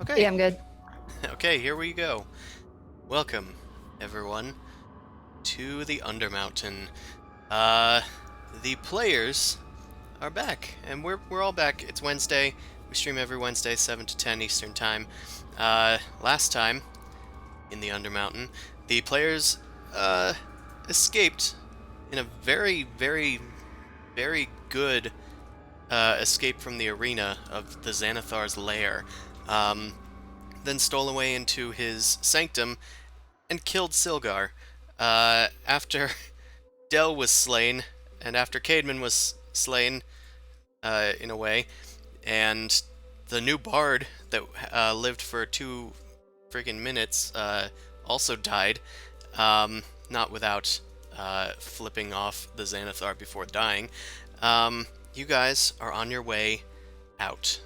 Okay. Yeah, I'm good. Okay, here we go. Welcome, everyone, to the Undermountain. Uh, the players are back, and we're all back. It's Wednesday. We stream every Wednesday, 7 to 10 Eastern Time. Last time, in the Undermountain, the players, escaped in a very good, escape from the arena of the Xanathar's lair. Um, then stole away into his sanctum and killed Silgar. After Del was slain, and after Caedmon was slain, in a way, and the new bard that lived for 2 friggin' minutes also died, not without flipping off the Xanathar before dying. You guys are on your way out.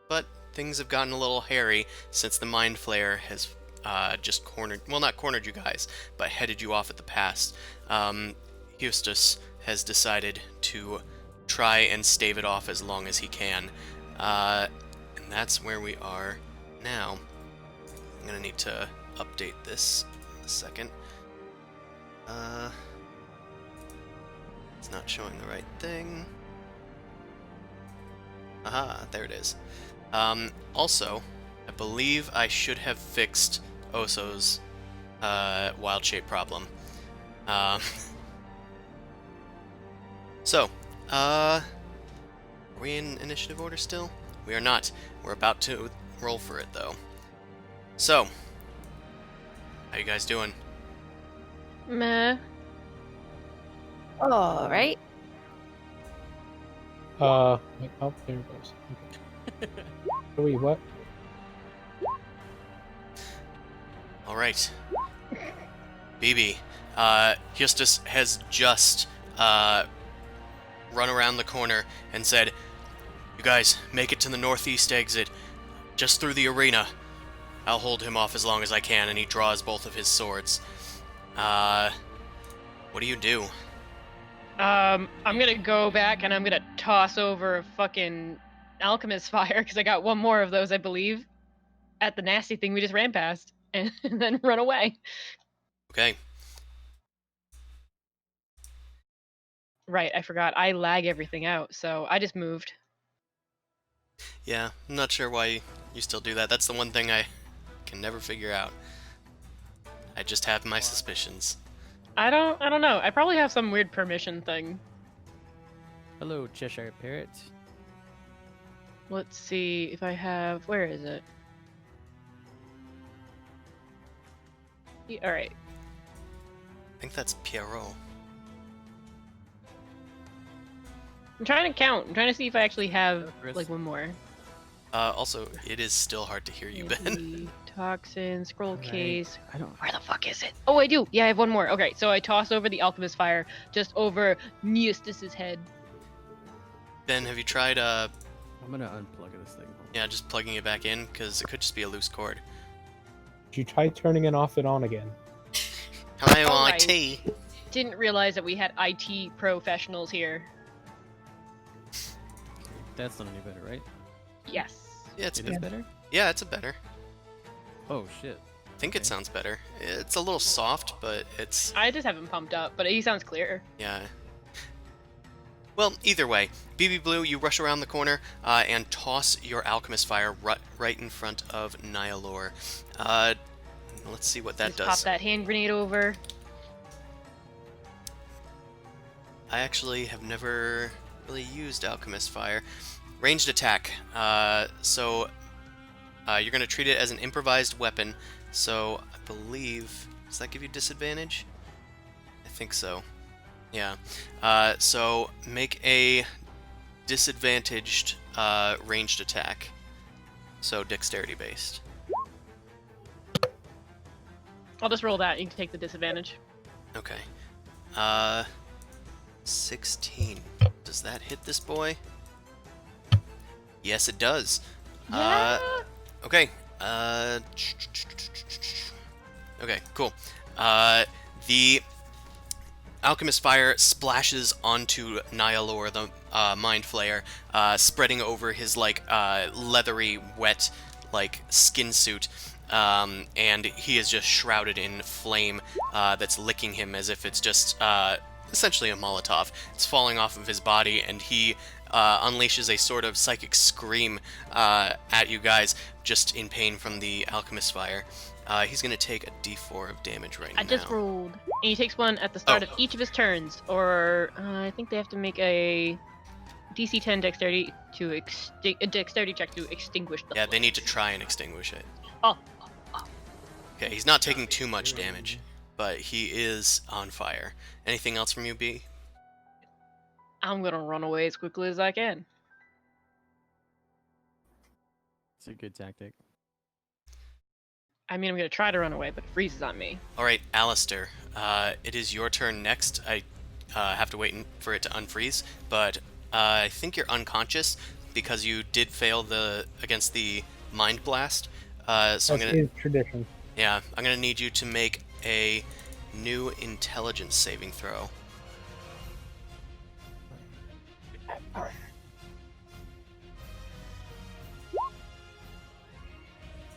But things have gotten a little hairy since the Mind Flayer has just cornered, well, not cornered you guys, but headed you off at the pass. Eustace has decided to try and stave it off as long as he can. And that's where we are now. I'm gonna need to update this in a second. It's not showing the right thing. Aha, there it is. Also, I believe I should have fixed Oso's wild shape problem. So, are we in initiative order still? We are not. We're about to roll for it, though. So, how you guys doing? Meh. All right. Wait, oh, there it goes. Okay. Wait, what? All right. BB, Eustace has just run around the corner and said, "You guys, make it to the northeast exit, just through the arena. I'll hold him off as long as I can," and he draws both of his swords. What do you do? I'm gonna go back and I'm gonna toss over a fucking alchemist fire because I got one more of those, I believe, at the nasty thing we just ran past, and then run away. Okay. Right, I forgot. I lag everything out, so I just moved. Yeah, I'm not sure why you still do that. That's the one thing I can never figure out. I just have my suspicions. I don't know. I probably have some weird permission thing. Hello, Cheshire Parrot. Let's see if I have. Where is it? All right. I think that's Pierrot. I'm trying to count. I'm trying to see if I actually have Chris. like one more. Also, it is still hard to hear you, Ben. Maybe Toxin, scroll Right. case. I don't. Where the fuck is it? Oh, I do. Yeah, I have one more. Okay, so I toss over the alchemist fire just over Eustace's head. Ben, have you tried, I'm gonna unplug this thing. yeah, just plugging it back in? Because it could just be a loose cord. Did you try turning it off and on again? Hello, Alright. IT! Didn't realize that we had IT professionals here. That's not any better, right? Yes. Yeah, it's It is better. yeah, it's a better. Oh shit. I think it Okay. sounds better. It's a little soft, but it's, I just have him pumped up, but he sounds clear. yeah. Well, either way, BB Blue, you rush around the corner and toss your alchemist fire right in front of Nihilor. Let's see what that Just does. pop that hand grenade over. I actually have never really used alchemist fire. Ranged attack. So you're going to treat it as an improvised weapon. So I believe, does that give you disadvantage? I think so. Yeah. So make a disadvantaged ranged attack. So dexterity based. I'll just roll that. You can take the disadvantage. Okay. 16. Does that hit this boy? Yes, it does. Yeah. Okay. Okay, cool. The alchemist fire splashes onto Nihilor, the Mind Flayer, spreading over his like leathery, wet, like skin suit, and he is just shrouded in flame that's licking him as if it's just essentially a Molotov. It's falling off of his body, and he unleashes a sort of psychic scream at you guys, just in pain from the alchemist fire. He's gonna take a D4 of damage right now. I just rolled. And he takes one at the start of each of his turns, or I think they have to make a DC 10 dexterity to a dexterity check to extinguish the Yeah, they need to flames. try and extinguish it. Oh. Okay, he's not taking too much damage, but he is on fire. Anything else from you, B? I'm gonna run away as quickly as I can. It's a good tactic. I mean, I'm gonna try to run away, but it freezes on me. Alright, Alistair, it is your turn next. I have to wait for it to unfreeze, but I think you're unconscious because you did fail against the Mind Blast. So I'm That gonna... is tradition. Yeah, I'm gonna need you to make a new intelligence saving throw.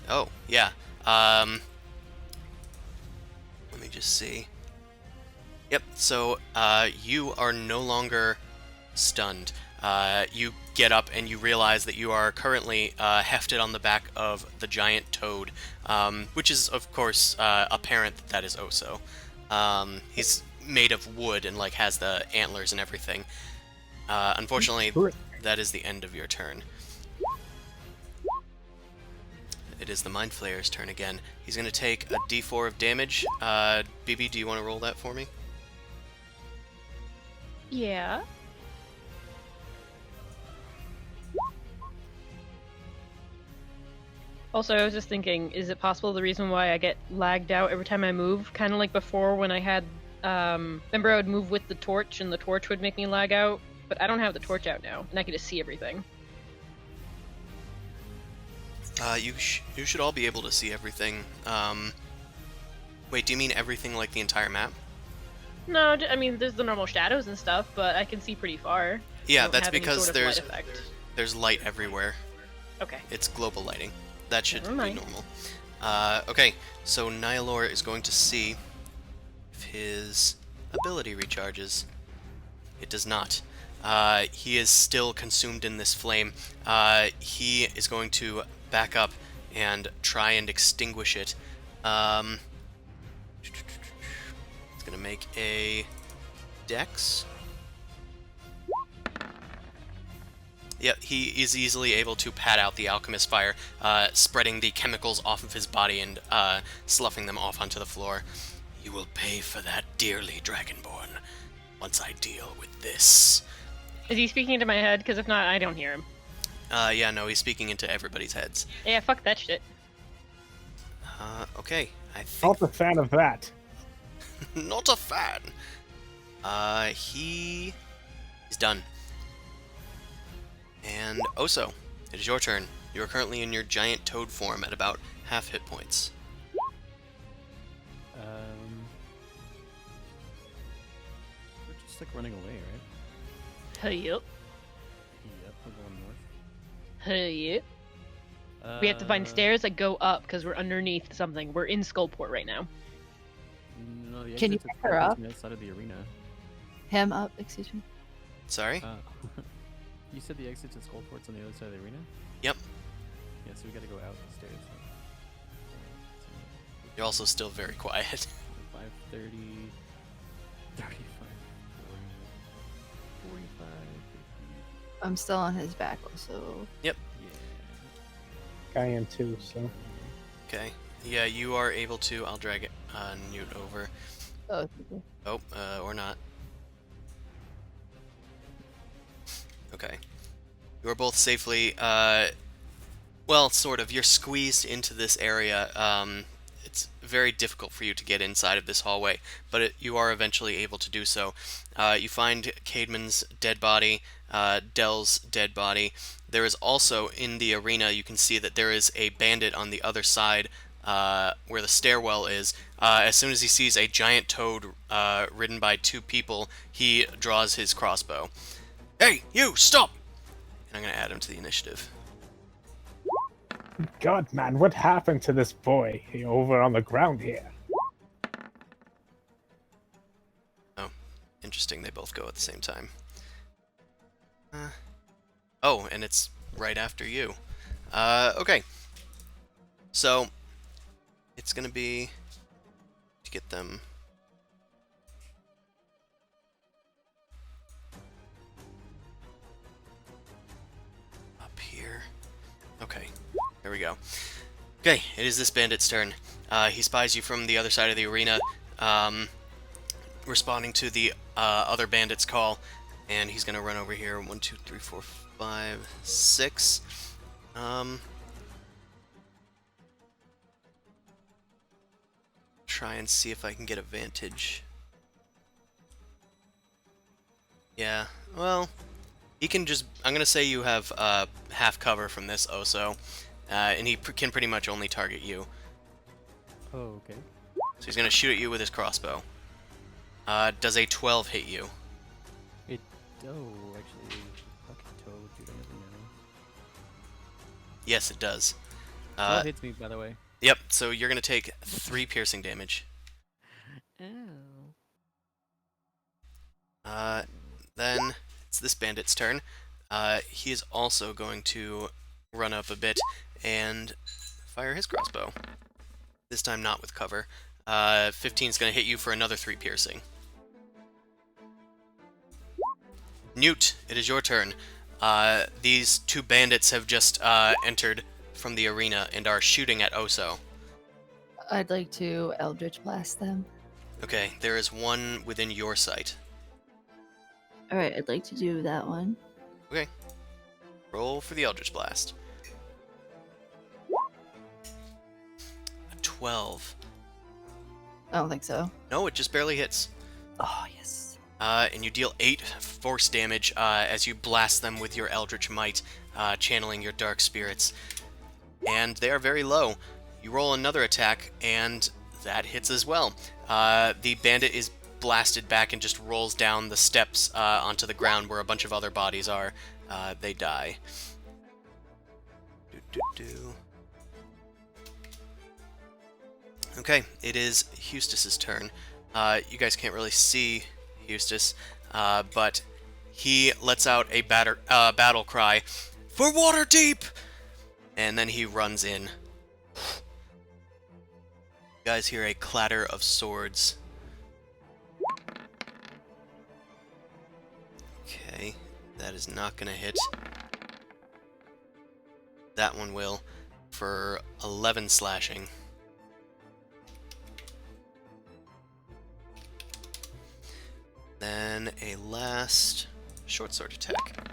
Oh, yeah. Let me just see. Yep, so you are no longer stunned. You get up and you realize that you are currently hefted on the back of the giant toad, which is, of course, apparent that that is Oso. He's made of wood and like has the antlers and everything. Unfortunately, that is the end of your turn. It is the Mind Flayer's turn again. He's going to take a D4 of damage. BB, do you want to roll that for me? Yeah. Also, I was just thinking, is it possible the reason why I get lagged out every time I move, kind of like before when I had, remember I would move with the torch and the torch would make me lag out? But I don't have the torch out now, and I can just see everything. You should all be able to see everything. Wait, do you mean everything like the entire map? No, I mean, there's the normal shadows and stuff, but I can see pretty far. I Yeah, don't that's have any because sort of light effect. there's light everywhere. Okay. It's global lighting. That should Never be mind. normal. Okay, so Nihilor is going to see if his ability recharges. It does not. He is still consumed in this flame. He is going to back up and try and extinguish it. It's going to make a dex. Yep, he is easily able to pat out the alchemist fire, spreading the chemicals off of his body and sloughing them off onto the floor. You will pay for that dearly, Dragonborn, once I deal with this. Is he speaking into my head? Because if not, I don't hear him. Yeah, no, he's speaking into everybody's heads. Yeah, fuck that shit. Okay, I think... Not a fan of that. Not a fan! He's done. And Oso, it is your turn. You are currently in your giant toad form at about half hit points. We're just like running away, right? Hey, yep. Yep, we're going north. Hey, yep. We have to find stairs that go up because we're underneath something. We're in Skullport right now. No, the Can you exit's pick her up? on the outside of the arena. Him up, excuse me. Sorry? You said the exit to Skullport's on the other side of the arena? Yep. Yeah, so we gotta go out the stairs. You're also still very quiet. 5, 30, 35, 40, 45, 50. I'm still on his back also. Yep. Yeah. I am too, so. Okay. Yeah, you are able to. I'll drag it, Newt over. Oh, okay. Oh, or not. Okay. You are both safely, well, sort of. You're squeezed into this area. It's very difficult for you to get inside of this hallway, but you are eventually able to do so. You find Caedmon's dead body, Dell's dead body. There is also, in the arena, you can see that there is a bandit on the other side, where the stairwell is. As soon as he sees a giant toad ridden by 2 people, he draws his crossbow. Hey, you, stop! And I'm gonna add him to the initiative. God, man, what happened to this boy over on the ground here? Oh, interesting, they both go at the same time. Oh, and it's right after you. Okay. So, it's gonna be to get them... up here. Okay, there we go. Okay, it is this bandit's turn. He spies you from the other side of the arena, responding to the other bandit's call, and he's gonna run over here. 1, 2, 3, 4, 5, 6. Try and see if I can get a vantage. Yeah, well, he can just... I'm gonna say you have half cover from this Oso, and he can pretty much only target you. Oh, okay. So he's gonna shoot at you with his crossbow. Does a 12 hit you? It. Oh, actually, fucking toad. You don't even know. Yes, it does. 12 hits me, by the way. Yep, so you're gonna take 3 piercing damage. Oh. Then it's this bandit's turn. He is also going to run up a bit and fire his crossbow. This time not with cover. 15 is going to hit you for another 3 piercing. Newt, it is your turn. These 2 bandits have just entered from the arena and are shooting at Oso. I'd like to Eldritch Blast them. Okay, there is one within your sight. Alright, I'd like to do that one. Okay. Roll for the Eldritch Blast. A 12. I don't think so. No, it just barely hits. Oh, yes. And you deal 8 force damage as you blast them with your Eldritch Might, channeling your dark spirits. And they are very low. You roll another attack, and that hits as well. The bandit is blasted back and just rolls down the steps onto the ground where a bunch of other bodies are. They die. Okay, it is Eustace's turn. You guys can't really see Eustace, but he lets out a battle cry, "For Waterdeep!" And then he runs in. You guys hear a clatter of swords. Okay, that is not gonna hit. That one will, for 11 slashing. Then a last short sword attack.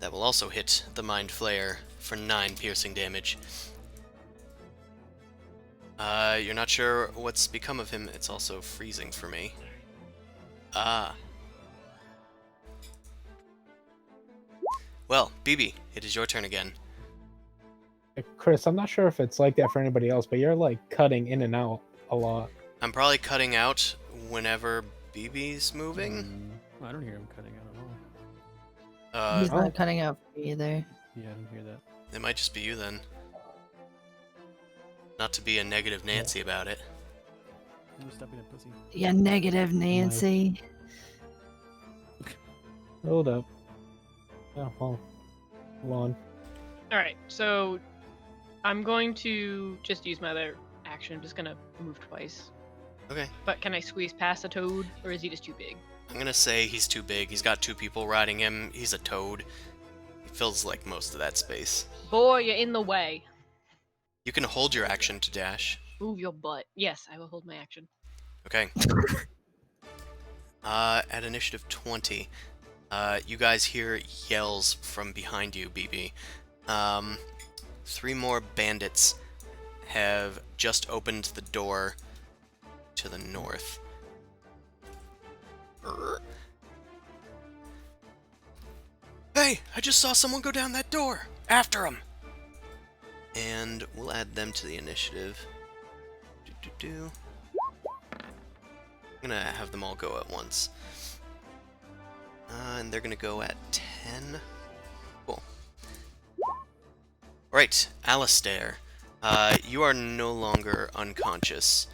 That will also hit the Mind Flayer for 9 piercing damage. You're not sure what's become of him. It's also freezing for me. Ah. Well, BB, it is your turn again. Chris, I'm not sure if it's like that for anybody else, but you're like cutting in and out a lot. I'm probably cutting out whenever BB's moving. I don't hear him cutting out at all. He's not cutting out for me either. Yeah, I don't hear that. It might just be you then. Not to be a negative Nancy about it. You stop being a pussy. Yeah, negative Nancy. Hold up. Yeah, hold on. Alright, so I'm going to just use my other action. I'm just gonna move twice. Okay. But can I squeeze past a toad, or is he just too big? I'm gonna say he's too big. He's got 2 people riding him. He's a toad. He fills like most of that space. Boy, you're in the way. You can hold your action to dash. Move your butt. Yes, I will hold my action. Okay. At initiative 20, you guys hear yells from behind you, BB. 3 more bandits have just opened the door to the north. Hey, I just saw someone go down that door. After him. And we'll add them to the initiative. I'm gonna have them all go at once. And they're gonna go at 10. Cool. Right, Alistair. You are no longer unconscious.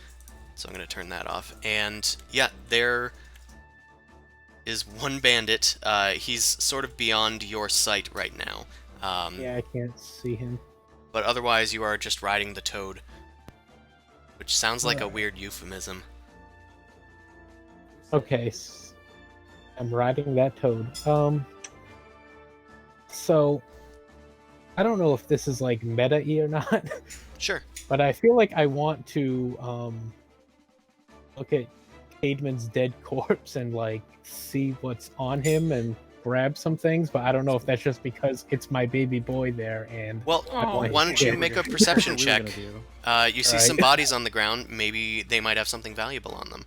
So I'm gonna turn that off. And yeah, there is one bandit. He's sort of beyond your sight right now. Yeah, I can't see him. But otherwise, you are just riding the toad. Which sounds like a Alright. weird euphemism. Okay, I'm riding that toad. So I don't know if this is like meta-y or not, Sure. but I feel like I want to look at Cademan's dead corpse and like see what's on him and grab some things, but I don't know if that's just because it's my baby boy there and Well, Oh. why don't you Yeah. make a perception That's what we were check? gonna do. You see Alright. some bodies on the ground. Maybe they might have something valuable on them.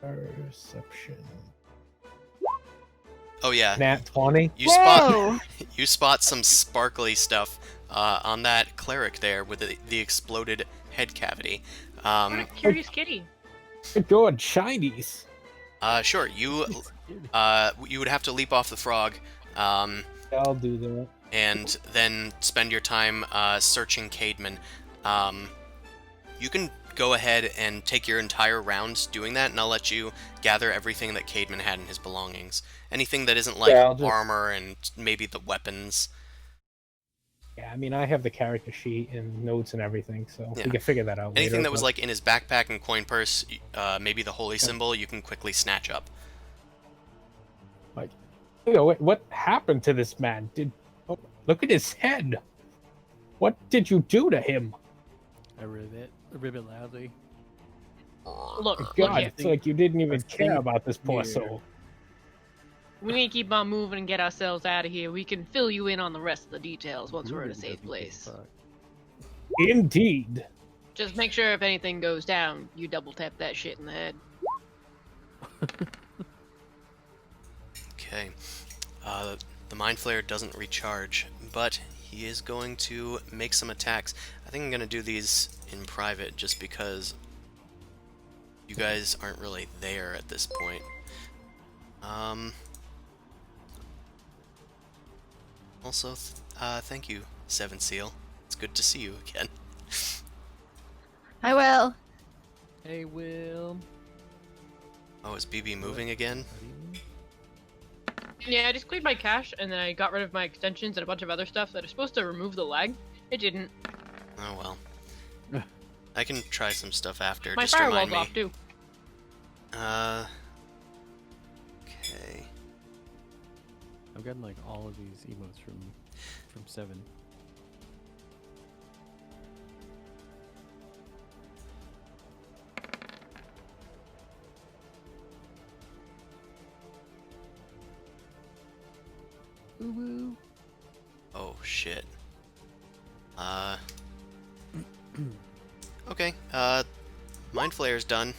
perception. Oh yeah, Nat 20. you spot Whoa! you spot some sparkly stuff on that cleric there with the exploded head cavity. What a curious kitty. Good God, shinies. Sure, you would have to leap off the frog, I'll do that. and then spend your time searching Cademan. You can go ahead and take your entire round doing that, and I'll let you gather everything that Cademan had in his belongings. Anything that isn't like Yeah, I'll just- armor and maybe the weapons. Yeah, I mean, I have the character sheet and notes and everything, so Yeah. we can figure that out Anything later. that was but- like in his backpack and coin purse, maybe the holy symbol, you can quickly snatch up. Like, you know, what happened to this man? Oh, look at his head. What did you do to him? I rib it loudly. Look, God, here. it's like you didn't even I care think about this poor here- soul. We need to keep on moving and get ourselves out of here. We can fill you in on the rest of the details once we're in a Really safe doesn't give place. fuck. Indeed. Just make sure if anything goes down, you double tap that shit in the head. Okay. The Mind Flayer doesn't recharge, but he is going to make some attacks. I think I'm going to do these in private just because you guys aren't really there at this point. Also, thank you, Seven Seal. It's good to see you again. I will. Hey, Will. Oh, is BB moving again? Yeah, I just cleared my cache and then I got rid of my extensions and a bunch of other stuff that are supposed to remove the lag. It didn't. Oh well. I can try some stuff after. My just remind firewall's me. off too. Okay. I've gotten like all of these emotes from 7. Woo woo. Oh shit. Okay. Mind Flayer's done.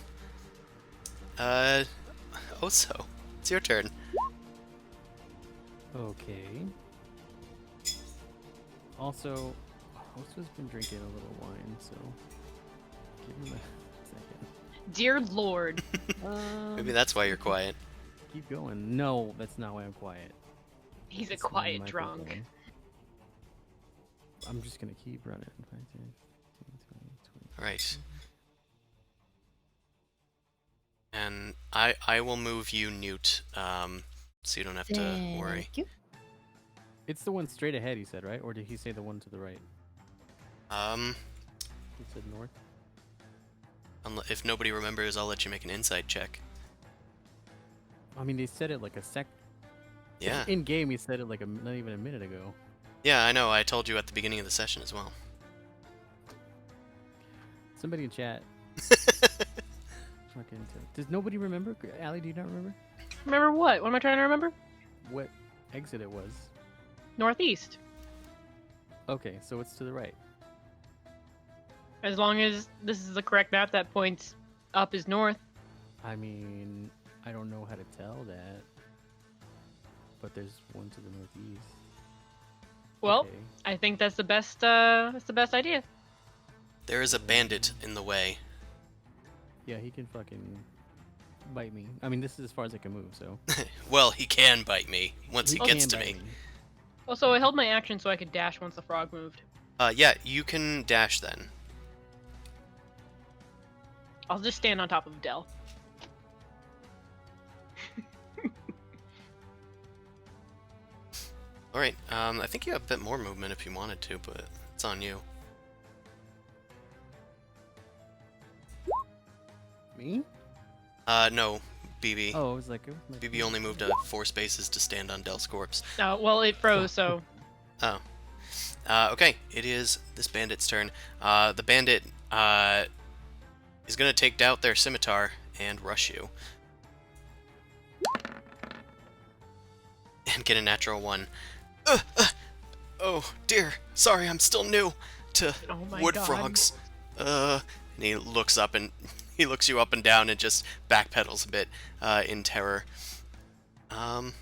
Oso, it's your turn. Okay. Also, Oso's been drinking a little wine, so give him a second. Dear Lord. Maybe that's why you're quiet. Keep going. No, that's not why I'm quiet. He's a It's my quiet drunk. microphone. I'm just gonna keep running. 5, 10, 15, 20, 20. Right. And I will move you, Newt, so you don't have to worry. Thank you. It's the one straight ahead, he said, right? Or did he say the one to the right? He said north. If nobody remembers, I'll let you make an insight check. I mean, they said it like a sec. Yeah. In game, he said it like not even a minute ago. Yeah, I know. I told you at the beginning of the session as well. Somebody in chat. Fucking does nobody remember? Allie, do you not remember Remember what? What am I trying to remember? what exit it was? Northeast. Okay, so it's to the right. As long as this is the correct map that points up is north. I mean, I don't know how to tell that, but there's one to the northeast. Well, Okay. I think that's the best idea. There is a bandit in the way. Yeah, he can fucking bite me. I mean, this is as far as I can move, so. Well, he can bite me once he He gets can to bite me. Also, I held my action so I could dash once the frog moved. Yeah, you can dash then. I'll just stand on top of Dell. Alright, I think you have a bit more movement if you wanted to, but it's on you. Me? No, BB. Oh, I was like, BB only moved 4 spaces to stand on Del's corpse. Well, it froze, so... Oh. Okay, it is this bandit's turn. The bandit, is gonna take out their scimitar and rush you. And get a natural 1. Oh, dear. Sorry, I'm still new to Oh my wood God. frogs. And he looks up and he looks you up and down and just backpedals a bit, in terror. That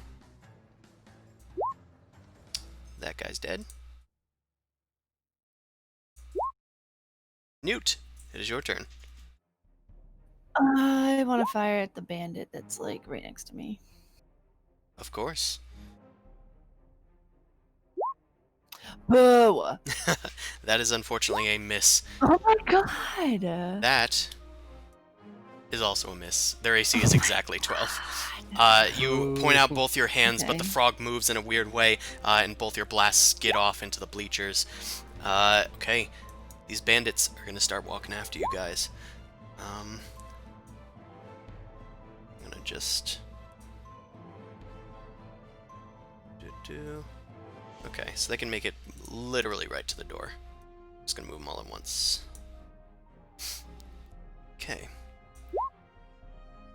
guy's dead. Newt, it is your turn. I want to fire at the bandit that's like right next to me. Of course. Boo! That is unfortunately a miss. Oh my god! That is also a miss. Their AC is exactly 12. You point out both your hands, but the Okay. frog moves in a weird way, and both your blasts skid off into the bleachers. Okay. These bandits are gonna start walking after you guys. I'm gonna just... Okay, so they can make it literally right to the door. Just gonna move them all at once. Okay.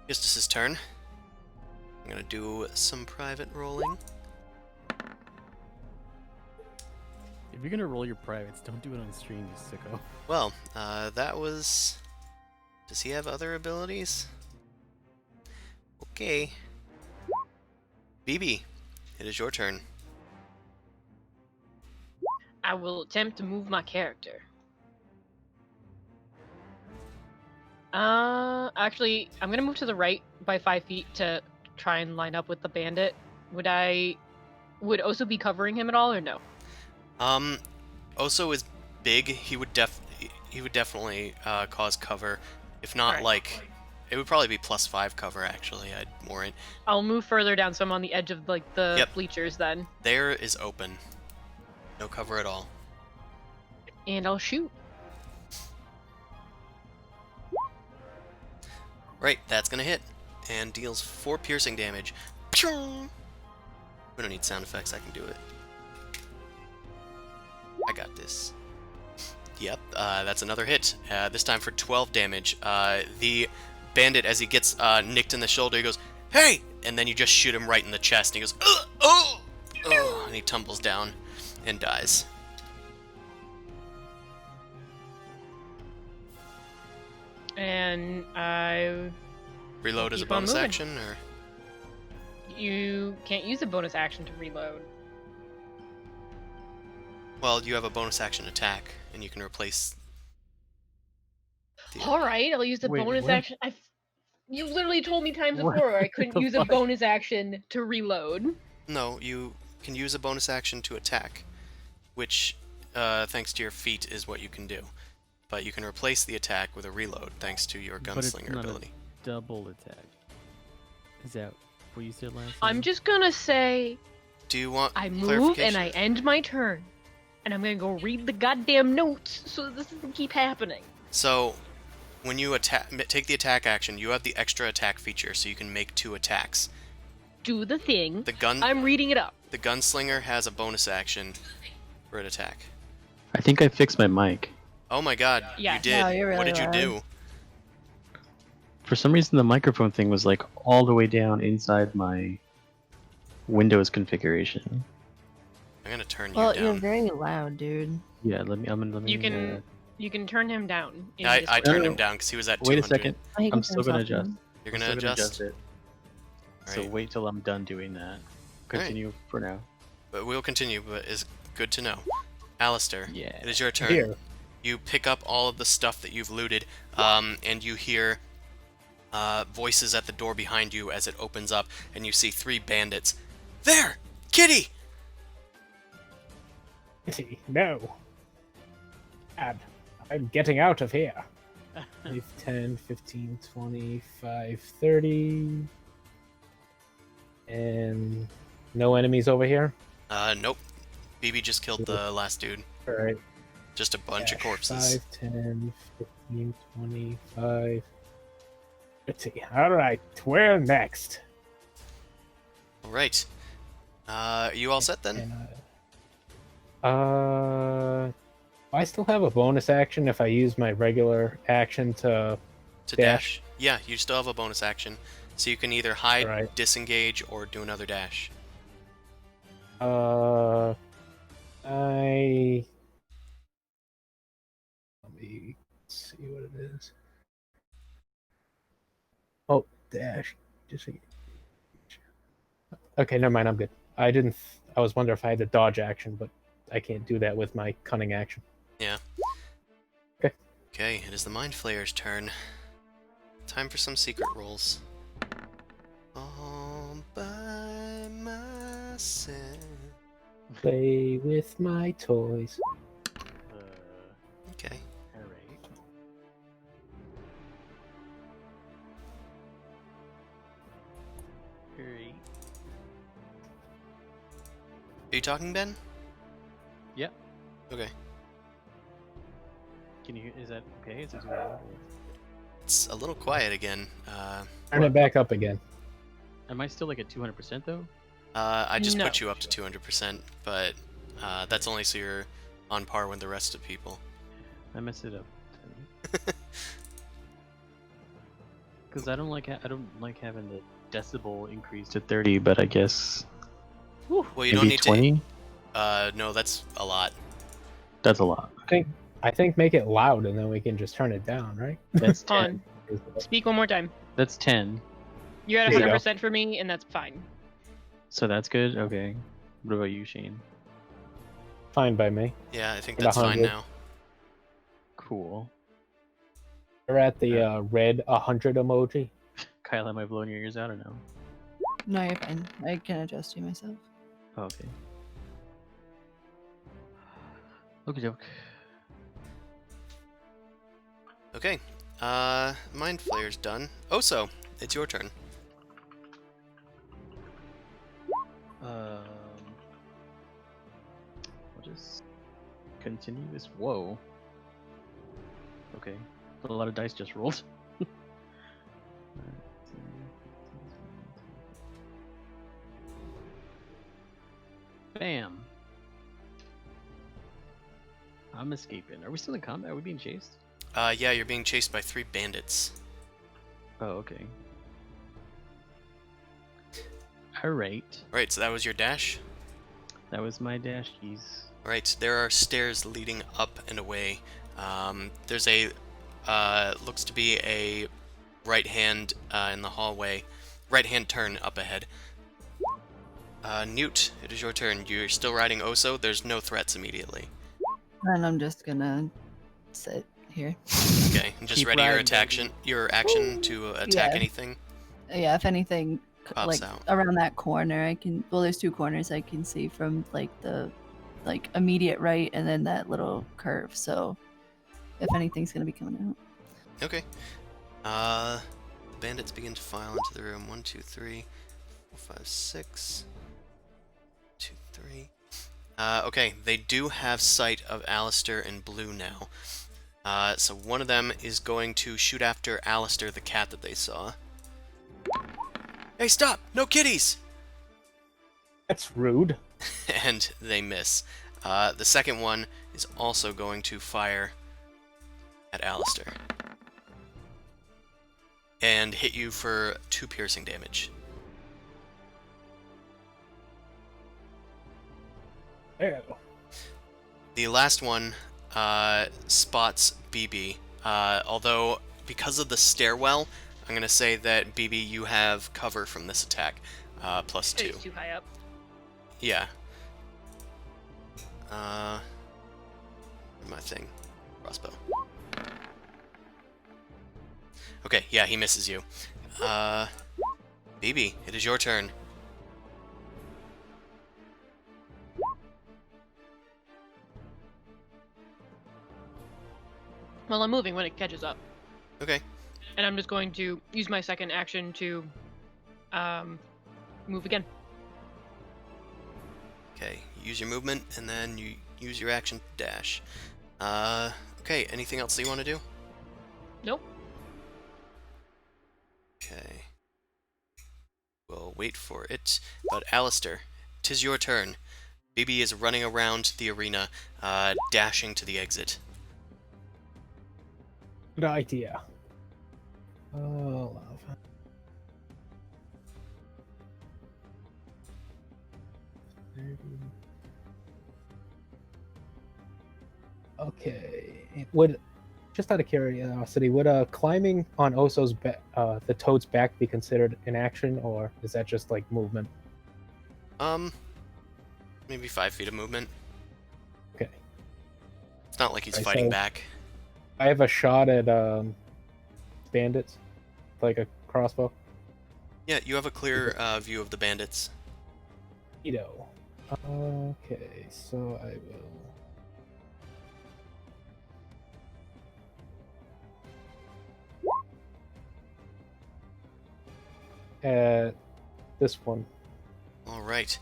Eustace's turn. I'm gonna do some private rolling. If you're gonna roll your privates, don't do it on stream, you sicko. Well, that was... Does he have other abilities? Okay. BB, it is your turn. I will attempt to move my character. Actually, I'm gonna move to the right by 5 feet to try and line up with the bandit. Would Oso be covering him at all, or no? Oso is big. He would definitely cause cover. If not, Alright. like, it would probably be +5 cover. Actually, I'd warrant. I'll move further down, so I'm on the edge of like the Yep. bleachers then, There is open. No cover at all. and I'll shoot. Right, that's gonna hit, and deals 4 piercing damage. Pshong! We don't need sound effects. I can do it. I got this. Yep, that's another hit. This time for 12 damage. The bandit, as he gets nicked in the shoulder, he goes, "Hey!" And then you just shoot him right in the chest, and he goes, "Ugh! Oh! Oh!" And he tumbles down and dies. And I... Reload as a Keep on bonus moving. action, or... You can't use a bonus action to reload. Well, you have a bonus action attack, and you can replace... the- Alright, I'll use a Wait, bonus what? action. You literally told me times What before I couldn't the use a fuck? bonus action to reload. No, you can use a bonus action to attack, which, thanks to your feat, is what you can do. But you can replace the attack with a reload, thanks to your But it's gunslinger not a ability. double attack. Is that what you said last I'm time? just gonna say Do you want I move clarification? and I end my turn. And I'm gonna go read the goddamn notes so that this doesn't keep happening. So, when you take the attack action, you have the extra attack feature, so you can make 2 attacks. Do the thing. The I'm reading it up. the gunslinger has a bonus action for an attack. I think I fixed my mic. Oh my god, Yes. you did. Wow, you're What really did you loud. do? For some reason, the microphone thing was like all the way down inside my Windows configuration. I'm gonna turn Well, you you're down. very loud, dude. Yeah, let me. You can You can turn him down. in I Discord. turned No, him down because he was at Wait 200. a second. Oh, he I'm can still turn gonna himself adjust. down. You're I'm gonna still adjust? it. So Alright. wait till I'm done doing that. Continue for now. But we'll continue, but it's good to know. Alistair, Yeah. it is your turn. Here. You pick up all of the stuff that you've looted, and you hear voices at the door behind you as it opens up, and you see 3 bandits. There! Kitty! No. Dad, I'm getting out of here. 5, 10, 15, 25, 30. And no enemies over here? Nope. BB just killed the last dude. Alright. Just a bunch of corpses. 5, 10, 15, 25, 30. Alright, where next? Alright. Are you all set then? And, I still have a bonus action if I use my regular action to To dash. Yeah, you still have a bonus action. So you can either hide, Right. disengage, or do another dash. Let me see what it is. Oh, dash. Disengage. Okay, never mind. I'm good. I didn't. I was wondering if I had the dodge action, but I can't do that with my cunning action. Yeah. Okay. Okay, it is the Mind Flayer's turn. Time for some secret rolls. All by myself. Play with my toys. Okay. Alright. Alright. Are you talking, Ben? Yep. Okay. Can you hear? Is that okay? Is it too loud? It's a little quiet again. Turn it back up again. Am I still like at 200% though? I just No. put you up to 200%, but that's only so you're on par with the rest of people. I messed it up. Because I don't like having the decibel increased to 30, but I guess Well, you Maybe don't need 20? to. No, that's a lot. That's a lot. I think make it loud and then we can just turn it down, right? that's Hold 10. on. Speak one more time. That's 10. You're at There you go. 100% for me, and that's fine. So that's good. Okay. What about you, Shane? Fine by me. Yeah, I think At that's fine 100. now. Cool. We're at the red 100 emoji. Kyle, am I blowing your ears out or no? No, you're fine. I can adjust you myself. Oh, okay. Okie doke. Okay. Mind Flayer's done. Oso, it's your turn. I'll just continue this. Whoa. Okay. A lot of dice just rolled. Bam. I'm escaping. Are we still in combat? Are we being chased? Yeah, you're being chased by 3 bandits. Oh, okay. Alright. Right, so that was your dash? That was my dash keys. Right, there are stairs leading up and away. There's a, looks to be a right hand in the hallway. Right hand turn up ahead. Newt, it is your turn. You're still riding Oso. There's no threats immediately. And I'm just gonna sit here. Okay, and just Keep ready your riding, your action to attack Yeah. anything. Yeah, if anything, Pops like out. around that corner, I can. Well, there's 2 corners I can see from like the immediate right, and then that little curve. So, if anything's gonna be coming out. Okay. Bandits begin to file into the room. 1, 2, 3, 4, 5, 6. 2, 3. Okay, they do have sight of Alistair and Blue now. So one of them is going to shoot after Alistair, the cat that they saw. Hey, stop! No kitties! That's rude. And they miss. The second one is also going to fire at Alistair. And hit you for 2 piercing damage. Ew. The last one spots BB. Although, because of the stairwell, I'm going to say that BB, you have cover from this attack. Plus 2. It's too high up. Yeah. My thing. Crossbow. Okay, yeah, he misses you. BB, it is your turn. Well, I'm moving when it catches up. Okay. And I'm just going to use my second action to move again. Okay, use your movement, and then you use your action to dash. Okay, anything else that you want to do? Nope. Okay. We'll wait for it. But Alistair, 'tis your turn. BB is running around the arena, dashing to the exit. Good idea. Oh, love. Okay. Just out of curiosity, would climbing on Oso's the toad's back be considered an action, or is that just like movement? Maybe 5 feet of movement. Okay. It's not like he's Right, fighting so- back. I have a shot at bandits, like a crossbow. Yeah, you have a clear view of the bandits. Ito. Okay, so I will. At this one. All right,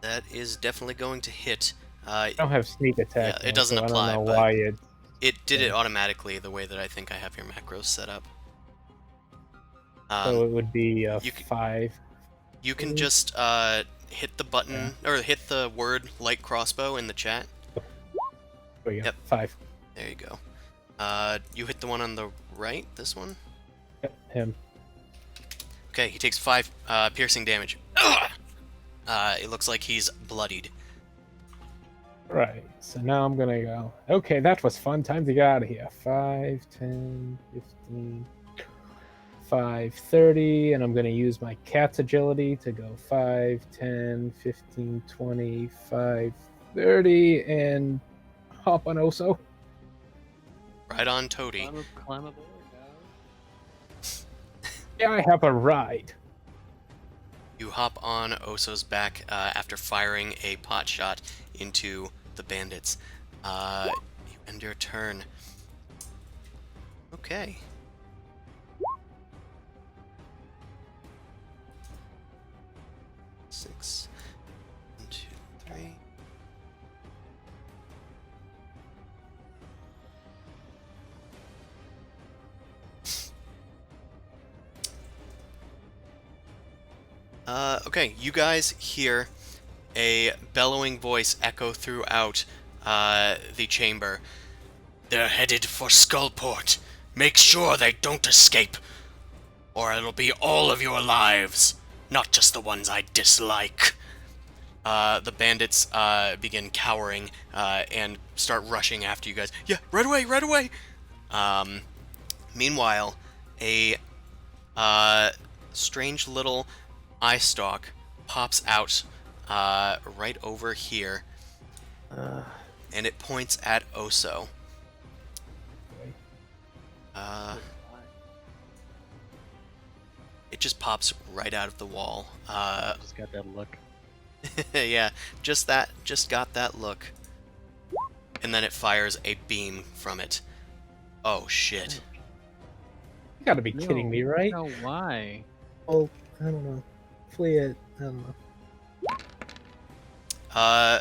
that is definitely going to hit. I don't have sneak attack. Yeah, it though, doesn't so apply, I don't know but- why it. It did it Yeah. automatically the way that I think I have your macros set up. So it would be you c- 5. You can just hit the button or hit the word light crossbow in the chat. There we go. Yep. 5. There you go. You hit the one on the right. This one. Yep, him. Okay, he takes 5 piercing damage. Ugh! It looks like he's bloodied. Right. So now I'm gonna go. Okay, that was fun. Time to get out of here. 5, 10, 15, 5, 30, and I'm gonna use my cat's agility to go 5, 10, 15, 20, 5, 30, and hop on Oso. Right on Toady. Climb aboard, guys. Yeah, I have a ride. You hop on Oso's back after firing a pot shot into the bandits. You end your turn. Okay. Six. 1, 2, 3. Okay, you guys hear a bellowing voice echo throughout the chamber. They're headed for Skullport. Make sure they don't escape, or it'll be all of your lives, not just the ones I dislike. The bandits begin cowering and start rushing after you guys. Yeah, right away, right away! Meanwhile, a strange little eye stalk pops out right over here, and it points at Oso. It just pops right out of the wall. Just got that look. Yeah, just got that look. And then it fires a beam from it. Oh shit. You gotta be kidding me, right? No, why? Well, I don't know. Hopefully it. I don't know.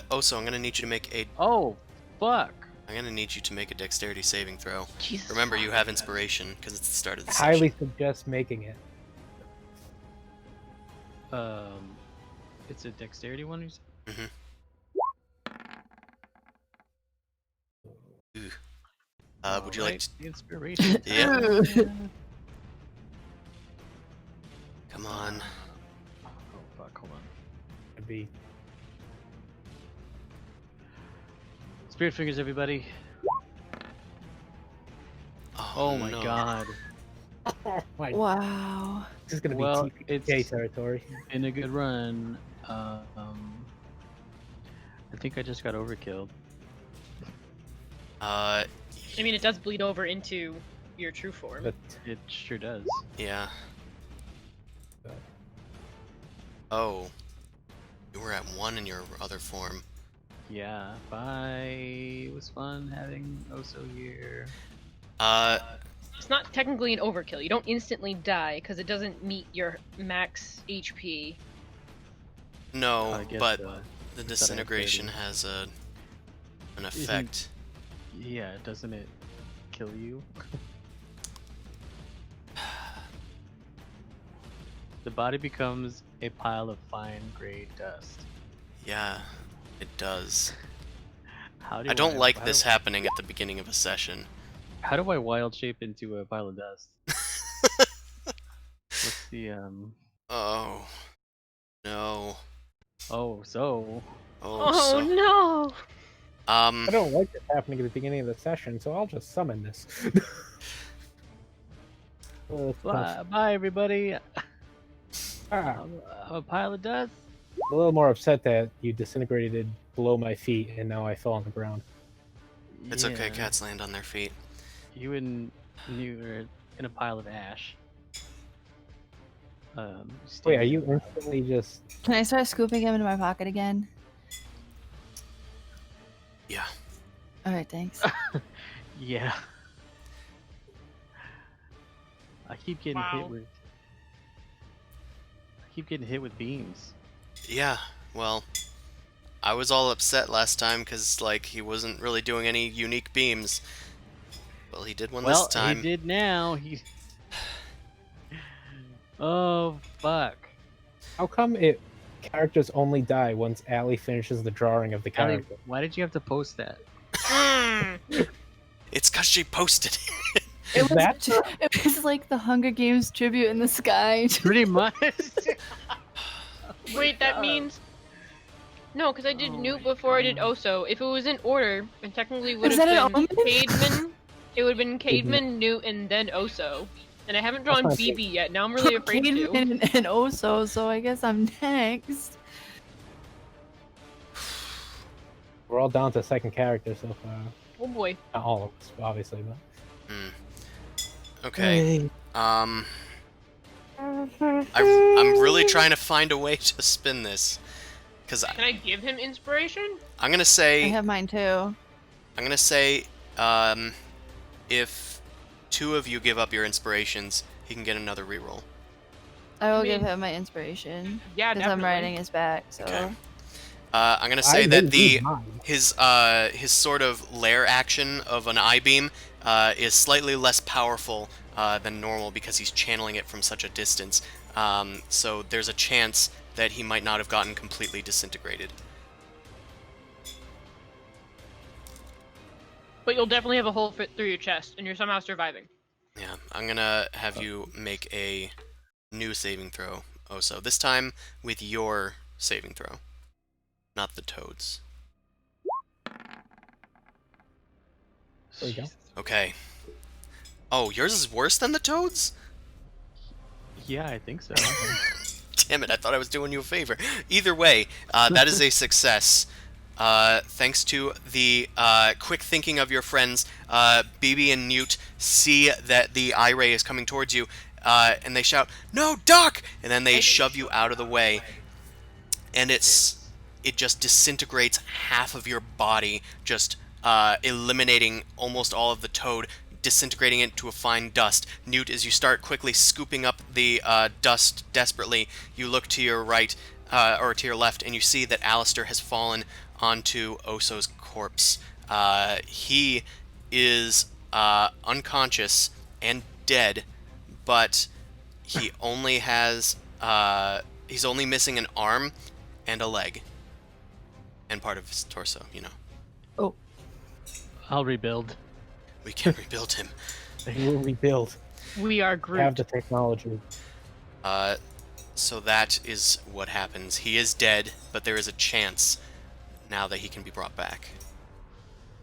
Oso, I'm gonna need you to make a. Oh, fuck. I'm gonna need you to make a dexterity saving throw. Jesus. Remember, you have inspiration because it's the start of the Highly session. suggest making it. It's a dexterity one. You said? Would you like to? Alright, inspiration? Yeah. Come on. Oh fuck! Hold on. It'd be. Spirit fingers, everybody. Oh my no. god. Wow. This is gonna Well, be TPK it's- territory. In a good run. I think I just got overkilled. Uh, I mean, it does bleed over into your true form. But It sure does. Yeah. uh, Oh. You were at 1 in your other form. Yeah, bye. It was fun having Oso here. It's not technically an overkill. You don't instantly die because it doesn't meet your max HP. No, I guess, but I the thought I had disintegration 30. has an Isn't- effect. Yeah, doesn't it kill you? The body becomes a pile of fine gray dust. Yeah, it does. How do I don't like how this do- happening at the beginning of a session. How do I wild shape into a pile of dust? What's the Oh. No. Oh, so Oh, so. no! I don't like this happening at the beginning of the session, so I'll just summon this. bye everybody. Ah, I'm a pile of dust. a little more upset that you disintegrated below my feet, and now I fell on the ground. It's okay, Yeah, cats land on their feet. You and you are in a pile of ash. Wait, are standing- you instantly just... Can I start scooping him into my pocket again? Yeah. All right, thanks. Yeah. I keep getting Wow. hit with. I keep getting hit with beams. Yeah, well, I was all upset last time because, like, he wasn't really doing any unique beams. Well, he did one Well, this time. he did now. He. Oh fuck! How come characters only die once Allie finishes the drawing of the Allie, character? why did you have to post that? It's because she posted it. It Is was, that it was like the Hunger Games tribute in the sky. Pretty much. Wait, that means... No, because I did Oh Newt my before I did God. Oso. If it was in order, it technically would Is have that an been omen? Cademan. It would have been Cademan, Newt, and then Oso. And I haven't drawn not BB yet. Now I'm really afraid to. Cademan and Oso, so I guess I'm next. We're all down to second character so far. Oh boy. Not all of us, obviously, but... Okay. I'm really trying to find a way to spin this. Because Can I give him inspiration? I'm going to I say... have mine too. I'm gonna say, if 2 of you give up your inspirations, he can get another reroll. I will I give mean- him my inspiration Yeah, because I'm definitely. riding his back. So Okay. I'm gonna say I that may the lose mine. his sort of lair action of an eye beam is slightly less powerful than normal because he's channeling it from such a distance. So there's a chance that he might not have gotten completely disintegrated. But you'll definitely have a hole fit through your chest, and you're somehow surviving. Yeah, I'm gonna have you make a new saving throw. Oh, so this time with your saving throw, not the toad's. There you go. Okay. Oh, yours is worse than the toad's? Yeah, I think so. Damn it, I thought I was doing you a favor. Either way, that is a success. Thanks to the quick thinking of your friends, BB and Newt see that the eye ray is coming towards you, and they shout, "No, Doc!" And then they shove you out of the way. And it just disintegrates half of your body, just eliminating almost all of the toad, disintegrating it to a fine dust. Newt, as you start quickly scooping up the dust desperately, you look to your right, or to your left, and you see that Alistair has fallen onto Oso's corpse. He is unconscious and dead, but he only has, he's only missing an arm and a leg. And part of his torso, you know. oh, I'll rebuild. We can rebuild him. They will rebuild. We are We have Groot. the technology. So that is what happens. He is dead, but there is a chance now that he can be brought back.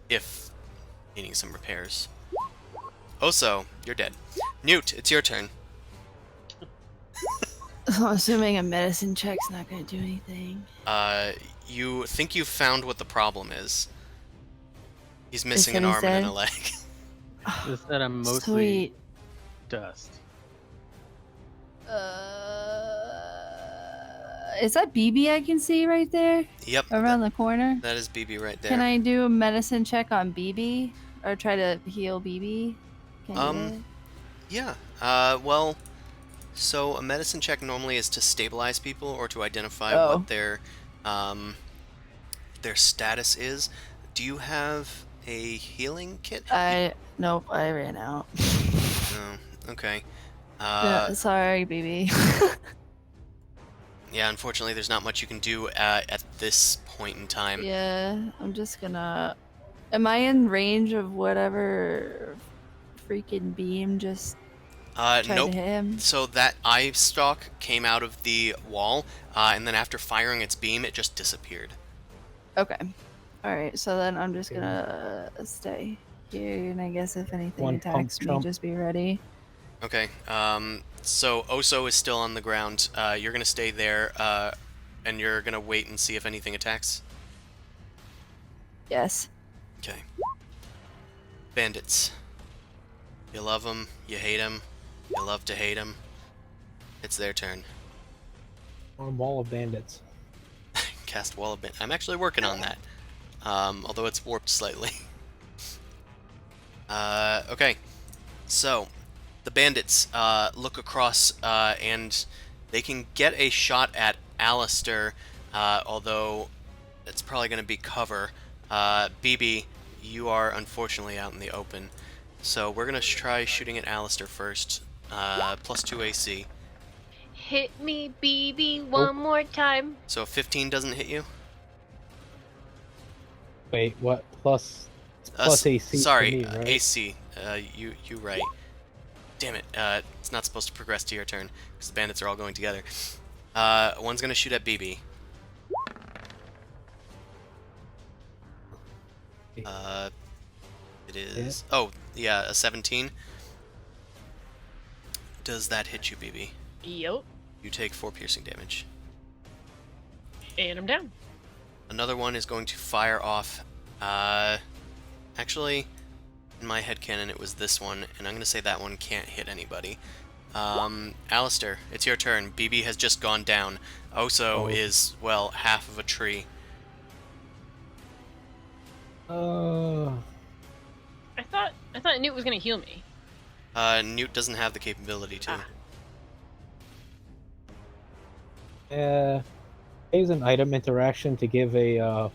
If needing some repairs. Also, you're dead. Newt, it's your turn. I'm assuming a medicine check's not gonna do anything. You think you've found what the problem is. He's missing an arm and a leg. Just that I'm mostly Sweet. dust. Is that BB I can see right there Yep, around the corner? that is BB right there. Can I do a medicine check on BB or try to heal BB? Can I do that? Yeah. Well, so a medicine check normally is to stabilize people or to identify Oh. what their status is. Do you have a healing kit? Nope, I ran out. Oh, okay. Yeah, sorry, BB. Yeah, unfortunately, there's not much you can do at this point in time. Yeah, I'm just gonna. Am I in range of whatever freaking beam just tried to Nope. hit him? So that eye stalk came out of the wall, and then after firing its beam, it just disappeared. Okay. Alright, so then I'm just gonna stay here, and I guess if anything One attacks pump me, chump. just be ready. Okay. So Oso is still on the ground. You're gonna stay there, and you're gonna wait and see if anything attacks. Yes. Okay. Bandits. You love them. You hate them. You love to hate them. It's their turn. On Wall of Bandits. Cast Wall of I'm actually working on that. Although it's warped slightly. Okay. So, the bandits look across and they can get a shot at Alistair, although it's probably going to be cover. BB, you are unfortunately out in the open. So we're going to try shooting at Alistair first. +2 AC. Hit me, BB, one more time. So 15 doesn't hit you? Wait, what? Plus AC Sorry, for me, right? AC. You right. Damn it. It's not supposed to progress to your turn because the bandits are all going together. One's gonna shoot at BB. It is. Oh, yeah, a 17. Does that hit you, BB? Yup. You take 4 piercing damage. And I'm down. Another one is going to fire off. Actually, in my headcanon, it was this one, and I'm going to say that one can't hit anybody. Alistair, it's your turn. BB has just gone down. Oso is, well, half of a tree. I thought Newt was gonna heal me. Newt doesn't have the capability to. Use an item interaction to give a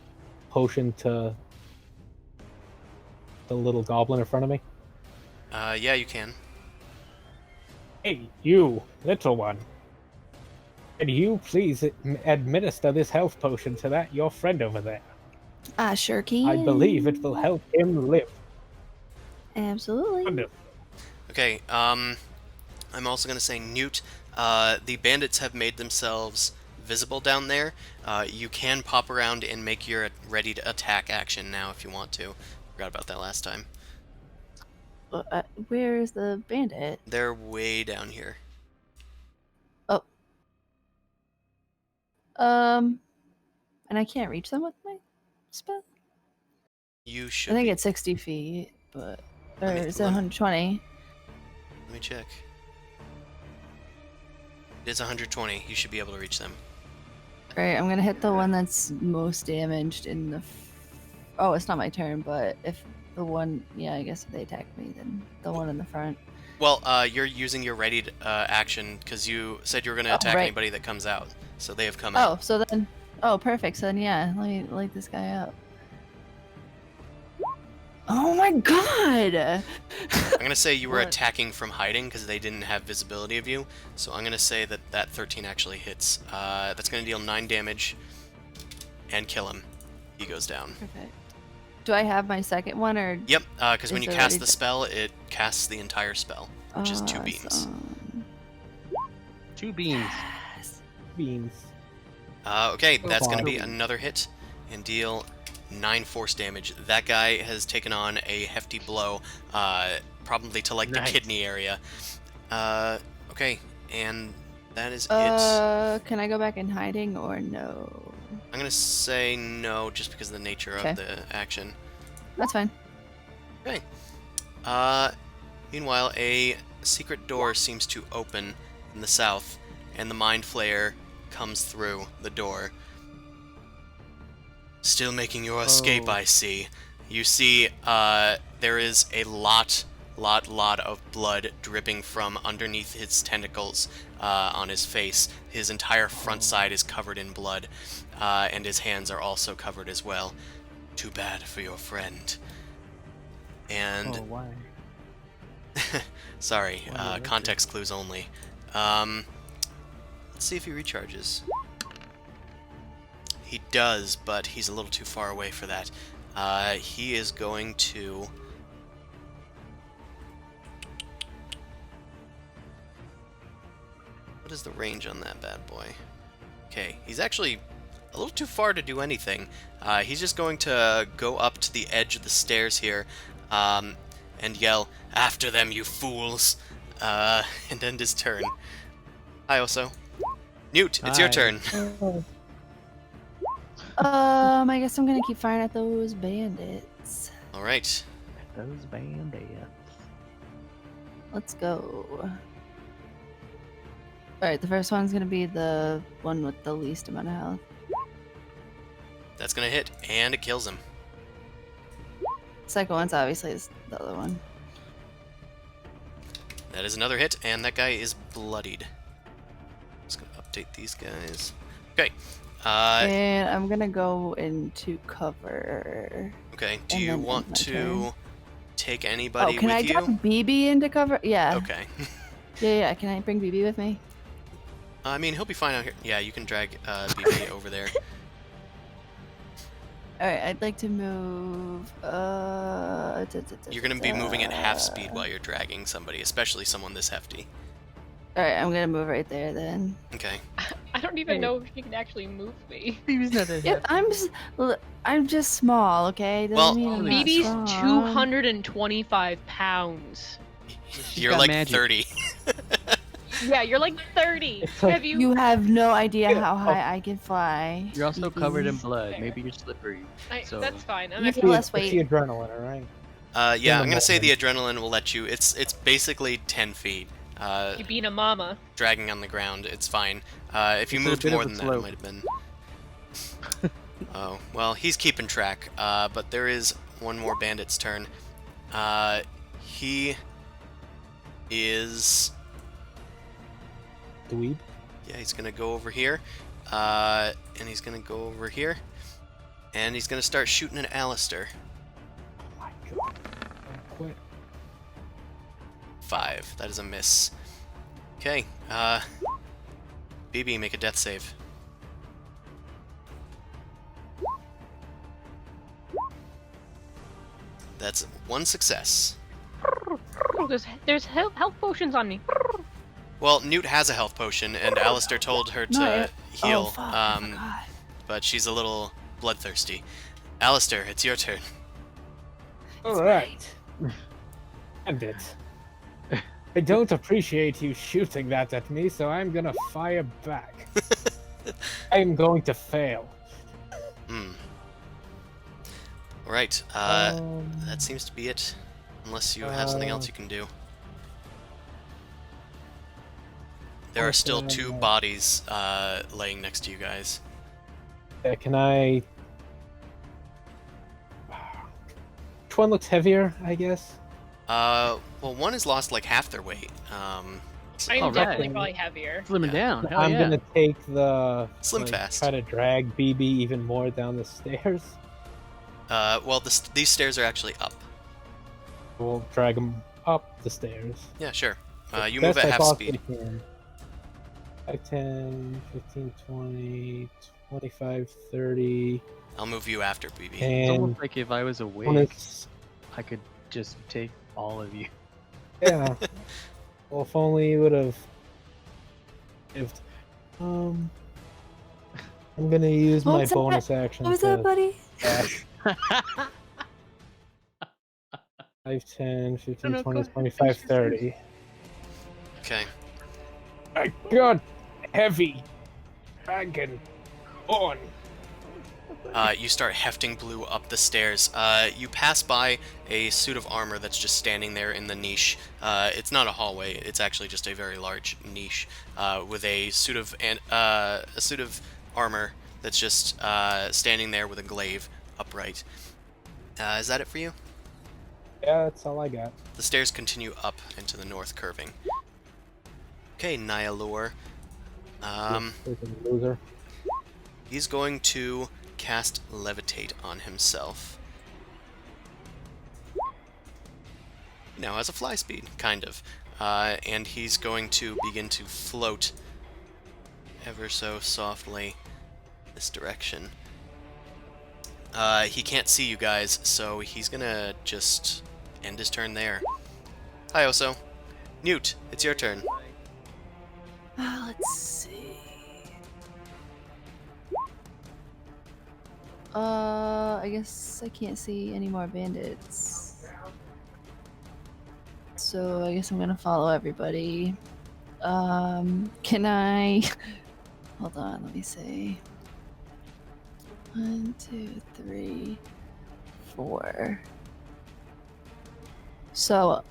potion to the little goblin in front of me. Yeah, you can. Hey, you, little one. Can you please administer this health potion to that your friend over there? I sure can. I believe it will help him live. Absolutely. Wonderful. Okay, I'm also going to say, Newt, the bandits have made themselves visible down there. You can pop around and make your ready to attack action now if you want to. Forgot about that last time. Where is the bandit? They're way down here. Oh. And I can't reach them with my spell? You should I think be. it's 60 feet, but... Or Let me- is it let me- 120? Let me check. It is 120. You should be able to reach them. Alright, I'm gonna hit the one that's most damaged in the... Oh, it's not my turn, but if the one... Yeah, I guess if they attack me, then the one in the front. Well, you're using your ready to, action because you said you were going to attack right. anybody that comes out. So they have come out. Oh, so then... Oh, perfect. So then, yeah, let me light this guy up. Oh my god! I'm going to say you were What? attacking from hiding because they didn't have visibility of you. So I'm going to say that that 13 actually hits. That's going to deal 9 damage and kill him. He goes down. Perfect. Do I have my second one, or... Yep, because when Is you it cast already the d- spell, it casts the entire spell, which is 2 beams. Awesome. 2 beams. Yes. Beans. Okay, that's going to be Fine. another hit and deal 9 force damage. That guy has taken on a hefty blow, probably to like Nice. the kidney area. Okay, and that is it. Can I go back in hiding, or no? I'm going to say no, just because of the nature Okay. of the action. That's fine. Okay. Meanwhile, a secret door seems to open in the south, and the Mind Flayer comes through the door. Still making your escape, Oh. I see. You see, there is a lot of blood dripping from underneath his tentacles on his face. His entire front side is covered in blood, and his hands are also covered as well. Too bad for your friend. And Oh, why? sorry, Why did I context clues only. Let's see if he recharges. He does, but he's a little too far away for that. He is going to... What is the range on that bad boy? Okay, he's actually a little too far to do anything. He's just going to go up to the edge of the stairs here, and yell, "After them, you fools!" And end his turn. Hi, Oso. Newt, it's your Hi. turn. I guess I'm gonna keep firing at those bandits. All right. Those bandits. Let's go. Alright, the first one's gonna be the one with the least amount of health. That's gonna hit, and it kills him. Second one's obviously is the other one. That is another hit, and that guy is bloodied. Just gonna update these guys. Okay. And I'm gonna go into cover. Okay. Do and you then end want my to turn. take Oh, anybody can I with drop you? BB into cover? Yeah. Okay. Yeah. Can I bring BB with me? I mean, he'll be fine out here. Yeah, you can drag BB over there. Alright, I'd like to move. You're gonna be moving at half speed while you're dragging somebody, especially someone this hefty. Alright, I'm gonna move right there then. Okay. I don't even know if you can actually move me. He's not a Yep, I'm just small, okay? Doesn't Well, mean I'm not BB's strong. 225 pounds. You're got like magic. 30. Yeah, you're like 30. It's like- Have you? You have no idea Yeah, how oh. high I can fly. You're also covered in BB. blood. Fair. Maybe you're slippery. So, so- that's fine. I'm You actually. feel less It's the weight. adrenaline, alright? Yeah, In the I'm gonna say the moment. adrenaline will let you. It's basically 10 feet. You being a mama. Dragging on the ground, it's fine. If you It's a moved bit more of a than that, it slope. might have been. Oh, well, he's keeping track. But there is one more bandit's turn. He is. Dweeb? Yeah, he's gonna go over here. And he's gonna go over here. And he's gonna start shooting at Alistair. Oh my god. Don't quit. 5. That is a miss. Okay, BB, make a death save. That's one success. There's health potions on me. Well, Newt has a health potion, and Alistair told her No, to Oh, heal, fuck, I forgot. but she's a little bloodthirsty. Alistair, it's your turn. Alright. And it. I don't appreciate you shooting that at me, so I'm gonna fire back. I'm going to fail. Hmm. Alright, that seems to be it. Unless you have something else you can do. There are still 2 bodies laying next to you guys. Can I... Which one looks heavier, I guess? Well, one has lost like half their weight. I'm Alright. definitely probably heavier. Slimming down. Hell I'm yeah. gonna take the... Slim fast. Try to drag BB even more down the stairs. Well, these stairs are actually up. We'll drag him up the stairs. Yeah, sure. You move Best at I half possibly speed. can. 5, 10, 15, 20, 25, 30, I'll move you after BB. It's and almost like if I was awake, when it's... I could just take all of you. Yeah. Well, if only you would have... I'm gonna use What my was that? bonus action What was to that, buddy? dash. 5, 10, 15, no, 20, go 25, ahead. 30. Okay. I got heavy dragon on. You start hefting Blue up the stairs. You pass by a suit of armor that's just standing there in the niche. It's not a hallway; it's actually just a very large niche with a suit of armor that's just standing there with a glaive upright. Is that it for you? Yeah, that's all I got. The stairs continue up into the north, curving. Okay, Nyalor. Freaking loser. He's going to cast Levitate on himself. Now has a fly speed, kind of. And he's going to begin to float ever so softly this direction. He can't see you guys, so he's gonna just end his turn there. Hi, Oso. Newt, it's your turn. Let's see. I guess I can't see any more bandits. So I guess I'm gonna follow everybody. Can I... Hold on, let me see. 1, 2, 3, 4. So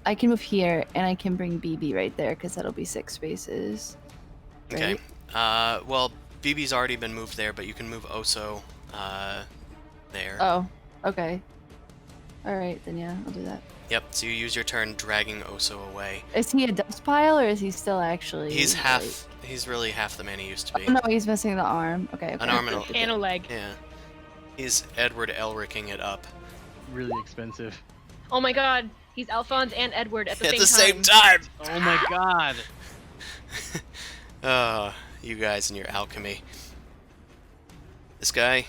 I can move here, and I can bring BB right there, because that'll be 6 spaces. Okay. Right? Well, BB's already been moved there, but you can move Oso there. Oh, okay. Alright, then yeah, I'll do that. Yep, so you use your turn dragging Oso away. Is he a dust pile, or is he still actually... He's half... like- He's really half the man he used to be. Oh, no, he's missing the arm. Okay, okay. An arm and a... And a leg. Yeah. He's Edward Elricking it up. Really expensive. Oh my god, he's Alphonse and Edward at the At same the time. same time! Oh my god. Oh, you guys and your alchemy. This guy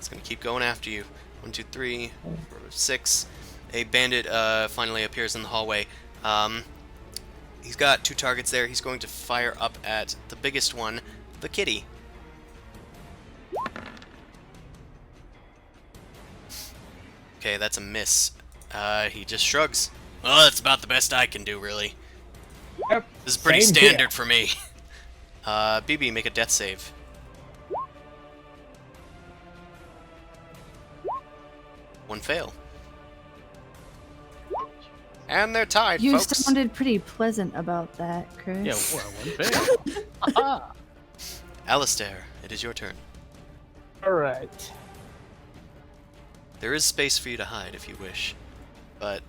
is going to keep going after you. 1, 2, 3, 4, 6. A bandit finally appears in the hallway. He's got 2 targets there. He's going to fire up at the biggest one, the kitty. Okay, that's a miss. He just shrugs. Well, that's about the best I can do, really. Yep. This is pretty Same here. standard for me. BB, make a death save. One fail. And they're tied, You folks. sounded pretty pleasant about that, Chris. Yeah, well, one fail. Aha. Alistair, it is your turn. Alright. There is space for you to hide if you wish, but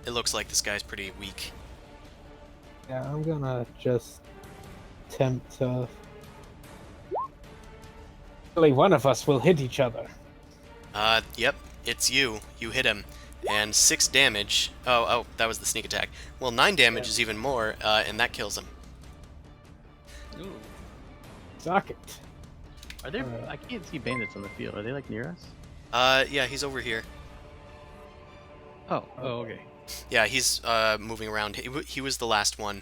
it looks like this guy's pretty weak. Yeah, I'm gonna just attempt to... Only one of us will hit each other. Yep, it's you. You hit him. And 6 damage. Oh, that was the sneak attack. Well, 9 damage is even more, and that kills him. Ooh. Suck it. Are there? I can't see bandits on the field. Are they like near us? Yeah, he's over here. Oh. Oh, okay. Yeah, he's moving around. He was the last one.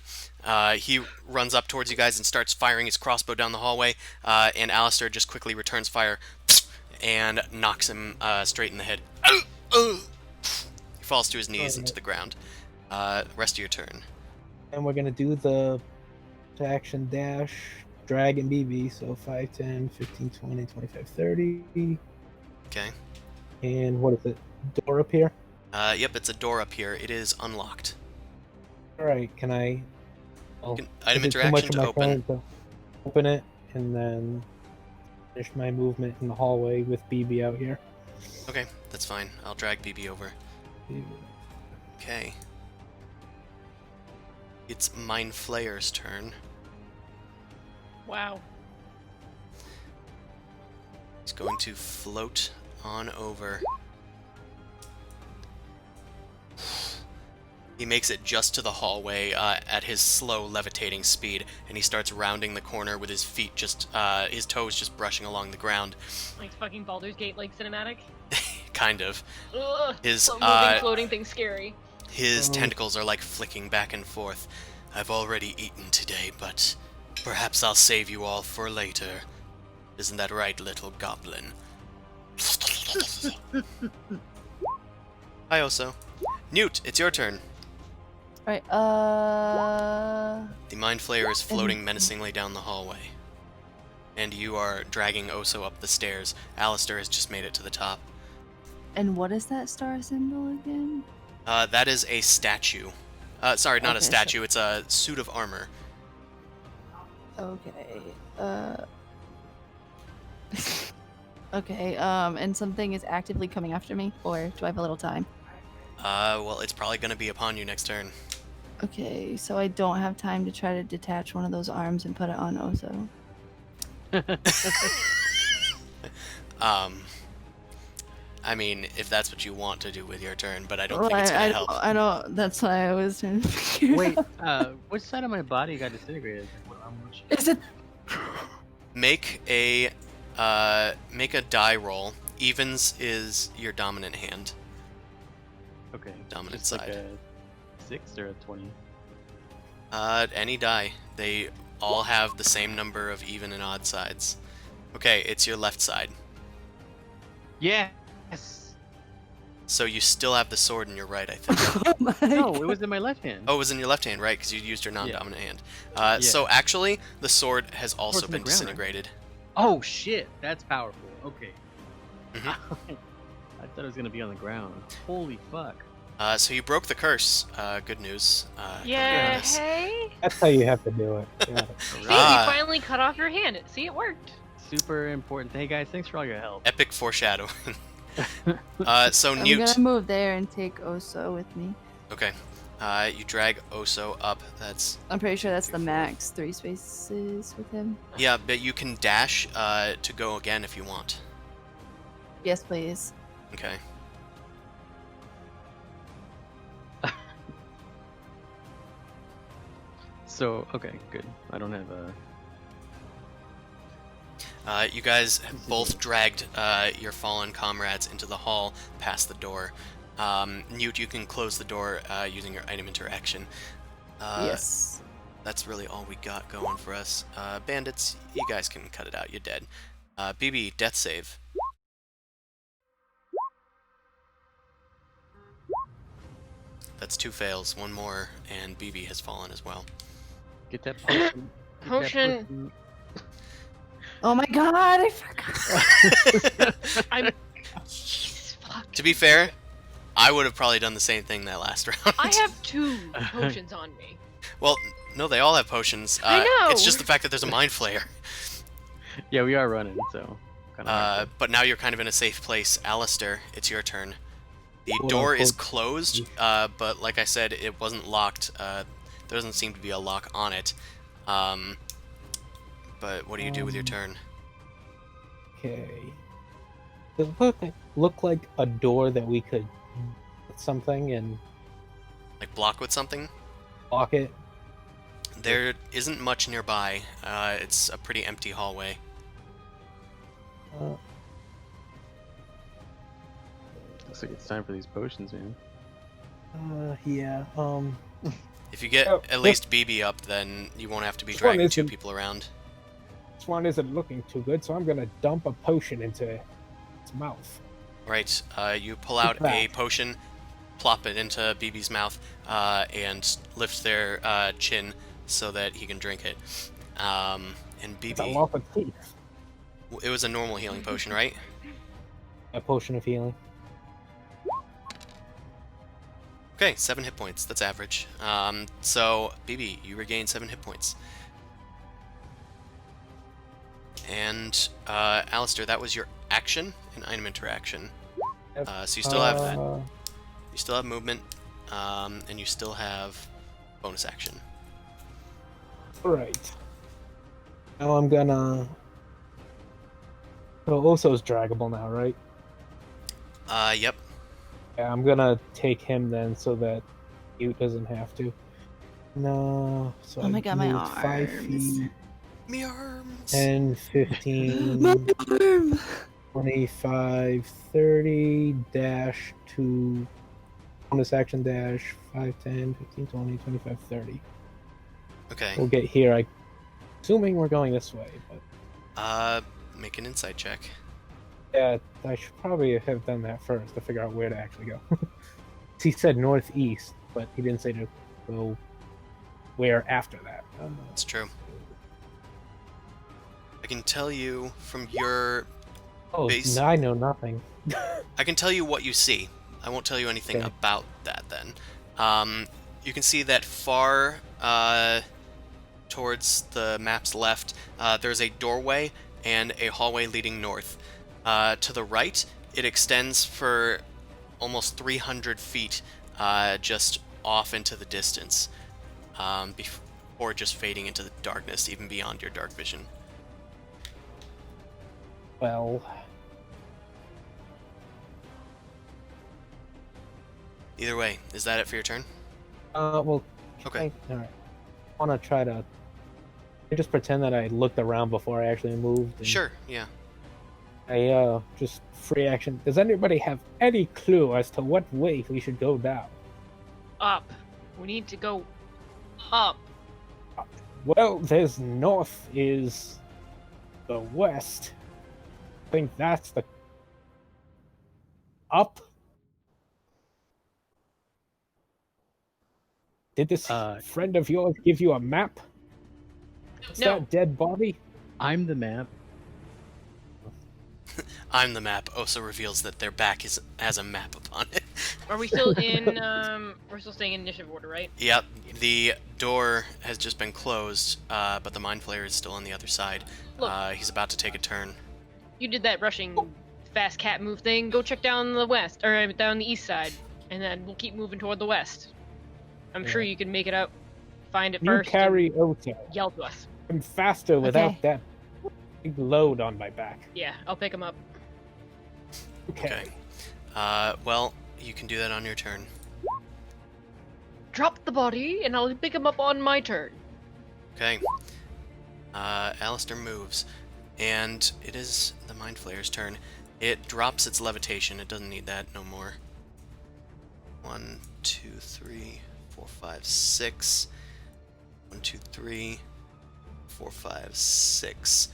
He runs up towards you guys and starts firing his crossbow down the hallway, and Alistair just quickly returns fire and knocks him straight in the head. He falls to his knees into the ground. Rest of your turn. And we're gonna do the action dash, drag and BB, so 5, 10, 15, 20, 25, 30. Okay. And what is it? Door up here? Yep, it's a door up here. It is unlocked. Alright, can I... You can item is it too much interaction of to my open. turn to open it, and then finish my movement in the hallway with BB out here. Okay, that's fine. I'll drag BB over. Okay. It's Mind Flayer's turn. Wow. He's going to float on over. He makes it just to the hallway at his slow levitating speed, and he starts rounding the corner with his feet just, his toes just brushing along the ground. Like fucking Baldur's Gate like cinematic. Kind of. Ugh, His, slow moving, floating thing scary. His tentacles are like flicking back and forth. I've already eaten today, but perhaps I'll save you all for later. Isn't that right, little goblin? Hi, Oso. Newt, it's your turn. Right, The Mind Flayer is floating menacingly down the hallway. and you are dragging Oso up the stairs. Alistair has just made it to the top. And what is that star symbol again? That is a statue. Sorry, not a Okay, so- statue. It's a suit of armor. Okay. Okay. And something is actively coming after me, or do I have a little time? Well, it's probably going to be upon you next turn. Okay, so I don't have time to try to detach one of those arms and put it on Oso. I mean, if that's what you want to do with your turn, but I don't Well, think it's I going to help. I don't. That's why I was trying to figure Wait, out. which side of my body got disintegrated? How much? Is it? Make a die roll. Evens is your dominant hand. Okay. Dominant just like side. a 6 or a 20? Any die. They all have the same number of even and odd sides. Okay, it's your left side. Yes. So you still have the sword in your right, I think. Oh my No, it God. was in my left hand. Oh, it was in your left hand, right? Because you used your non-dominant hand. Yeah. So actually, the sword has also Sword's in the been ground, right? disintegrated. Oh shit, that's powerful. Okay. Mhm. I thought it was gonna be on the ground. Holy fuck. So you broke the curse. Good news. Yeah, Yes. hey. That's how you have to do it. Yeah. See, Ah. you finally cut off your hand. See, it worked. Super important. Hey guys, thanks for all your help. Epic foreshadowing. So I'm Newt. gonna move there and take Oso with me. Okay. You drag Oso up. That's I'm pretty sure that's the max 3 spaces with him. yeah, but you can dash to go again if you want. Yes, please. Okay. So, okay, good. I don't have a... You guys have both dragged your fallen comrades into the hall past the door. Newt, you can close the door using your item interaction. Yes. That's really all we got going for us. Bandits, you guys can cut it out. You're dead. BB, death save. That's 2 fails, 1 more, and BB has fallen as well. Get that potion. Get that Potion. Oh my God, I forgot. I'm. Jesus, fuck. To be fair, I would have probably done the same thing that last round. I have 2 potions on me. Well, no, they all have potions. I know! It's just the fact that there's a mind flayer. Yeah, we are running, so... kinda But now you're kind of in a safe place. Alistair, it's your turn. The Quote, door is unquote. closed, but like I said, it wasn't locked. There doesn't seem to be a lock on it. But what do you do with your turn? Okay. Does it look like a door that we could put something and Like block with something? lock it? There isn't much nearby. It's a pretty empty hallway. Uh, Looks like it's time for these potions, man. yeah. If you get Oh, at least BB up, then you won't have to be This one dragging 2 isn't- people around. This one isn't looking too good, so I'm gonna dump a potion into its mouth. Right, you pull out a that? potion, plop it into BB's mouth, and lift their chin so that he can drink it. And It's a BB, lot of teeth. it was a normal healing potion, right? A potion of healing. Okay, 7 hit points. That's average. So, BB, you regain 7 hit points. And, Alistair, that was your action and item interaction. Yep. So you still have that. Uh, You still have movement, and you still have bonus action. Right. Now I'm gonna. So Oso's draggable now, right? Yep. Yeah, I'm gonna take him then, so that Ute doesn't have to. No. So Oh my I God, my moved 5 arms. feet, Me arms. 10, 15, My arm. 25, 30, dash to bonus action dash 5, 10, 15, 20, 25, 30. Okay. We'll get here. Assuming we're going this way, but Make an insight check. yeah, I should probably have done that first to figure out where to actually go. He said northeast, but he didn't say to go where after that. It's true. can tell you from your Oh, base. no, I know nothing. I can tell you what you see. I won't tell you anything Okay. about that then. You can see that far towards the map's left, there's a doorway and a hallway leading north. To the right, it extends for almost 300 feet just off into the distance, before just fading into the darkness, even beyond your dark vision. Well, Either way, is that it for your turn? well, Okay. all right. I want to try to just pretend that I looked around before I actually moved. And Sure, yeah. I just free action. Does anybody have any clue as to what way we should go down? Up. We need to go up. Well, there's north is the west. I think that's the up. Did this friend of yours give you a map? Is No. that dead body? I'm the map. I'm the map also reveals that their back has a map upon it. Are we still in? We're still staying in initiative order, right? Yep, the door has just been closed, but the Mind Flayer is still on the other side. Look. He's about to take a turn. You did that rushing fast cat move thing. Go check down the west, or down the east side, and then we'll keep moving toward the west. I'm sure you can make it out. Find it You first. carry Ota. Yell to us. I'm faster without Okay. that big load on my back. Yeah, I'll pick him up. Okay. Well, you can do that on your turn. Drop the body, and I'll pick him up on my turn. Okay. Alistair moves, and it is the Mind Flayer's turn. It drops its levitation. It doesn't need that no more. 1, 2, 3, 4, 5, 6. 1, 2, 3, 4, 5, 6.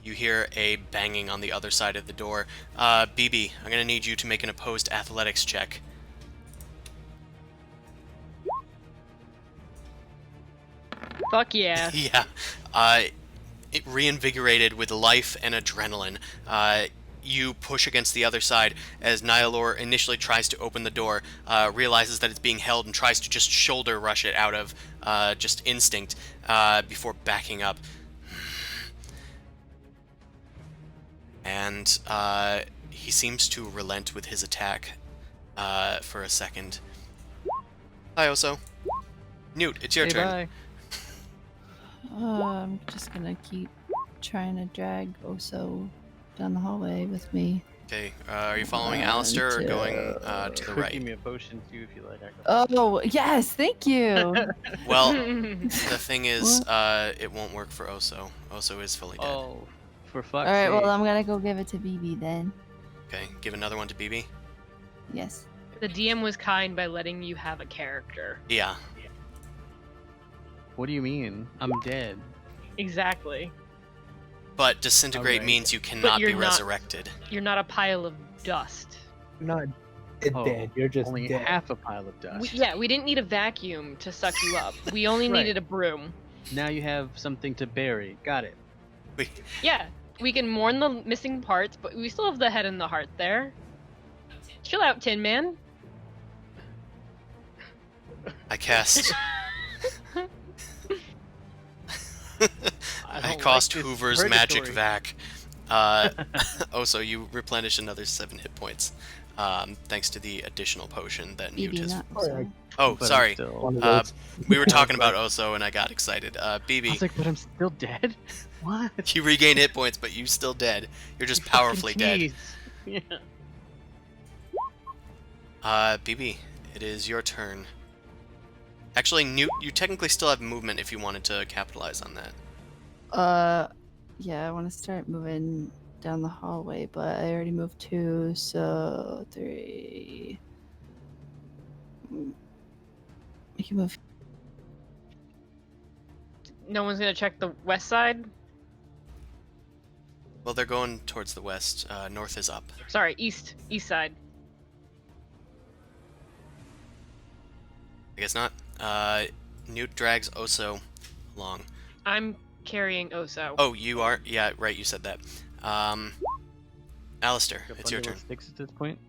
You hear a banging on the other side of the door. BB, I'm gonna need you to make an opposed athletics check. Fuck yeah. Yeah. It reinvigorated with life and adrenaline. You push against the other side as Nihilor initially tries to open the door, realizes that it's being held, and tries to just shoulder rush it out of just instinct before backing up. And he seems to relent with his attack for a second. Hi, Oso. Newt, it's your turn. Bye. I'm just gonna keep trying to drag Oso down the hallway with me. Okay, are you following Alistair or going to the Could right? give me a potion too if you like. Oh yes, thank you. Well, the thing is, it won't work for Oso. Oso is fully dead. Oh, for All fuck's right, sake. well I'm gonna go give it to BB then. Okay, give another one to BB. Yes. The DM was kind by letting you have a character. Yeah. What do you mean? I'm dead. Exactly. But disintegrate Alright. means you cannot you're be not- resurrected. You're not a pile of dust. You're not dead, Oh, dead. You're just Only dead. half a pile of dust. We didn't need a vacuum to suck you up. We only Right. needed a broom. Now you have something to bury. Got it. Yeah, we can mourn the missing parts, but we still have the head and the heart there. Chill out, Tin Man. I cast. I don't cast like this Hoover's magic purgatory. vac. So you replenish another 7 hit points, thanks to the additional potion that Newt BB has. not Alright. Oso. Oh, But I'm sorry. still- One of Uh, those. We were talking about Oso, and I got excited. I was BB, like, but I'm still dead? What? you regain hit points, but you still dead. You're just powerfully dead. Jeez. Yeah. BB, it is your turn. Actually, Newt, you technically still have movement if you wanted to capitalize on that. Yeah, I want to start moving down the hallway, but I already moved 2, so 3. I can move. No one's gonna check the west side? Well, they're going towards the west. North is up. Sorry, east side. I guess not. Newt drags Oso along. I'm carrying Oso. Oh, you are? Yeah, right, you said that. Alistair, Like a it's your bundle turn. of sticks at this point.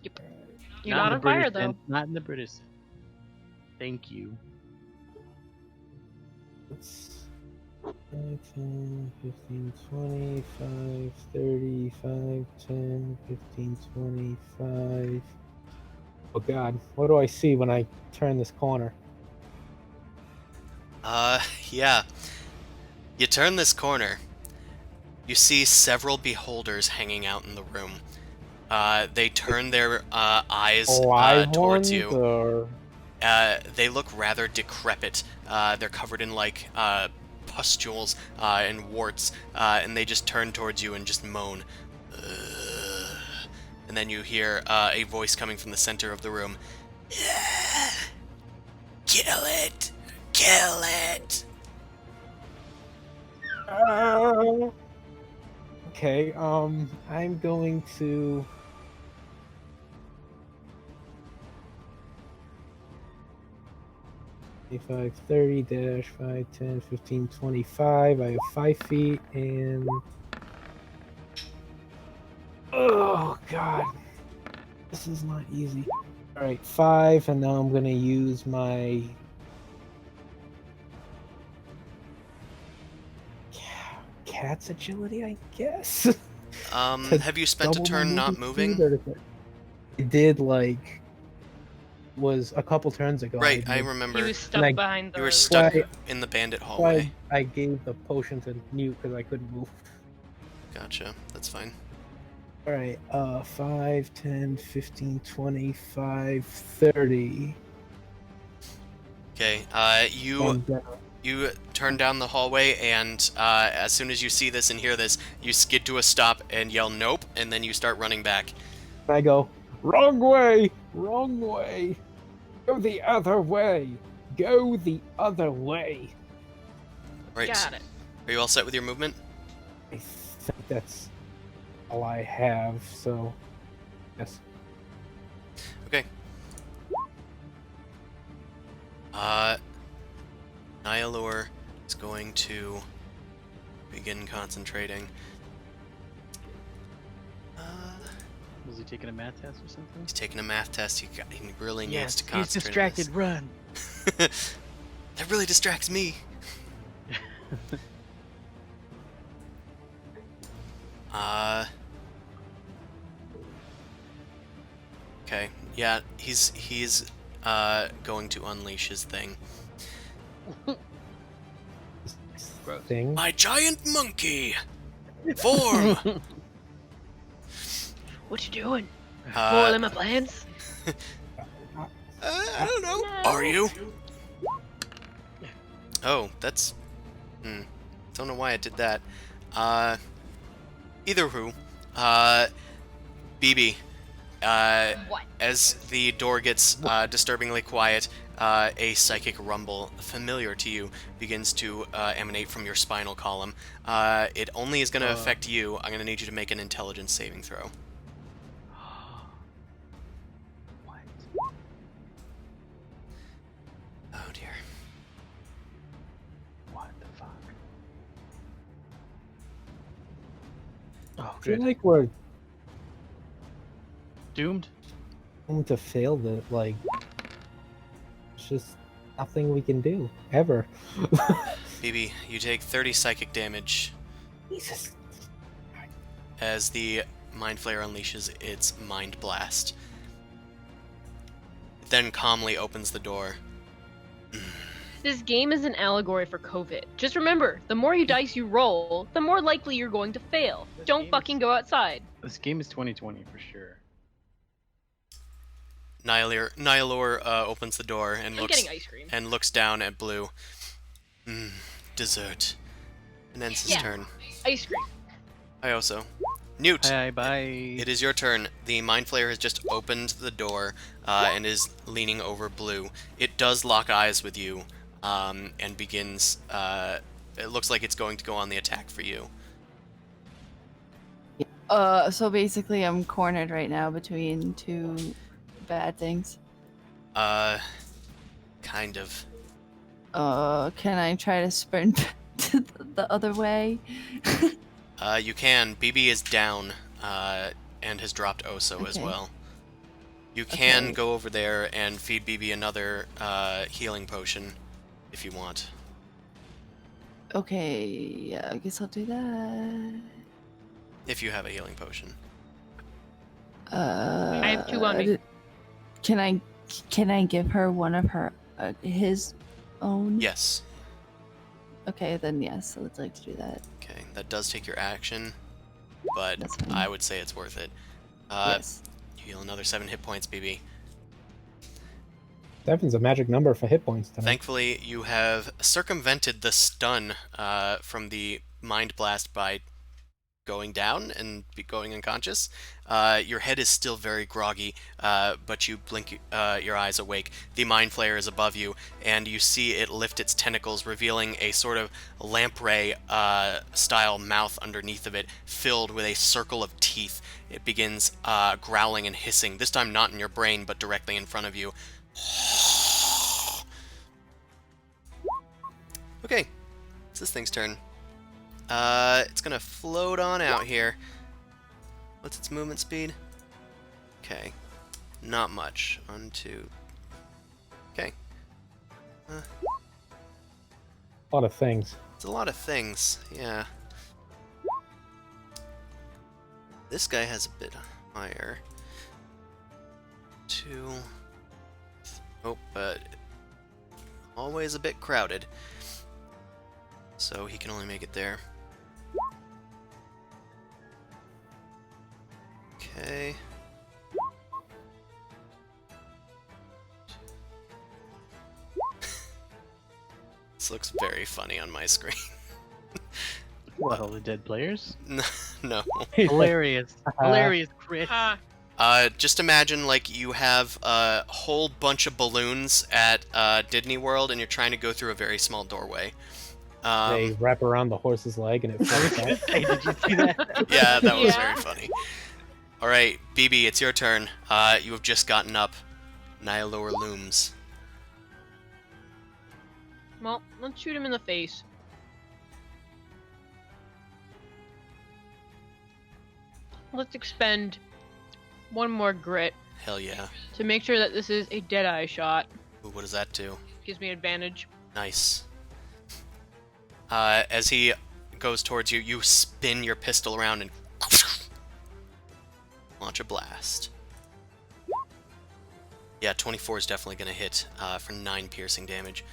You're in not the on fire British though. sense, not in the British sense. Thank you. It's 5, 10, 15, 20, 5, 30, 5, 10, 15, 25. Oh god, what do I see when I turn this corner? Yeah. You turn this corner. You see several beholders hanging out in the room. They turn their eyes Live towards ones you. or They look rather decrepit. They're covered in like pustules and warts, and they just turn towards you and just moan. "Ugh." And then you hear a voice coming from the center of the room. Kill it! Kill it! Okay, I'm going to 25, 30 dash 5, 10, 15, 25. I have 5 feet and oh god. This is not easy. Alright, 5, and now I'm gonna use my cat's agility, I guess. To Have you spent a double my turn not movement speed, moving? or it did like was a couple turns ago. Right, I He remember. was stuck I- behind the. You were stuck Why- in the bandit Why hallway. I gave the potion to Newt because I couldn't move. Gotcha, that's fine. Alright, 5, 10, 15, 25, 30. Okay, And, you turn down the hallway, and as soon as you see this and hear this, you skid to a stop and yell nope, and then you start running back. I go, wrong way! Wrong way! Go the other way! Go the other way! Right. Got it. Are you all set with your movement? I think that's all I have, so yes. Okay. Nihilor is going to begin concentrating. Was he taking a math test or something? He's taking a math test. He really needs Yes, to he's concentrate. on distracted. Run. this. That really distracts me. Okay. Yeah, he's going to unleash his thing. Thing. My giant monkey form. What you doing? Uh, Foiling my plans? I don't know. No. Are you? Oh, that's. Don't know why I did that. Either who. BB. What? As the door gets disturbingly quiet, a psychic rumble familiar to you begins to emanate from your spinal column. It only is going to affect you. I'm going to need you to make an intelligence saving throw. What? Oh dear. What the fuck? Oh, I feel good. like we're Doomed? going to fail the like. It's just nothing we can do ever. BB, you take 30 psychic damage Jesus. as the Mind Flayer unleashes its Mind Blast. It then calmly opens the door. This game is an allegory for COVID. Just remember, the more you dice you roll, the more likely you're going to fail. This Don't game fucking is- go outside. This game is 2020 for sure. Nihilor opens the door and I'm getting ice cream. looks down at Blue. Dessert. And ends his Yeah. turn. Ice cream. I also. Newt, Hi, bye. it is your turn. The Mind Flayer has just opened the door and is leaning over Blue. It does lock eyes with you and begins. It looks like it's going to go on the attack for you. So basically I'm cornered right now between two bad things. Kind of. Can I try to sprint the other way? You can. BB is down, and has dropped Oso as Okay. well. You can Okay. go over there and feed BB another healing potion if you want. Okay, yeah, I guess I'll do that. If you have a healing potion. I have 2 on me. Can I give her one of her his own? Yes. Okay, then yes, I would like to do that. Okay, that does take your action, but That's fine. I would say it's worth it. Yes. You heal another 7 hit points, BB. 7's a magic number for hit points tonight. Thankfully, you have circumvented the stun from the Mind Blast by going down and going unconscious. Your head is still very groggy, but you blink your eyes awake. The Mind Flayer is above you, and you see it lift its tentacles, revealing a sort of lamprey style mouth underneath of it, filled with a circle of teeth. It begins growling and hissing, this time not in your brain, but directly in front of you. Okay, it's this thing's turn. It's gonna float on out here. What's its movement speed? Okay, not much. 1, 2. Okay. A lot of things. It's a lot of things, yeah. This guy has a bit higher. 2. Oh, but always a bit crowded. So he can only make it there. Okay. This looks very funny on my screen. What, all the dead players? No. Hilarious. Hilarious crit. Just imagine like you have a whole bunch of balloons at Disney World and you're trying to go through a very small doorway. They wrap around the horse's leg and it falls out. Hey, did you see that? Yeah, that was Yeah. very funny. Alright, BB, it's your turn. You have just gotten up. Nihilor looms. Well, let's shoot him in the face. Let's expend 1 more grit Hell yeah. to make sure that this is a Deadeye shot. Ooh, what does that do? Gives me advantage. Nice. As he goes towards you, you spin your pistol around and launch a blast. Yeah, 24 is definitely going to hit for 9 piercing damage.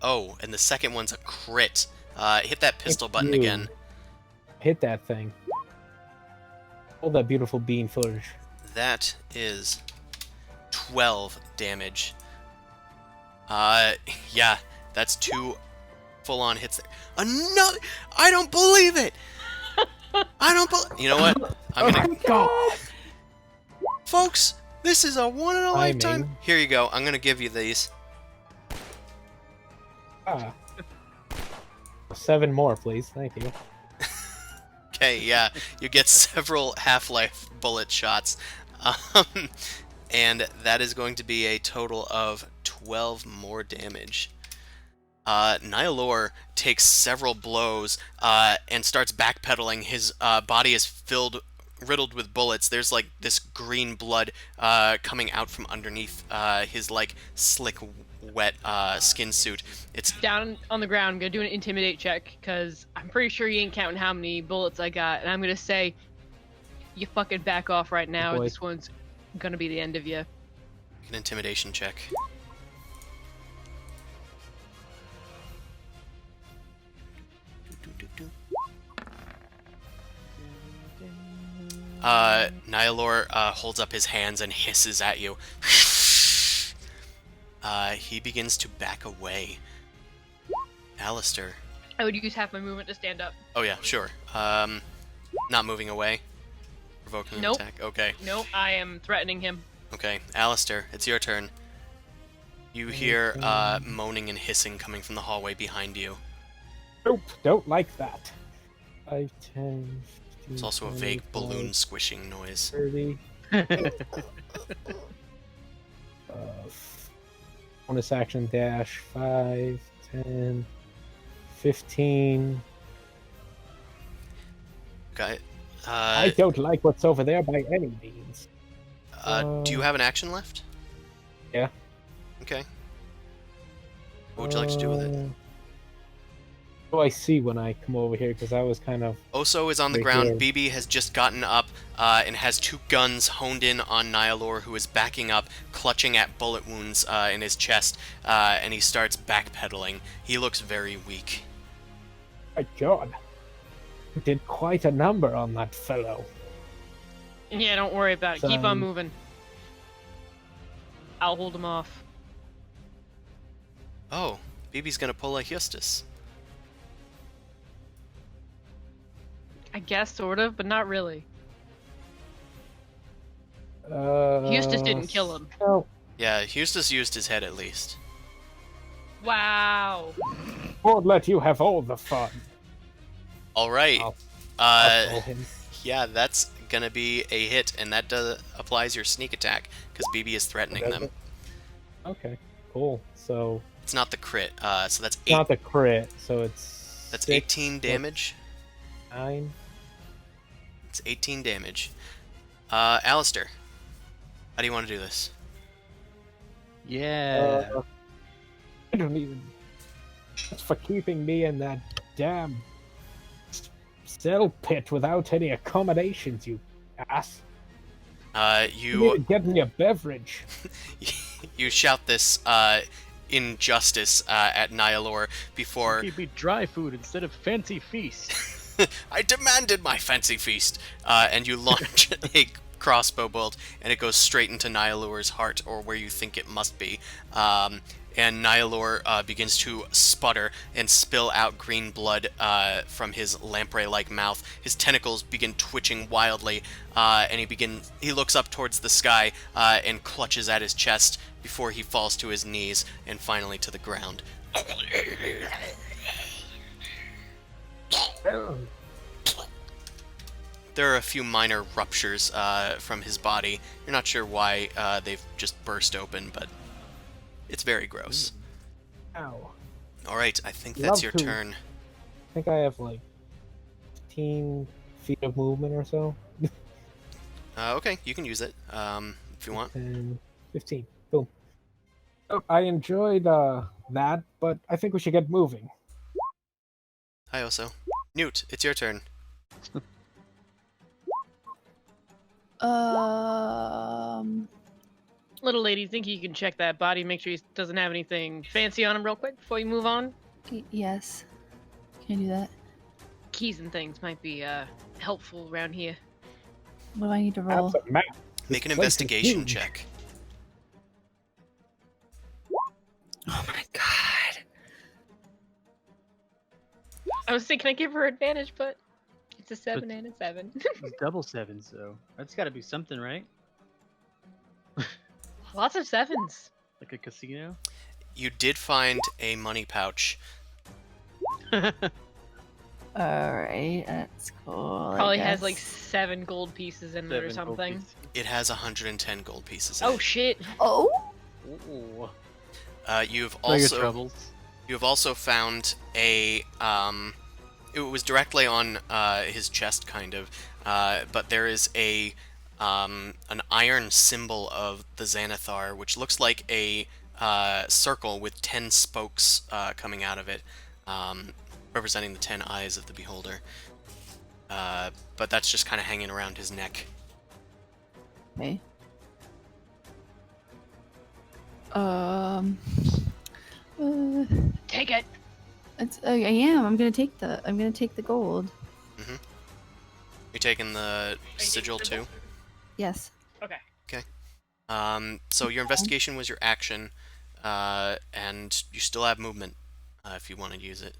Oh, and the second one's a crit. Hit that pistol button You again. Hit that thing. Hold that beautiful bean footage. That is 12 damage. Yeah, that's 2 full-on hits there. Another! I don't believe it! I don't believe... You know what? I'm gonna... God! Folks, this is a one-in-a-lifetime... Timing. Here you go. I'm gonna give you these. Ah. 7 more, please. Thank you. Okay, yeah. You get several Half-Life bullet shots. And that is going to be a total of 12 more damage. Nihilor takes several blows and starts backpedaling. His body is riddled with bullets. There's like this green blood coming out from underneath his like slick, wet skin suit. It's Down on the ground, I'm gonna do an intimidate check, because I'm pretty sure you ain't counting how many bullets I got, and I'm gonna say, you fucking back off right now, or boy. this one's gonna be the end of you. an intimidation check. Nihilor holds up his hands and hisses at you. He begins to back away. Alistair. I would use half my movement to stand up. Oh yeah, sure. Not moving away. Provoking an Nope. attack. Okay. Nope, I am threatening him. Okay. Alistair, it's your turn. You hear moaning and hissing coming from the hallway behind you. Nope, don't like that. 5, 10, 15, There's also a 20, vague balloon 25, squishing noise. 30. Bonus action dash 5, 10, 15. Okay. I don't like what's over there by any means. Do you have an action left? Yeah. Okay. What would you like to do with it? What do I see when I come over here? Because I was kind of... Oso is on the right ground. here. BB has just gotten up and has two guns honed in on Nihilor, who is backing up, clutching at bullet wounds in his chest, and he starts backpedaling. He looks very weak. My God. You did quite a number on that fellow. Yeah, don't worry about it. Keep on Son. moving. I'll hold him off. Oh, BB's gonna pull a Justus. I guess, sort of, but not really. Eustace didn't kill him. No. Yeah, Justus used his head at least. Wow. Won't let you have all the fun. Alright. I'll kill him. Yeah, that's gonna be a hit, and that applies your sneak attack, because BB is threatening Does them. it? Okay, cool. So It's not the crit, so that's it's not the crit, so it's That's 6, 18 damage. 9. It's 18 damage. Alistair, how do you want to do this? Yeah. I don't even. It's for keeping me in that damn cell pit without any accommodations, you ass. You need to You get me a beverage. you shout this injustice at Nihilor before Give me dry food instead of fancy feast. I demanded my fancy feast, and you launch a crossbow bolt, and it goes straight into Nihilor's heart, or where you think it must be. And Nihilor begins to sputter and spill out green blood from his lamprey-like mouth. His tentacles begin twitching wildly, and he looks up towards the sky and clutches at his chest before he falls to his knees and finally to the ground. There are a few minor ruptures from his body. You're not sure why they've just burst open, but it's very gross. Ow. Alright, I think that's your Love to. turn. I think I have like 15 feet of movement or so. Okay, you can use it if you want. 10, 15. Boom. Oh, I enjoyed that, but I think we should get moving. Hi, Oso. Newt, it's your turn. Little lady, think you can check that body, make sure he doesn't have anything fancy on him real quick before you move on? Yes. Can I do that? Keys and things might be helpful around here. What do I need to roll? That's a map. Make an This place is investigation huge. check. Oh my god. I was thinking I give her advantage, but it's a 7 and a 7. It's double 7, so that's got to be something, right? Lots of 7s. Like a casino. You did find a money pouch. Alright, that's cool. I Probably has guess. like 7 gold pieces in it or 7 gold something. pieces. It has 110 gold pieces in Oh it. shit. Oh! Ooh. You've Know your also troubles. You've also found a, it was directly on his chest, kind of, but there is an iron symbol of the Xanathar, which looks like a circle with 10 spokes coming out of it, representing the 10 eyes of the beholder. But that's just kind of hanging around his neck. Okay. Take it. I am. I'm gonna take the gold. You're taking the sigil too? Yes. Okay. So your investigation was your action, and you still have movement if you want to use it.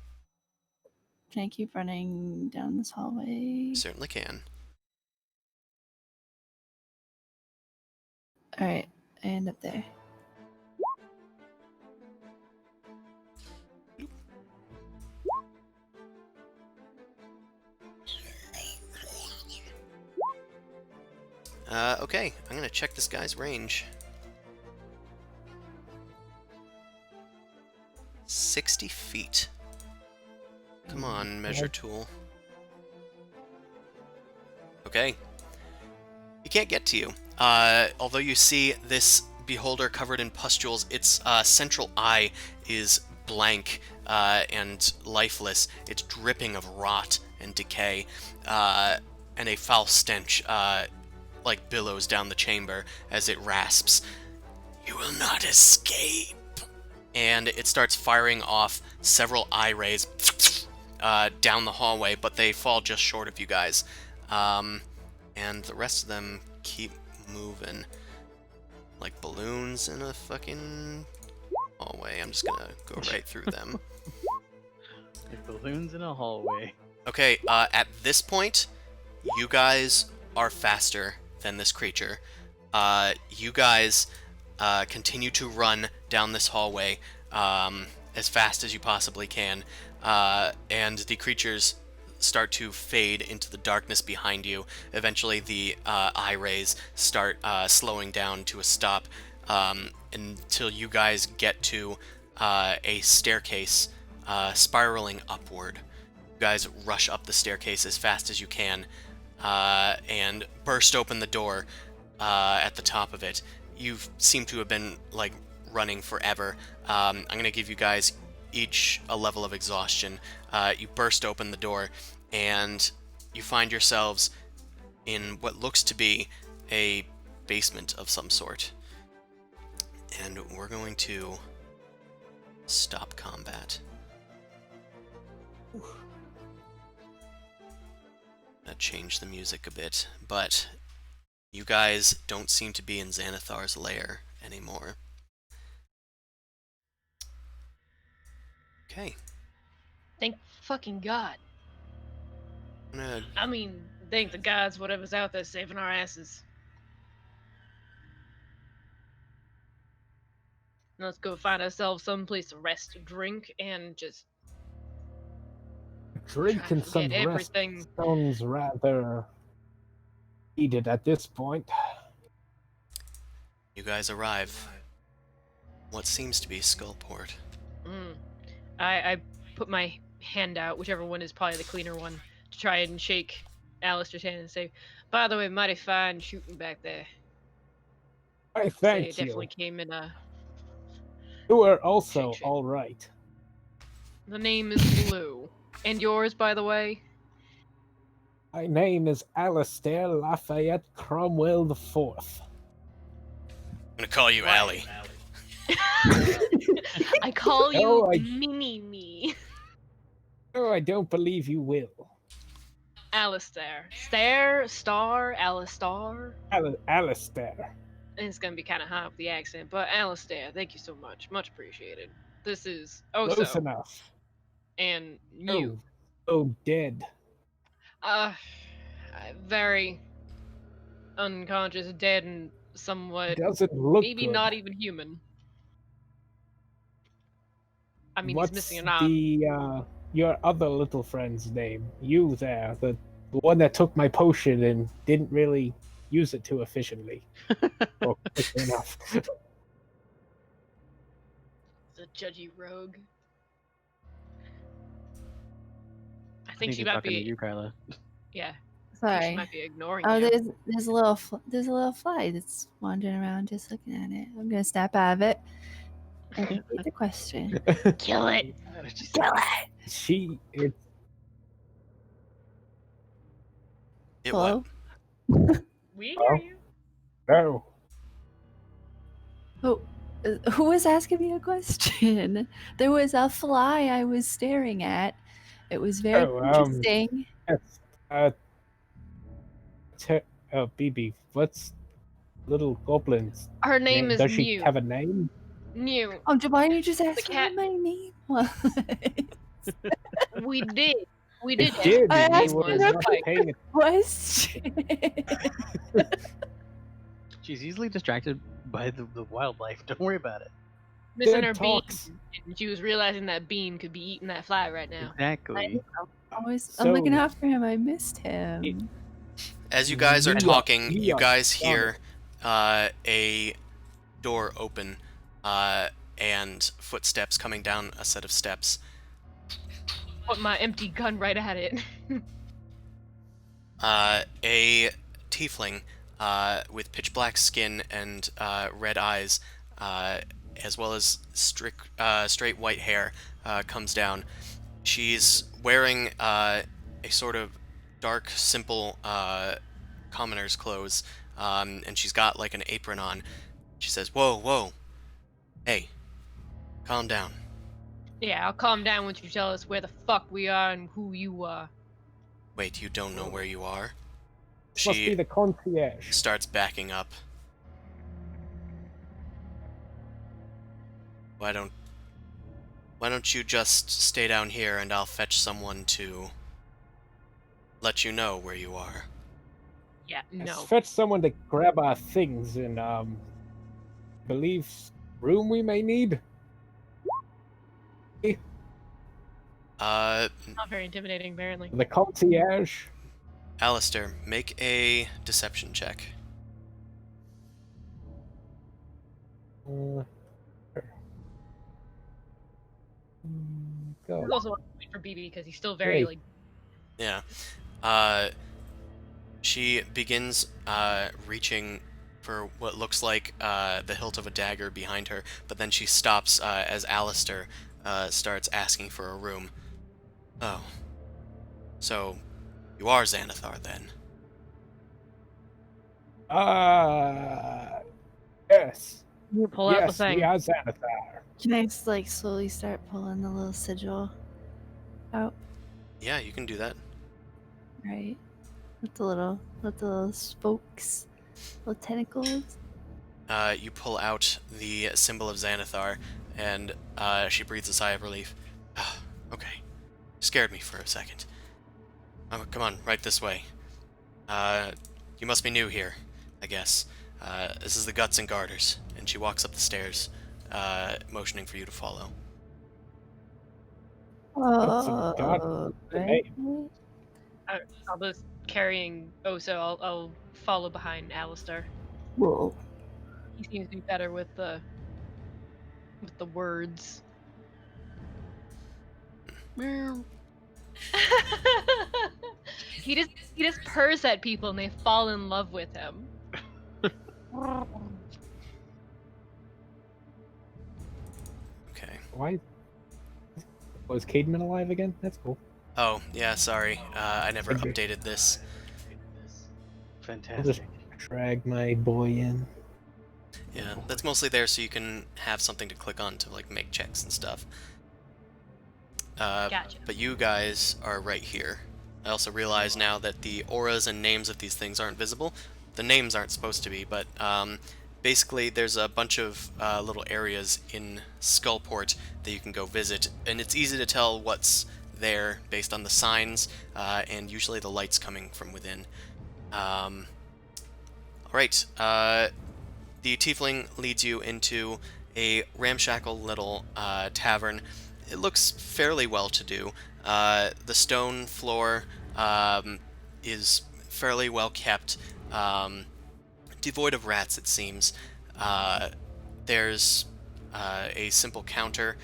Can I keep running down this hallway? You certainly can. Alright, I end up there. Okay, I'm gonna check this guy's range. feet. Come on, measure tool. Okay. It can't get to you. Although you see this beholder covered in pustules, its central eye is blank and lifeless. It's dripping of rot and decay, and a foul stench like billows down the chamber as it rasps. You will not escape. And it starts firing off several eye rays down the hallway, but they fall just short of you guys. And the rest of them keep moving like balloons in a fucking hallway. I'm just gonna go right through them. Like balloons in a hallway. Okay, at this point, you guys are faster than this creature. You guys continue to run down this hallway as fast as you possibly can, and the creatures start to fade into the darkness behind you. Eventually, the eye rays start slowing down to a stop until you guys get to a staircase spiraling upward. You guys rush up the staircase as fast as you can and burst open the door at the top of it. You seem to have been like running forever. I'm gonna give you guys each a level of exhaustion. You burst open the door and you find yourselves in what looks to be a basement of some sort. And we're going to stop combat. That changed the music a bit, but you guys don't seem to be in Xanathar's lair anymore. Okay. Thank fucking God. I'm gonna I mean, thank the gods, whatever's out there saving our asses. Now let's go find ourselves some place to rest, drink, and just Drink try to and some forget rest everything. sounds rather needed at this point. You guys arrive. What seems to be Skullport. I put my hand out, whichever one is probably the cleaner one, to try and shake Alistair's hand and say, by the way, mighty fine shooting back there. I Say thank it you. definitely came in a... You are also Shake. all right. The name is Blue. And yours, by the way? My name is Alistair Lafayette Cromwell IV. I'm gonna call you Allie. I call you No, I- Mini-Me. No, I don't believe you will. Alistair. Stare, star, Alistair. Alistair. It's gonna be kind of high with the accent, but Alistair, thank you so much. Much appreciated. This is Close Oso. enough. And you. Oh, dead. Very unconscious, dead, and somewhat Doesn't look maybe good. not even human. I mean, What's he's missing an arm. your other little friend's name? You there, the one that took my potion and didn't really use it too efficiently. Or quickly enough. The judgy rogue. I I think she he's might talking to be. you, Kyla. Yeah, I think she Sorry. might be ignoring Oh, you. there's a little fly that's wandering around just looking at it. I'm gonna snap out of it and repeat the question. Kill it. Kill it. It It Hello? what? We hear Oh. you. no. Who was asking me a question? There was a fly I was staring at. It was very Oh, interesting. Yes. BB, what's little goblin's Her name is Does she Mew. have a name? Mew. Why didn't you just ask cat. what my name was? We did. We It did. ask did. what I her You asked name were was. her not Like, paying it. Question. She's easily distracted by the wildlife. Don't worry about it. missing Dead her talks. bean, and she was realizing that bean could be eating that fly right now. Exactly. I'm looking So- out for him. I missed him. As you guys are We are- talking, we you are guys on hear a door open and footsteps coming down a set of steps. Put my empty gun right at it. A tiefling with pitch black skin and red eyes, as well as straight white hair, comes down. She's wearing a sort of dark, simple commoner's clothes, and she's got like an apron on. She says, "Whoa, whoa, hey, calm down." Yeah, I'll calm down once you tell us where the fuck we are and who you are. Wait, you don't know where you are? Must be She the concierge. starts backing up. Why don't you just stay down here and I'll fetch someone to let you know where you are. Yeah, Let's no. fetch someone to grab our things in, believe room we may need. Not very intimidating, apparently. The concierge. Alistair, make a deception check. Sure. I Go. also want to wait for BB because he's still very Hey. like. Yeah. She begins reaching for what looks like the hilt of a dagger behind her, but then she stops as Alistair starts asking for a room. Oh. So, you are Xanathar then? Yes. You pull out the Yes, thing. we are Xanathar. Can I like slowly start pulling the little sigil out? Yeah, you can do that. Right. With the little spokes, little tentacles. You pull out the symbol of Xanathar, and she breathes a sigh of relief. Ah, okay. Scared me for a second. Oh, come on, right this way. You must be new here, I guess. This is the Guts and Garters. And she walks up the stairs, motioning for you to follow. Guts and Garters, the name. I'll be carrying Oso. I'll follow behind Alistair. Whoa. He seems to be better with the words. he just purrs at people and they fall in love with him. Okay. Why? Was Cademan alive again? That's cool. Oh, yeah, sorry. I never Okay. updated this. I'll just Fantastic. drag my boy in. Yeah, that's mostly there so you can have something to click on to, like, make checks and stuff. Gotcha. But you guys are right here. I also realize now that the auras and names of these things aren't visible. The names aren't supposed to be, but basically there's a bunch of little areas in Skullport that you can go visit, and it's easy to tell what's there based on the signs and usually the lights coming from within. Alright, the tiefling leads you into a ramshackle little tavern. It looks fairly well-to-do. The stone floor is fairly well kept, devoid of rats, it seems. There's a simple counter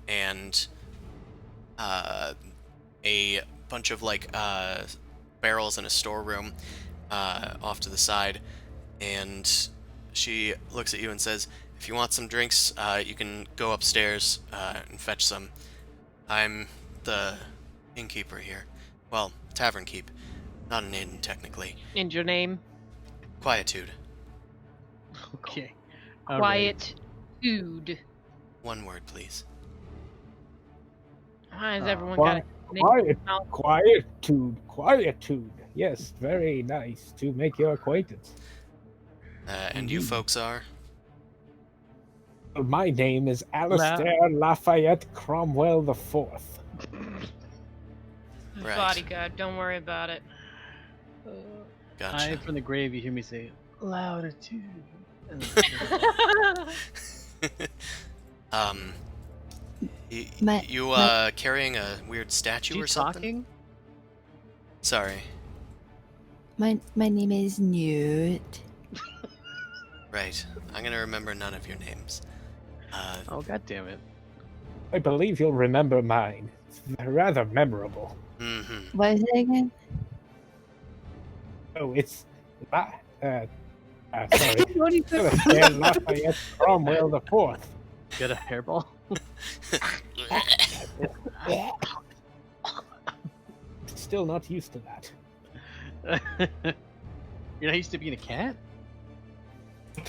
and a bunch of like barrels in a storeroom off to the side, and she looks at you and says, "If you want some drinks, you can go upstairs and fetch some. I'm the innkeeper here. Well, tavern keep. Not an inn, technically. And your name? Quietude. Okay. All right. Quietude. One word, please." Why is Ah, everyone quiet- got a Quietude. Yes, very nice to make your acquaintance. And you Indeed. folks are? My name is Alistair Lafayette Cromwell IV. Right. bodyguard? Don't worry about it. Gotcha. High from the grave, you hear me say, "Louitude." um, My- you carrying a weird statue You or something? talking? Sorry. My name is Newt. Right. I'm gonna remember none of your names. Oh, god damn it. I believe you'll remember mine. It's rather memorable. Mm-hmm. What is it again? Oh, it's sorry. What is it? Sebastian Lafayette Cromwell the Fourth. Get a hairball? Still not used to that. You're not used to being a cat?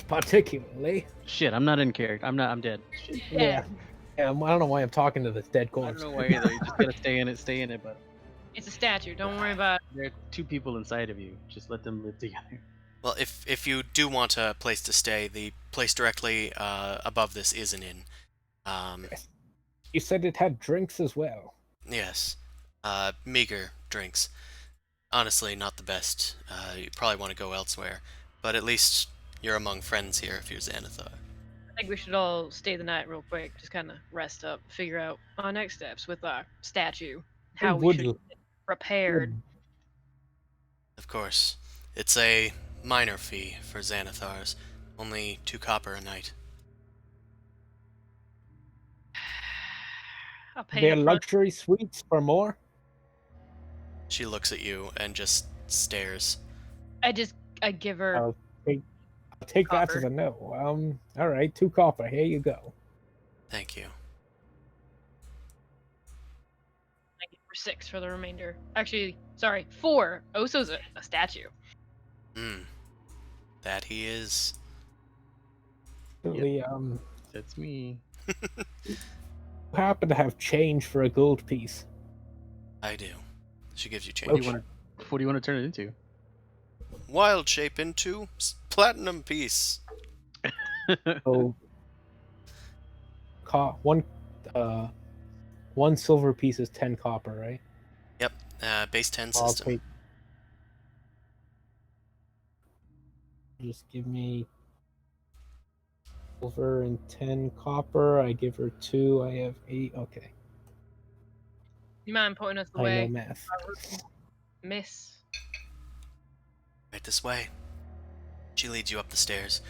Particularly. Shit, I'm not in character. I'm dead. Shit. Yeah. I don't know why I'm talking to this dead I corpse. don't know why either. You just gotta stay in it, but It's a statue. Don't worry about it. there are two people inside of you. Just let them live together. Well, if you do want a place to stay, the place directly above this is an inn. You said it had drinks as well. Yes. Meager drinks. Honestly, not the best. You probably want to go elsewhere. But at least you're among friends here if you're Xanathar. I think we should all stay the night real quick. Just kind of rest up, figure out our next steps with our statue. How we should get prepared. Of course. It's a minor fee for Xanathars. Only 2 copper a night. I'll pay Their up front. luxury suites for more? She looks at you and just stares. I give her. I'll take that as Copper. a no. All right, 2 copper. Here you go. Thank you. I give her 6 for the remainder. Actually, sorry, 4. Oso's a statue. That he is. Actually, That's me. you happen to have change for a gold piece. I do. She gives you What do change. you want to turn it into? Wild shape into platinum piece. So, one silver piece is 10 copper, right? Yep. Base 10 I'll system. take. Just give me silver and 10 copper. I give her 2. I have 8. Okay. You mind pointing us the I know way, math. miss? Right this way. She leads you up the stairs.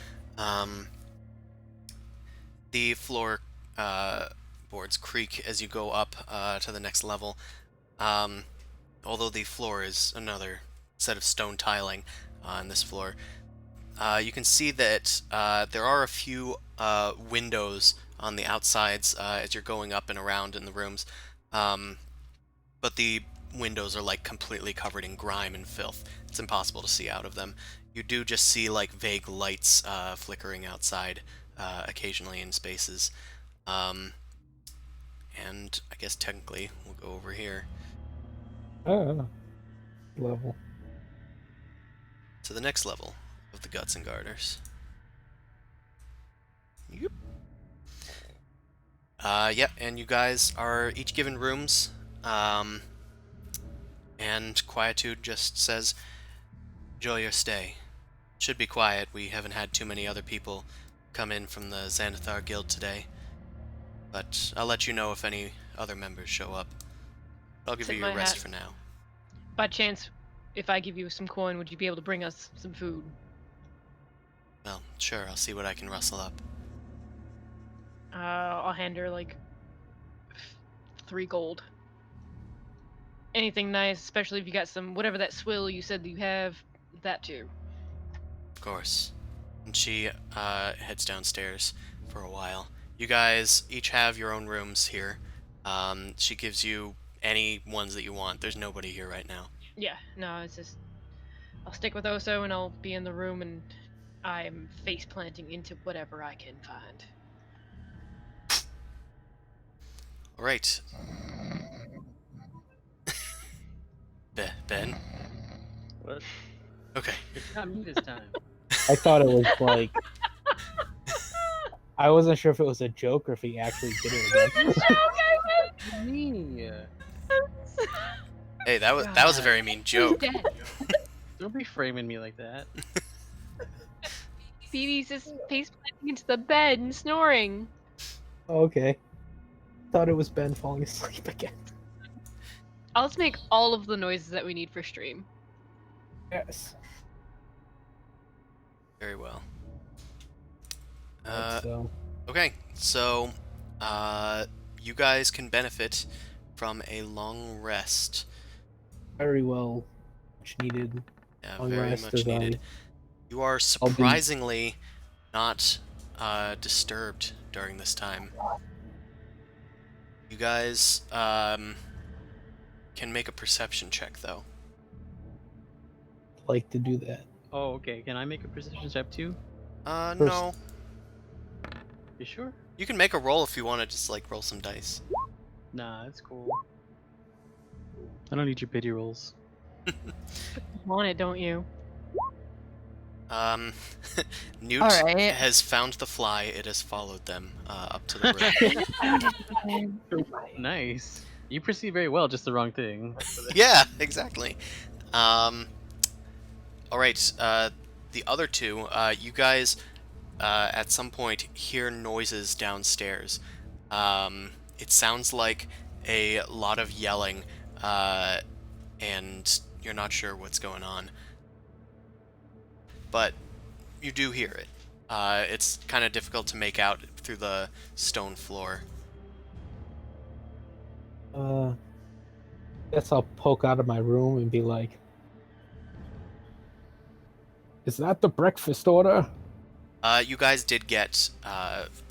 The floor boards creak as you go up to the next level. Although the floor is another set of stone tiling on this floor. You can see that there are a few windows on the outsides as you're going up and around in the rooms. But the windows are like completely covered in grime and filth. It's impossible to see out of them. You do just see like vague lights flickering outside occasionally in spaces. And I guess technically we'll go over here Level. to the next level of the Guts and Garters. Yep. Yeah, and you guys are each given rooms. And Quietude just says, enjoy your stay. Should be quiet. We haven't had too many other people come in from the Xanathar Guild today. But I'll let you know if any other members show up. I'll give Tip you my your rest hat. for now. By chance, if I give you some coin, would you be able to bring us some food? Well, sure, I'll see what I can rustle up. I'll hand her like 3 gold. Anything nice, especially if you got some whatever that swill you said that you have. That too. Of course. And she heads downstairs for a while. You guys each have your own rooms here. She gives you any ones that you want. There's nobody here right now. Yeah, no, it's just I'll stick with Oso and I'll be in the room and I'm face planting into whatever I can find. All right. Ben? What? Okay. It's not me this time. I thought it was like. I wasn't sure if it was a joke or if he actually did it again. Me. Hey, that was a very mean joke. Dead. Don't be framing me like that. Phoebe's just face planting into the bed and snoring. Okay. Thought it was Ben falling asleep again. I'll just make all of the noises that we need for stream. Yes. Very well. So. Okay, so you guys can benefit from a long rest. Very well. Much needed. Yeah, Long very rest much as needed. You are I'll be- surprisingly not disturbed during this time. You guys can make a perception check, though. like to do that. Oh, okay. Can I make a perception check too? First- No. You sure? You can make a roll if you want to just, like, roll some dice. Nah, that's cool. I don't need your pity rolls. Want it, don't you? Newt Alright. has found the fly. It has followed them up to the room. Nice. You perceive very well, just the wrong thing. Yeah, exactly. All right. The other two, you guys, at some point hear noises downstairs. It sounds like a lot of yelling, and you're not sure what's going on. But you do hear it. It's kind of difficult to make out through the stone floor. Guess I'll poke out of my room and be like, "Is that the breakfast order?" You guys did get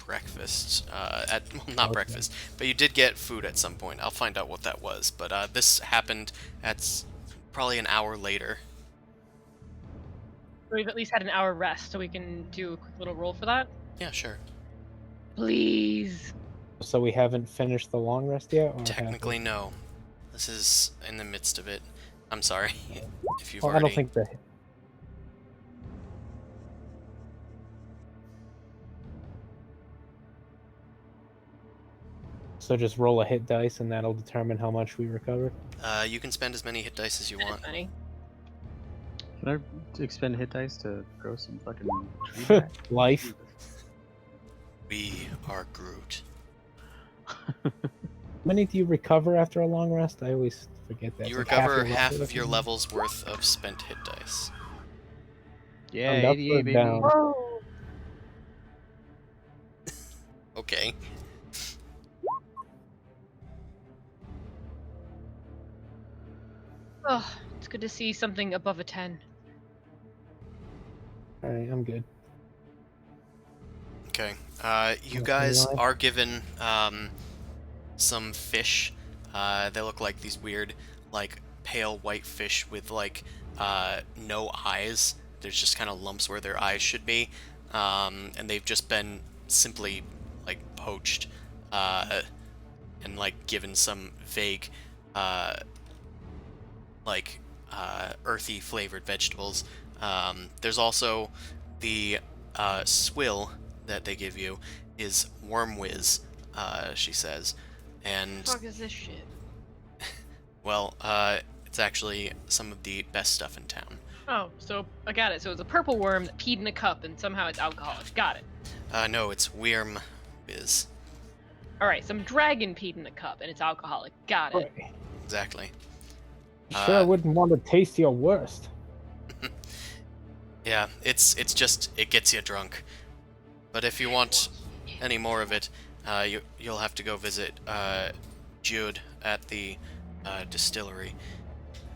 breakfast not Okay. breakfast, but you did get food at some point. I'll find out what that was. But this happened at probably an hour later. We've at least had an hour rest, so we can do a quick little roll for that. Yeah, sure. Please. So we haven't finished the long rest yet? Or have Technically, no. This is in the midst of it. I'm sorry if we? you've Well, I already. don't think that. So just roll a hit dice, and that'll determine how much we recover. You can spend as many hit dice as you want. Funny. Can I expend hit dice to grow some fucking tree back? Life. We are Groot. How many do you recover after a long rest? I always forget that. You It's like recover your half level of your or something? level's worth of spent hit dice. Yeah, I'm up 88, or baby. down? Whoa. Okay. Oh, it's good to see something above a 10. All right, I'm good. Okay. You Nothing guys live? are given some fish. They look like these weird, like, pale white fish with, like, no eyes. There's just kind of lumps where their eyes should be. And they've just been simply, like, poached and, like, given some vague, earthy flavored vegetables. There's also the swill that they give you is worm whiz, she says. And, What the fuck is this shit? well, it's actually some of the best stuff in town. Oh, so I got it. So it's a purple worm that peed in a cup, and somehow it's alcoholic. Got it. No, it's worm whiz. All right, some dragon peed in a cup, and it's alcoholic. Got it. Right. Exactly. Sure wouldn't want to taste your worst. Yeah, it's just, it gets you drunk. But if you want any more of it, you'll have to go visit Jude at the distillery,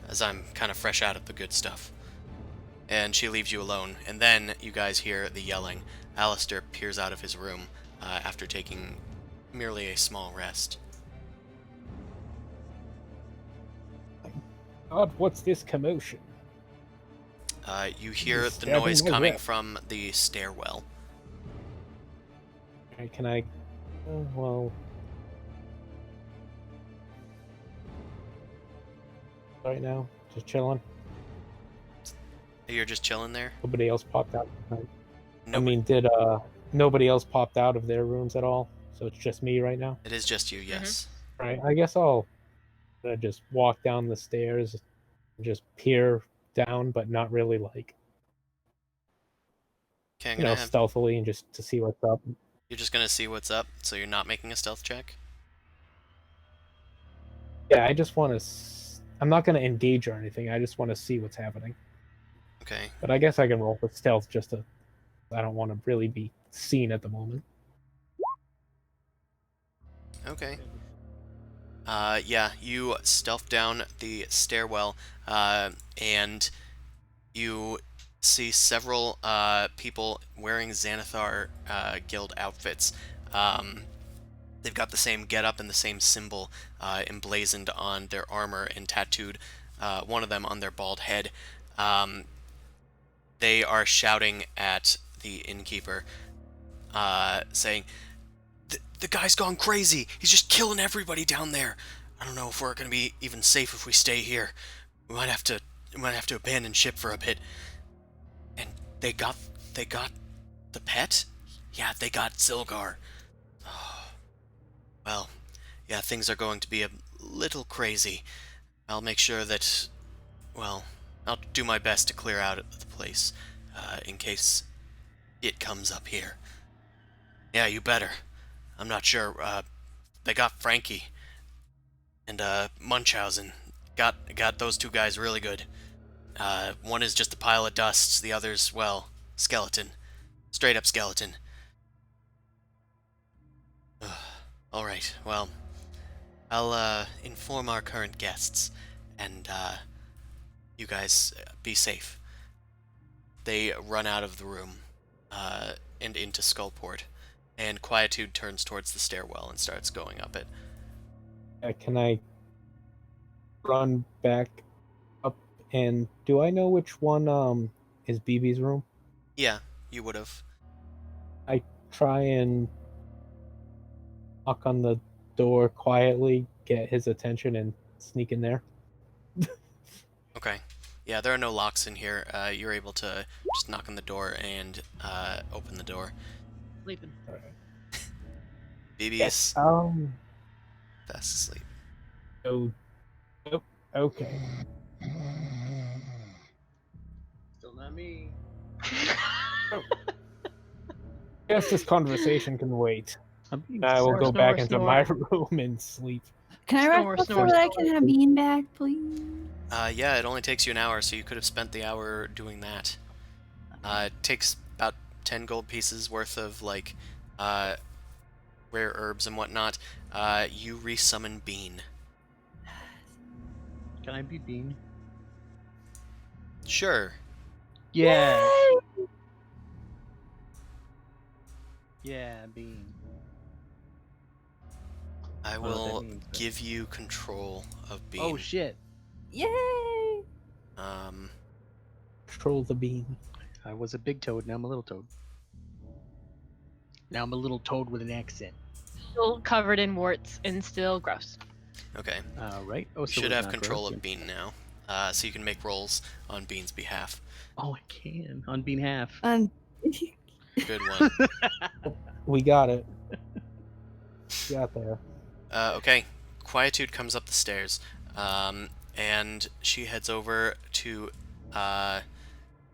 as I'm kind of fresh out of the good stuff. And she leaves you alone, and then you guys hear the yelling. Alistair peers out of his room after taking merely a small rest. God, what's this commotion? You hear the Stabbing noise my coming rep. from the stairwell. Alright, can I? Well. Right now, just chilling. You're just chilling there? Nobody else popped out. No, I mean, did nobody else popped out of their rooms at all? So it's just me right now. it is just you, yes. Right. I guess I'll just walk down the stairs, and just peer down, but not really like Okay, I'm gonna have. stealthily, and just to see what's up. You're just gonna see what's up, so you're not making a stealth check? Yeah, I just want to. I'm not going to engage or anything. I just want to see what's happening. Okay. But I guess I can roll for stealth just to. I don't want to really be seen at the moment. Okay. Yeah, you stealth down the stairwell, and you see several people wearing Xanathar guild outfits. Um, they've got the same getup and the same symbol emblazoned on their armor and tattooed, one of them on their bald head. Um, they are shouting at the innkeeper, saying, the guy's gone crazy. He's just killing everybody down there. I don't know if we're gonna be even safe if we stay here. We might have to abandon ship for a bit. And they got the pet? Yeah, they got Zilgar. Oh, well, yeah, things are going to be a little crazy. I'll make sure that, well, I'll do my best to clear out the place, in case it comes up here. Yeah, you better. I'm not sure, they got Frankie and Munchausen. Got those two guys really good. One is just a pile of dust. The other's, well, skeleton. Straight up skeleton. All right. Well, I'll inform our current guests, and you guys be safe. They run out of the room and into Skullport, and Quietude turns towards the stairwell and starts going up it. Can I run back up? And do I know which one is BB's room? Yeah, you would have. I try and knock on the door quietly, get his attention, and sneak in there. Okay. Yeah, there are no locks in here. You're able to just knock on the door and open the door. Sleeping. BB Yes. is fast asleep. Oh, okay. Still not me. Guess this conversation can wait. I'm being I will Snore, go snore, back into snore. my room and sleep. Can I Snore, rest up so snore, that I snore. can have Bean back, please? Yeah, it only takes you an hour, so you could have spent the hour doing that. It takes about 10 gold pieces worth of, like, rare herbs and whatnot. You resummon Bean. Can I be Bean? Sure. Yeah. Yeah, Bean. I don't know what that will means, but- give you control of Bean. Oh shit! Yay! Control the beam. I was a big toad, now I'm a little toad. Now I'm a little toad with an accent. Still covered in warts and still gross. Okay. Right? Oh, You so should we're have not control gross of Bean now. So you can make rolls on Bean's behalf. Oh, I can. On Bean half. Good one. We got it. Got there. Okay. Quietude comes up the stairs, and she heads over to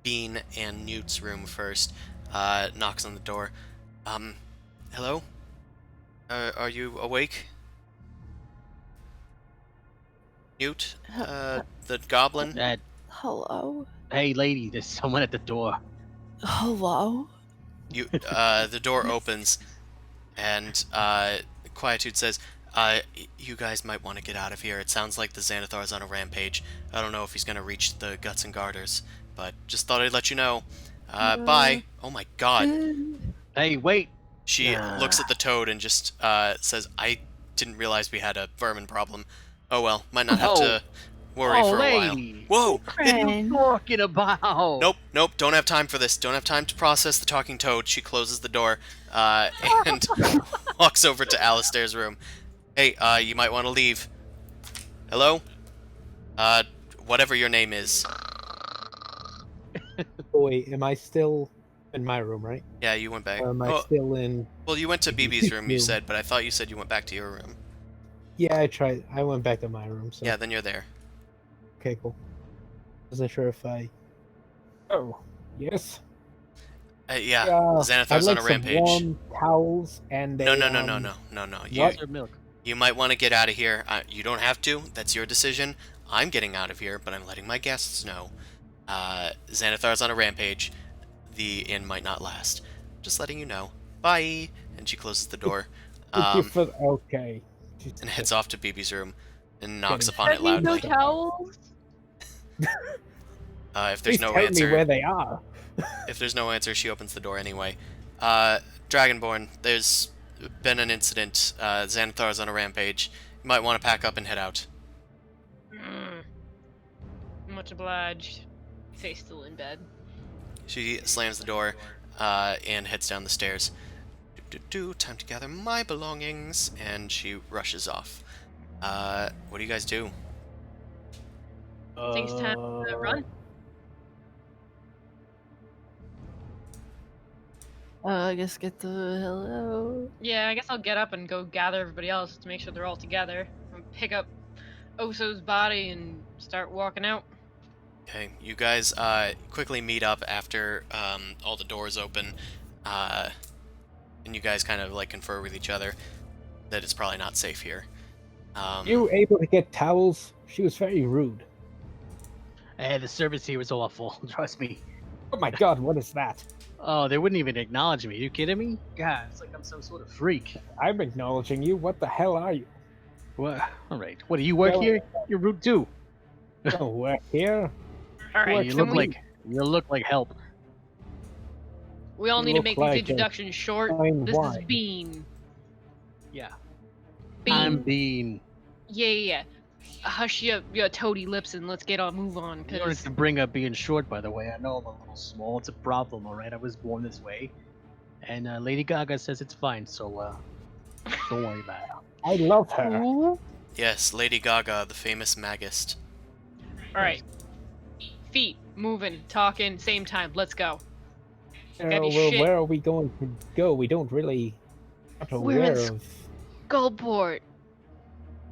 Bean and Newt's room first. Knocks on the door. Hello? Are you awake? Newt? The goblin? Hello? Hey, lady, there's someone at the door. Hello? You, the door opens, and Quietude says, you guys might want to get out of here. It sounds like the Xanathar's on a rampage. I don't know if he's going to reach the guts and garters, but just thought I'd let you know. Bye. Oh my god. Hey, wait! She looks at the toad and just says, I didn't realize we had a vermin problem. Oh well, might not have to worry for a while. lady! Whoa! Friend. Talking about? Nope, don't have time for this. Don't have time to process the talking toad. She closes the door and walks over to Alistair's room. Hey, you might want to leave. Hello? Whatever your name is. Oh, wait, am I still in my room, right? Yeah, you went back. Or am I Oh, still in... well, you went to BB's room, you Room. said, but I thought you said you went back to your room. Yeah, I tried. I went back to my room, so... Yeah, then you're there. Okay, cool. Wasn't sure if I... Oh, yes. Yeah, I'd Xanathar's like on a some rampage. warm towels and No. What? Your milk. You might want to get out of here. You don't have to. That's your decision. I'm getting out of here, but I'm letting my guests know. Xanathar's on a rampage. The inn might not last. Just letting you know. Bye! And she closes the door. Okay. and heads off to BB's room and knocks Getting upon it That means no loudly. towels. If there's Please no tell answer, me where they are. if there's no answer, she opens the door anyway. Dragonborn, there's been an incident. Xanathar's on a rampage. You might want to pack up and head out. Much obliged. Faye's still in bed. She slams the door and heads down the stairs. Time to gather my belongings, and she rushes off. What do you guys do? I think it's time to run. I guess get the hell out. Yeah, I guess I'll get up and go gather everybody else to make sure they're all together. And pick up Oso's body and start walking out. Okay, you guys quickly meet up after all the doors open, and you guys kind of like confer with each other that it's probably not safe here. You were able to get towels? She was very rude. The service here was awful. Trust me. Oh my god, what is that? Oh, they wouldn't even acknowledge me. You kidding me? God, it's like I'm some sort of freak. I'm acknowledging you. What the hell are you? What? All right. What do you work Well- here? You're rude too. Oh, we're here? All right, Well, You can look like help. we all you need to look make like these a introductions short. fine This is wine. Bean. Yeah. Bean. I'm Bean. Yeah. Hush your toady lips and let's get on move on. You don't have Cause to bring up being short, by the way. I know I'm a little small. It's a problem, all right? I was born this way. And Lady Gaga says it's fine, so don't worry about it. I love her. Ooh. Yes, Lady Gaga, the famous magist. all right, feet moving, talking, same time. Let's go. Gotta be Well, shit. where are we going to go? We don't really not We're in aware S- of. Skullport.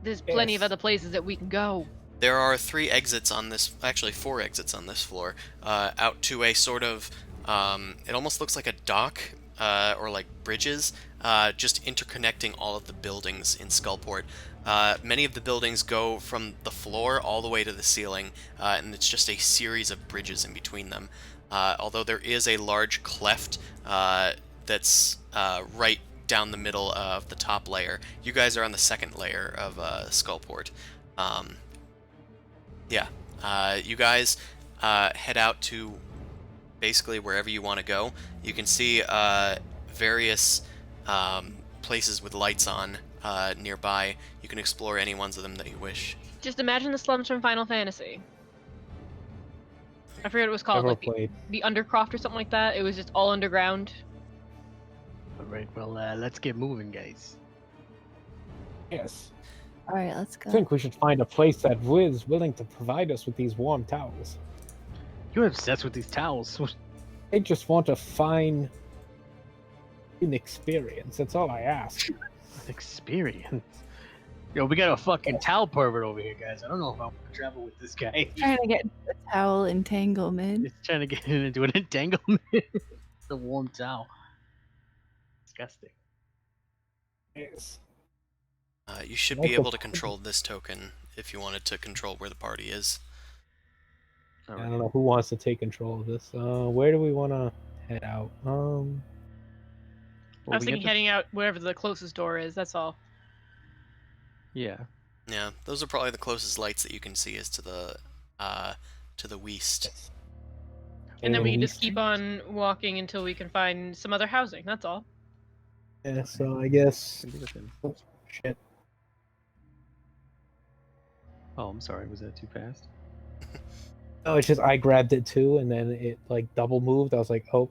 There's plenty of Yes. other places that we can go. There are 3 exits on this, actually 4 exits on this floor, out to a sort of, it almost looks like a dock, or like bridges, just interconnecting all of the buildings in Skullport. Many of the buildings go from the floor all the way to the ceiling, and it's just a series of bridges in between them. Although there is a large cleft that's right down the middle of the top layer. You guys are on the second layer of Skullport. You guys head out to basically wherever you want to go. You can see various places with lights on nearby. You can explore any ones of them that you wish. Just imagine the slums from Final Fantasy. I forget what it was called, Never like played. the Undercroft or something like that. It was just all underground. All right, well, let's get moving, guys. Yes. All right, let's I go. think we should find a place that is willing to provide us with these warm towels. You're obsessed with these towels. I just want a fine experience. That's all I ask. Experience. Yo, we got a fucking towel pervert over here, guys. I don't know if I want to travel with this guy. Trying to get a towel entanglement. He's trying to get into an entanglement. The warm towel. Disgusting. Yes. You should Like be a able to party. control this token if you wanted to control where the party is. All I right. don't know who wants to take control of this. Where do we want to head out? Well, I was we thinking got heading out wherever the closest door is. That's all. Yeah. Yeah, those are probably the closest lights that you can see is to the west. And then we can we just keep on walking until we can find some other housing. That's all. Yeah, so I guess. Maybe with him. Shit. Oh, I'm sorry. Was that too fast? No, it's just I grabbed it too, and then it like double moved. I was like, oh,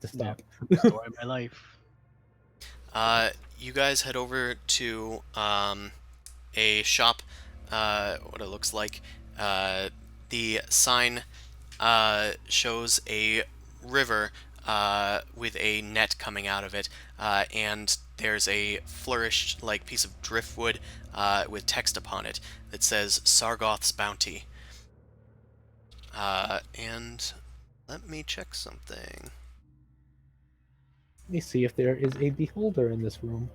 to stop. Story of my life. You guys head over to a shop. What it looks like. The sign shows a river with a net coming out of it, and there's a flourished like piece of driftwood with text upon it that says Sargoth's Bounty. And let me check something. Let me see if there is a beholder in this room.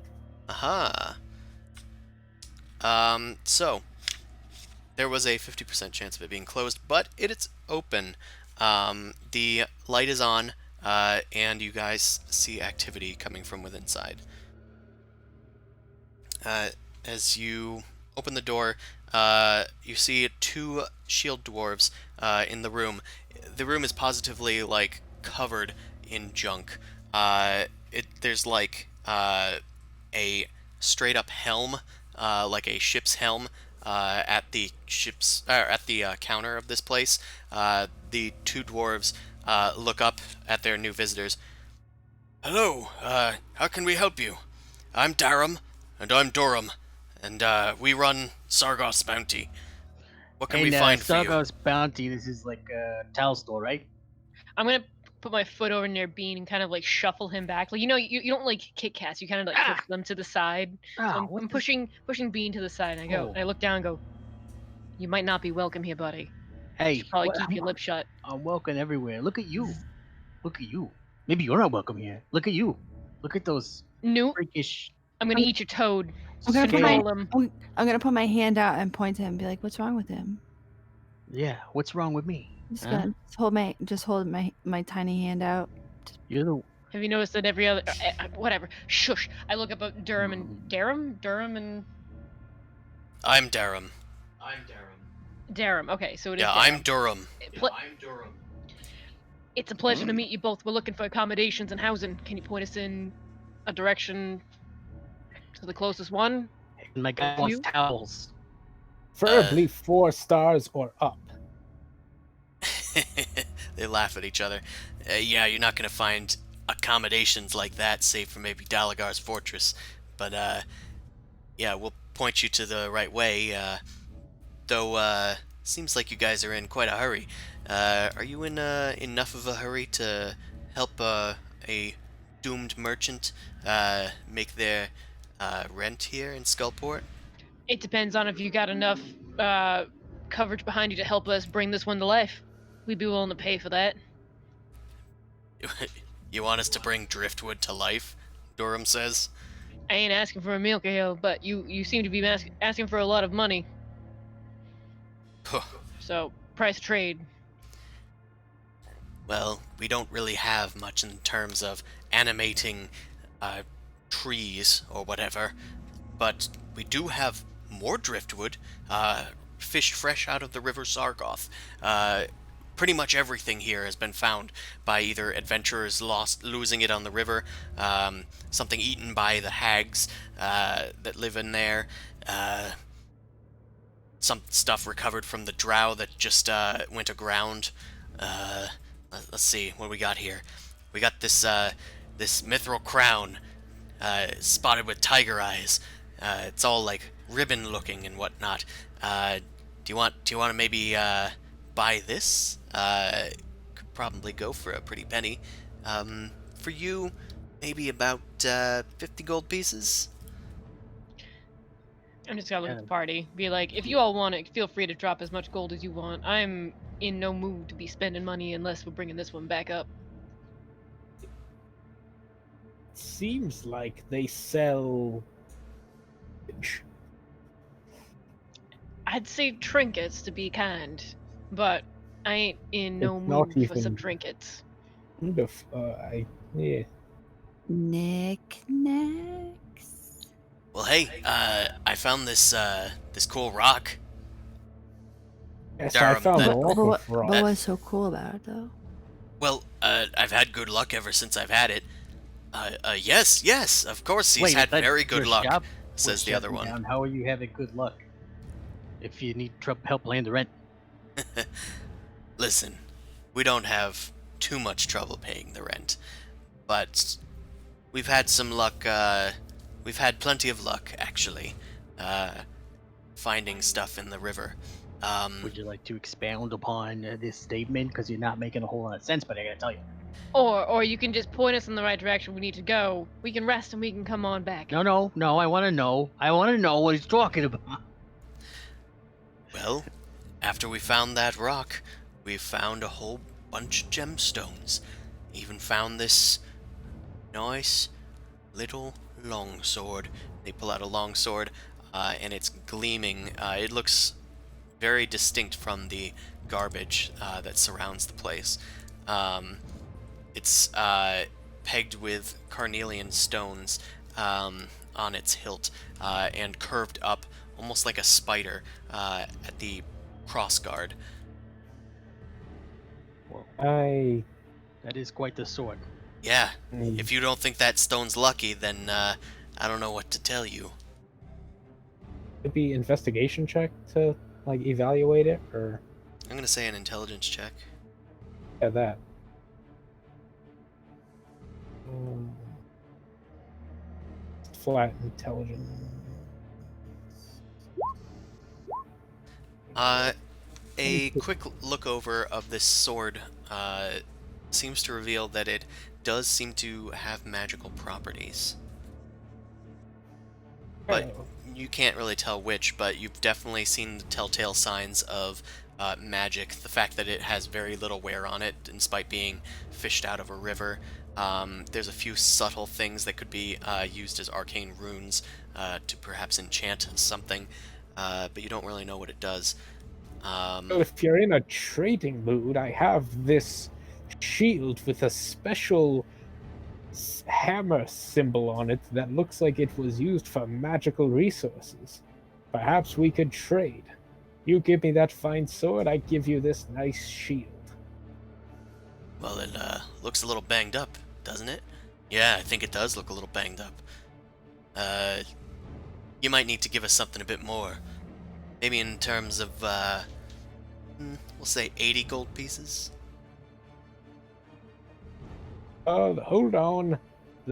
Aha. So there was a 50% chance of it being closed, but it's open. The light is on, and you guys see activity coming from within inside. Uh, as you open the door, you see two shield dwarves in the room. The room is positively like covered in junk. There's like a straight up helm, like a ship's helm, at the counter of this place. The two dwarves look up at their new visitors. Hello, how can we help you? I'm Darum, and I'm Dorum, and we run Sargos Bounty. What can we And find for you? Sargos Bounty, this is like a towel store, right? I'm gonna put my foot over near Bean and kind of like shuffle him back. Like you don't like kick cats. You kind of like push them to the side. So what I'm the- pushing Bean to the side. And I go. Oh. And I look down and go. You might not be welcome here, buddy. Hey, You should probably what- keep your lip shut. I'm welcome everywhere. Look at you. Look at you. Maybe you're not welcome here. Look at you. Look at those Nope. freakish. I'm gonna eat your toad. I'm gonna put Control my him. I'm gonna put my hand out and point to him and be like, "What's wrong with him?" Yeah, what's wrong with me? Just Huh? gonna hold my tiny hand out. You're the Have you noticed that every other whatever? Shush! I look up at Durham and Durham and I'm Darum. Durham. Okay, so it is. Yeah, Durham. I'm Durham. It's a pleasure to meet you both. We're looking for accommodations and housing. Can you point us in a direction to the closest one? my guy wants You? towels. Preferably 4 stars or up. They laugh at each other. Yeah, you're not gonna find accommodations like that, save for maybe Dalagar's fortress. But yeah, we'll point you to the right way. Though seems like you guys are in quite a hurry. Are you in enough of a hurry to help a doomed merchant make their rent here in Skullport? It depends on if you got enough coverage behind you to help us bring this one to life. We'd be willing to pay for that. You want us to bring driftwood to life? Durham says. I ain't asking for a meal, Cahill, but you seem to be asking for a lot of money. So, price of trade. Well, we don't really have much in terms of animating trees or whatever, but we do have more driftwood, fished fresh out of the River Sargoth. Pretty much everything here has been found by either adventurers losing it on the river, something eaten by the hags that live in there, some stuff recovered from the drow that just went aground. Let's see what we got here. We got this this mithril crown, spotted with tiger eyes. It's all like ribbon looking and whatnot. Do you want to maybe buy this? Could probably go for a pretty penny. For you, maybe about 50 gold pieces. I'm just gonna look at Yeah. the party. Be like, if you all want it, feel free to drop as much gold as you want. I'm in no mood to be spending money unless we're bringing this one back up. Seems like they sell. I'd say trinkets to be kind, but I ain't in no It's not mood for some even- trinkets. Yeah. Knickknacks. Well, hey, I found this this cool rock. Yes, Durham, I found that- a lot of But rock. what's so cool about it, though? Well, I've had good luck ever since I've had it. Yes, of course he's had that- very good your luck, shop says was the other shutting one. down. How are you having good luck? If you need help paying the rent. Listen, we don't have too much trouble paying the rent, but we've had some luck, we've had plenty of luck, actually, finding stuff in the river. Would you like to expound upon this statement? Because you're not making a whole lot of sense, but I gotta tell you. Or you can just point us in the right direction we need to go. We can rest and we can come on back. No, I want to know. I want to know what he's talking about. Well, after we found that rock, we found a whole bunch of gemstones. Even found this nice little longsword. They pull out a longsword, and it's gleaming. It looks very distinct from the garbage that surrounds the place. It's pegged with carnelian stones on its hilt and curved up almost like a spider at the crossguard. Well, I that is quite the sword. Yeah, if you don't think that stone's lucky, then I don't know what to tell you. It'd be investigation check to like evaluate it, or I'm gonna say an intelligence check. yeah, that. Um, flat intelligence. A quick look over of this sword seems to reveal that it does seem to have magical properties. But Oh, you can't really tell which, but you've definitely seen the telltale signs of magic. The fact that it has very little wear on it, despite being fished out of a river. There's a few subtle things that could be used as arcane runes to perhaps enchant something, but you don't really know what it does. if you're in a trading mood, I have this shield with a special hammer symbol on it that looks like it was used for magical resources. Perhaps we could trade. You give me that fine sword, I give you this nice shield. Well, it looks a little banged up, doesn't it? Yeah, I think it does look a little banged up. You might need to give us something a bit more. Maybe in terms of, we'll say 80 gold pieces? Hold on.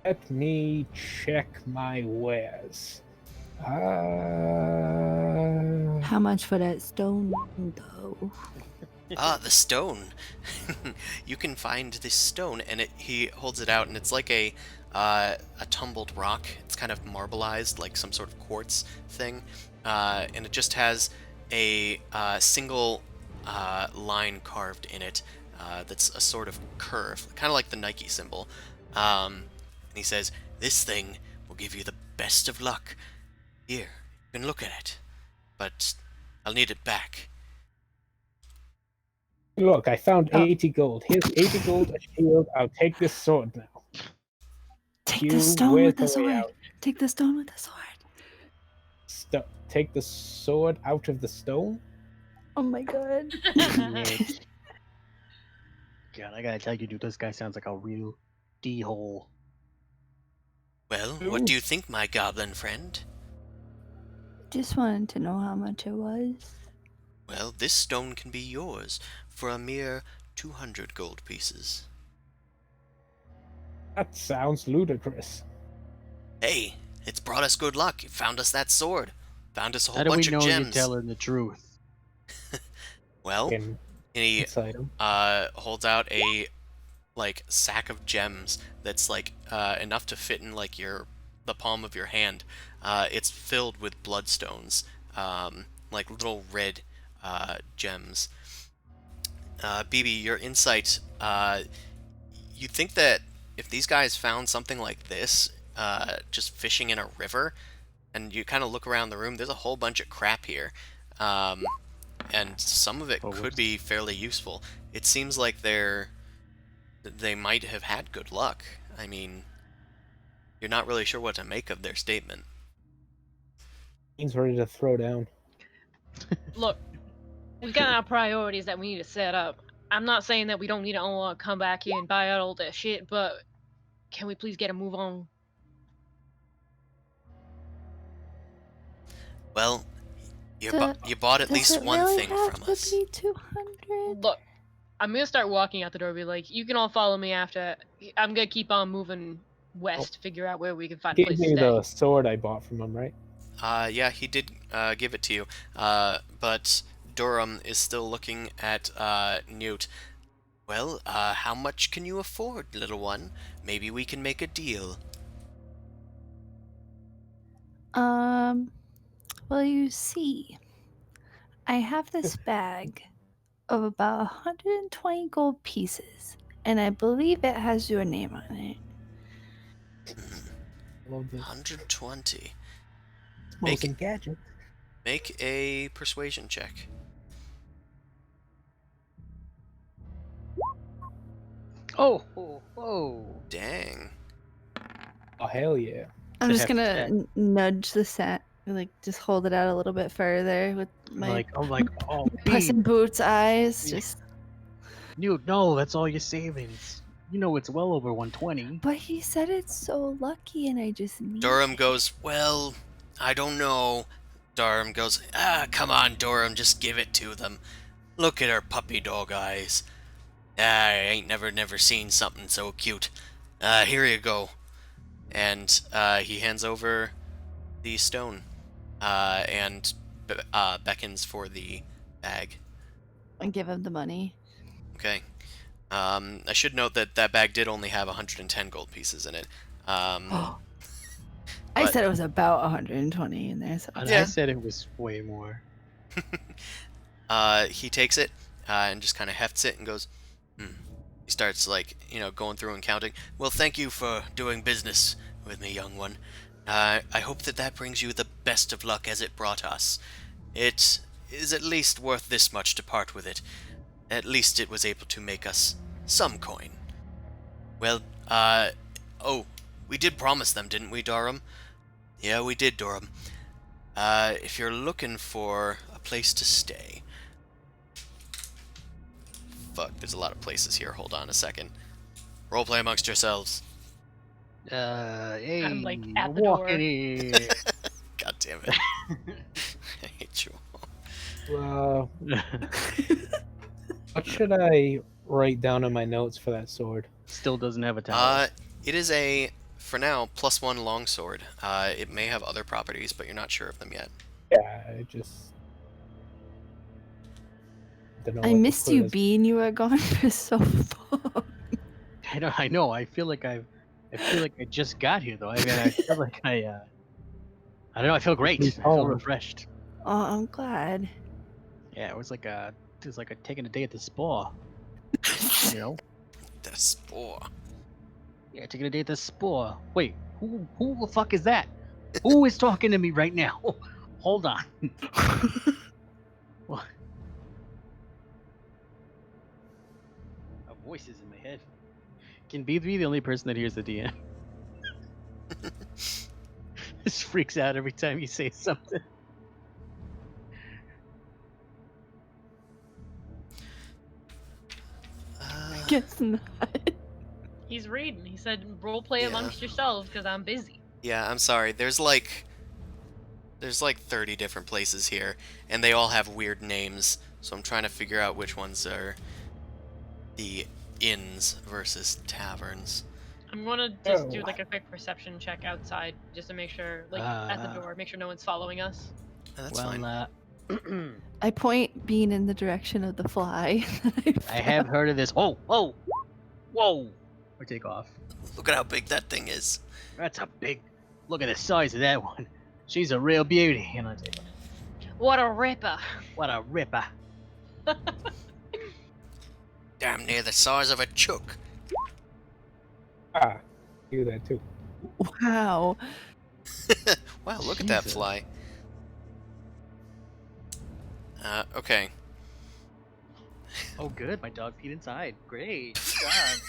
Let me check my wares. How much for that stone, though? Ah, the stone. You can find this stone, and he holds it out, and it's like a tumbled rock. It's kind of marbleized, like some sort of quartz thing, and it just has a single line carved in it that's a sort of curve, kind of like the Nike symbol. And he says, "This thing will give you the best of luck. Here, you can look at it, but I'll need it back." Look, I found Oh. 80 gold. Here's 80 gold, a shield. I'll take this sword now. Take You, the stone where's with the the way sword. out? Take the stone with the sword. Take the sword out of the stone? Oh my god. Nick. God, I gotta tell you, dude, this guy sounds like a real D-hole. Well, what do you think, my goblin friend? Just wanted to know how much it was. Well, this stone can be yours for a mere 200 gold pieces. That sounds ludicrous. Hey, it's brought us good luck. It found us that sword. Found us a How whole do we bunch of know you're gems. telling the truth? Well, In, and he inside him. holds out a sack of gems that's enough to fit in the palm of your hand. It's filled with bloodstones, like little red gems. BB, your insight. You think that if these guys found something like this, just fishing in a river, and you kind of look around the room, there's a whole bunch of crap here, and some of it Oh, could whoops. be fairly useful. It seems like they might have had good luck. I mean, you're not really sure what to make of their statement. He's ready to throw down. Look, we've got our priorities that we need to set up. I'm not saying that we don't need to all come back here and buy out all that shit, but can we please get a move on? Well, you bought at Does least it one really thing have from to us. be 200? Look, I'm gonna start walking out the door. Be like, you can all follow me after. I'm gonna keep on moving west to figure out where we can find a Gave place to me stay. the sword I bought from him, right? Yeah, he did give it to you, but Durham is still looking at Newt. Well, how much can you afford, little one? Maybe we can make a deal. Well, you see, I have this bag of about 120 gold pieces, and I believe it has your name on it. Love this. 120. Smoking gadget. Make a persuasion check. Oh. Dang. Oh, hell yeah. I'm just hefty gonna sack. nudge the sack, like just hold it out a little bit further with my I'm like, oh, Puss Pete, in Boots eyes. Yeah. Just, no, that's all your savings. You know it's well over 120. but he said it's so lucky, and I just need. Durham goes, well, I don't know. Durham goes, come on, Durham, just give it to them. Look at her puppy dog eyes. I ain't never seen something so cute. Here you go. And he hands over the stone and beckons for the bag. And give him the money. Okay. I should note that that bag did only have 110 gold pieces in it. I But- said it was about 120 in there. So And Yeah. I said it was way more. He takes it and just kind of hefts it and goes, He starts, going through and counting. Well, thank you for doing business with me, young one. I hope that brings you the best of luck as it brought us. It is at least worth this much to part with it. At least it was able to make us some coin. Well, we did promise them, didn't we, Durham? Yeah, we did, Durham. If you're looking for a place to stay... Fuck, there's a lot of places here. Hold on a second. Roleplay amongst yourselves. Hey, I'm, like, at the walking door. here. God damn it. I hate you all. What should I write down in my notes for that sword? Still doesn't have a tower. It is a, for now, +1 longsword. It may have other properties, but you're not sure of them yet. Yeah, I just. Don't know I what to missed put you, as- Bean. You were gone for so long. I know. I feel like I just got here though. I mean, I feel like I don't know. I feel great. I He's feel home. refreshed. Oh, I'm glad. Yeah, it was like taking a day at the spa. You know? The spore. Yeah, taking a day at the spa. Wait, who the fuck is that? Who is talking to me right now? Hold on. What? A voice is in my head. Can B be the only person that hears the DM? Just freaks out every time you say something. Guess not. He's reading. He said, "Roleplay Yeah. amongst yourselves, because I'm busy." Yeah, I'm sorry. There's like 30 different places here, and they all have weird names. So I'm trying to figure out which ones are the inns versus taverns. I'm gonna just do Oh. like a quick perception check outside, just to make sure, like at the door, make sure no one's following us. That's fine. I point Bean in the direction of the fly. I have heard of this. Whoa, whoa, whoa! Or take off. Look at how big that thing is. That's a big. Look at the size of that one. She's a real beauty. And I take off. What a ripper! What a ripper! Damn near the size of a chook. Ah, do that too. Wow. Wow, look at that Jesus. fly. Okay. Oh, good. My dog peed inside. Great.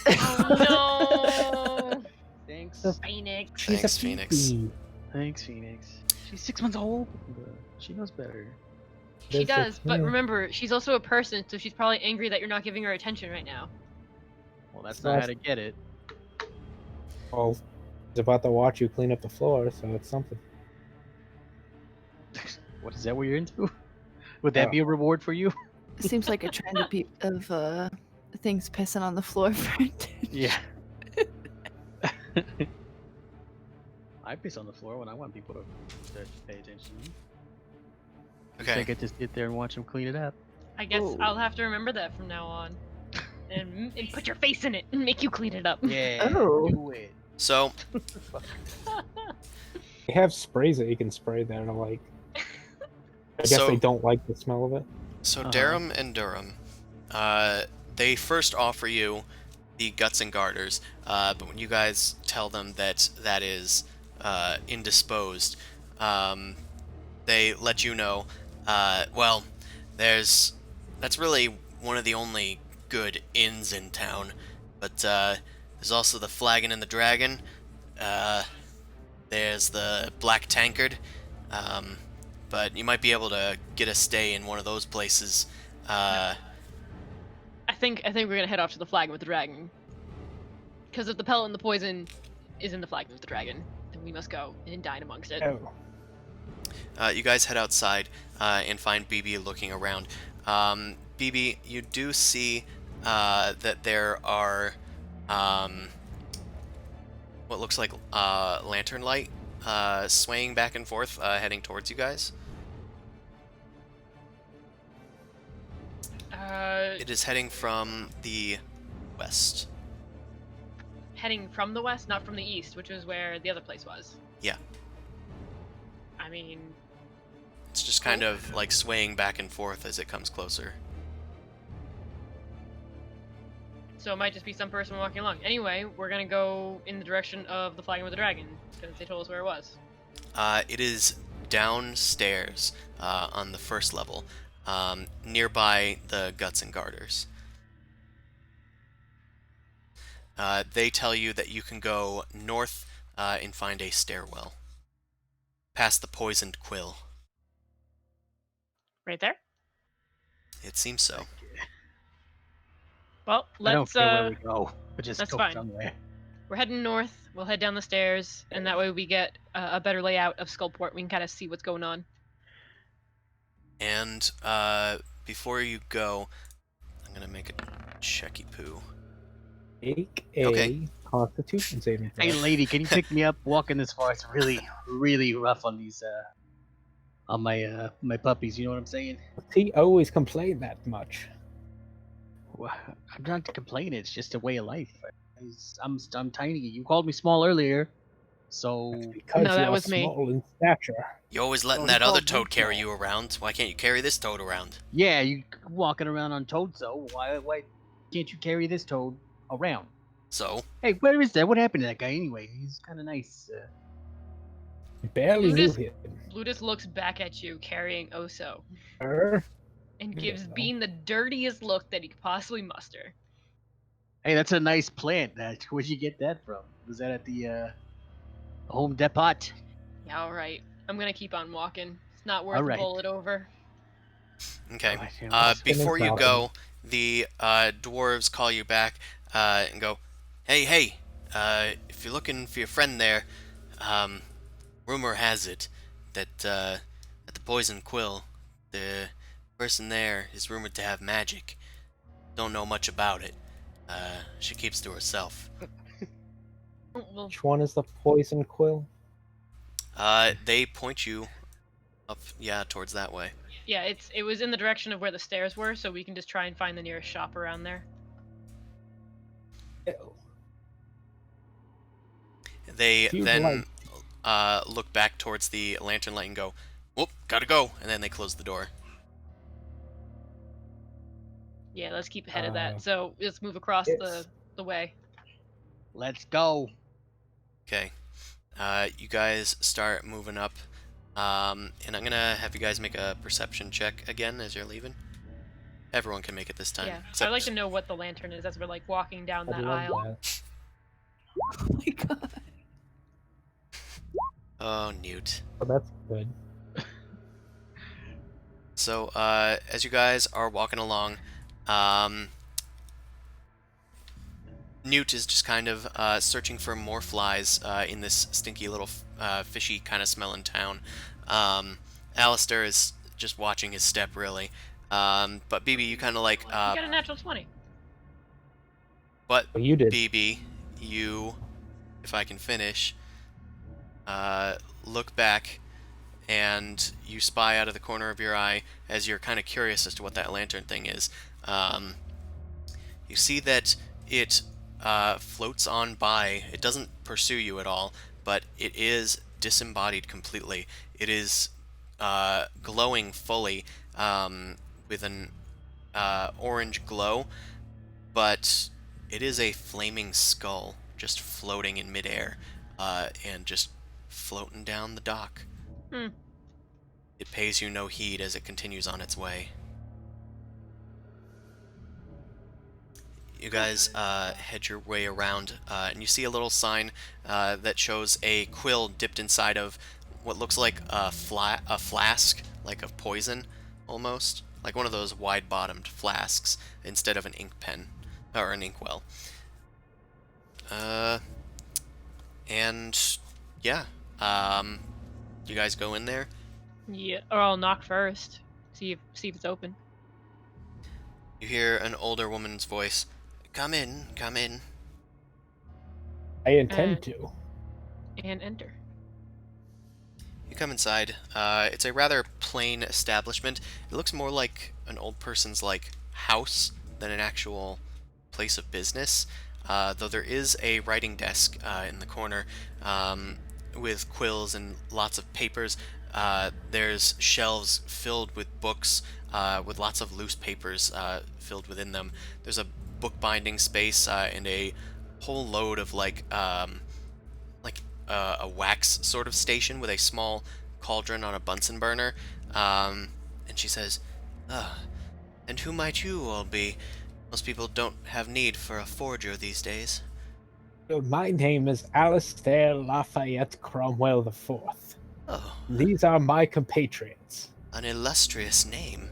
Good job. Oh no! Thanks. Phoenix. She's Thanks, a Phoenix. Phoebe. Thanks, Phoenix. She's 6 months old. She knows better. She That's does, but yeah. remember, she's also a person, so she's probably angry that you're not giving her attention right now. Well, that's not how to get it. Well, he's about to watch you clean up the floor, so it's something. What is that? What you're into? Would that Oh. be a reward for you? It seems like a trend of things pissing on the floor for Yeah. I piss on the floor when I want people to pay attention. I Okay. get to sit there and watch them clean it up. I guess Whoa. I'll have to remember that from now on. And put your face in it and make you clean it up. Yeah. Oh. Do it. So, They have sprays that you can spray that are like. I guess So- they don't like the smell of it. so Uh-huh. Durham and Durham, they first offer you the guts and garters, but when you guys tell them that that is indisposed, they let you know, well, that's really one of the only good inns in town, but there's also the Flagon and the Dragon. There's the Black Tankard, um, but you might be able to get a stay in one of those places. I think we're gonna head off to the Flagon with the Dragon. Because if the pellet and the poison is in the Flagon with the Dragon, then we must go and dine amongst it. Oh, You guys head outside and find BB looking around. BB, you do see that there are what looks like lantern light swaying back and forth, heading towards you guys. It is heading from the west. Heading from the west, not from the east, which was where the other place was. Yeah. I mean, It's just kind of like swaying back and forth as it comes closer. so it might just be some person walking along. Anyway, we're gonna go in the direction of the Flagon with the Dragon, because they told us where it was. It is downstairs on the first level, nearby the Guts and Garters. They tell you that you can go north and find a stairwell, past the poisoned quill. Right there? It seems so. Well, I don't let's care where we go, but just that's go fine. somewhere. We're heading north. We'll head down the stairs, and that way we get a better layout of Skullport. We can kind of see what's going on. And before you go, I'm gonna make a checky poo. make a Okay. Constitution saving throw. Hey, lady, can you pick me up? Walking this far, it's really, really rough on these, on my, my puppies. You know what I'm saying? He always complained that much. Well, I'm not complaining. It's just a way of life. I'm tiny. You called me small earlier, so Because No, that you're was me. small in stature. You're always letting Oh, that he other called me toad carry small. you around. Why can't you carry this toad around? yeah, you walking around on toad. So why can't you carry this toad around? So, Hey, where is that? What happened to that guy anyway? He's kind of nice. You barely knew Ludus- him. Ludus looks back at you carrying Oso Er, and Yeah. gives Bean the dirtiest look that he could possibly muster. Hey, that's a nice plant. Where'd you get that from? Was that at the Home Depot? Yeah, all right. I'm gonna keep on walking. It's not worth All a right. bullet over. okay. Alright, yeah, let's- Before you Undermountain. go, the dwarves call you back and go, hey, if you're looking for your friend there, rumor has it that at the Poison Quill, the person there is rumored to have magic. Don't know much about it. She keeps to herself. Well, which one is the poison quill? They point you up, towards that way. yeah, it was in the direction of where the stairs were, so we can just try and find the nearest shop around there. Ew. They If you'd then like- look back towards the lantern light and go, whoop, gotta go, and then they close the door. Yeah, let's keep ahead of Uh, that. So let's move across it's- the way. Let's go. Okay. You guys start moving up. And I'm gonna have you guys make a perception check again as you're leaving. Everyone can make it this time. Yeah, except- I'd like to know what the lantern is as we're like walking down I'd that love aisle. that. Oh my god. Oh, Newt. Oh, that's good. So, as you guys are walking along, Newt is just kind of searching for more flies in this stinky little fishy kind of smelling town. Alistair is just watching his step, really. But BB, you kind of like, You got a natural 20. but Well, you did. BB, you, if I can finish, look back and you spy out of the corner of your eye as you're kind of curious as to what that lantern thing is. You see that it floats on by. It doesn't pursue you at all, but it is disembodied completely. It is glowing fully with an orange glow, but it is a flaming skull just floating in midair and just floating down the dock. Hmm. It pays you no heed as it continues on its way. You guys head your way around, and you see a little sign that shows a quill dipped inside of what looks like a flask, like of poison, almost. Like one of those wide-bottomed flasks instead of an ink pen, or an inkwell. And yeah, you guys go in there. Yeah, or I'll knock first. See if it's open. You hear an older woman's voice. Come in, come in. I intend Uh, to. And enter. You come inside. It's a rather plain establishment. It looks more like an old person's like house than an actual place of business. Though there is a writing desk in the corner with quills and lots of papers. There's shelves filled with books with lots of loose papers filled within them. There's a bookbinding space and a whole load of a wax sort of station with a small cauldron on a Bunsen burner. And she says, and who might you all be? Most people don't have need for a forger these days. My name is Alistair Lafayette Cromwell IV. Oh, These are my compatriots. an illustrious name.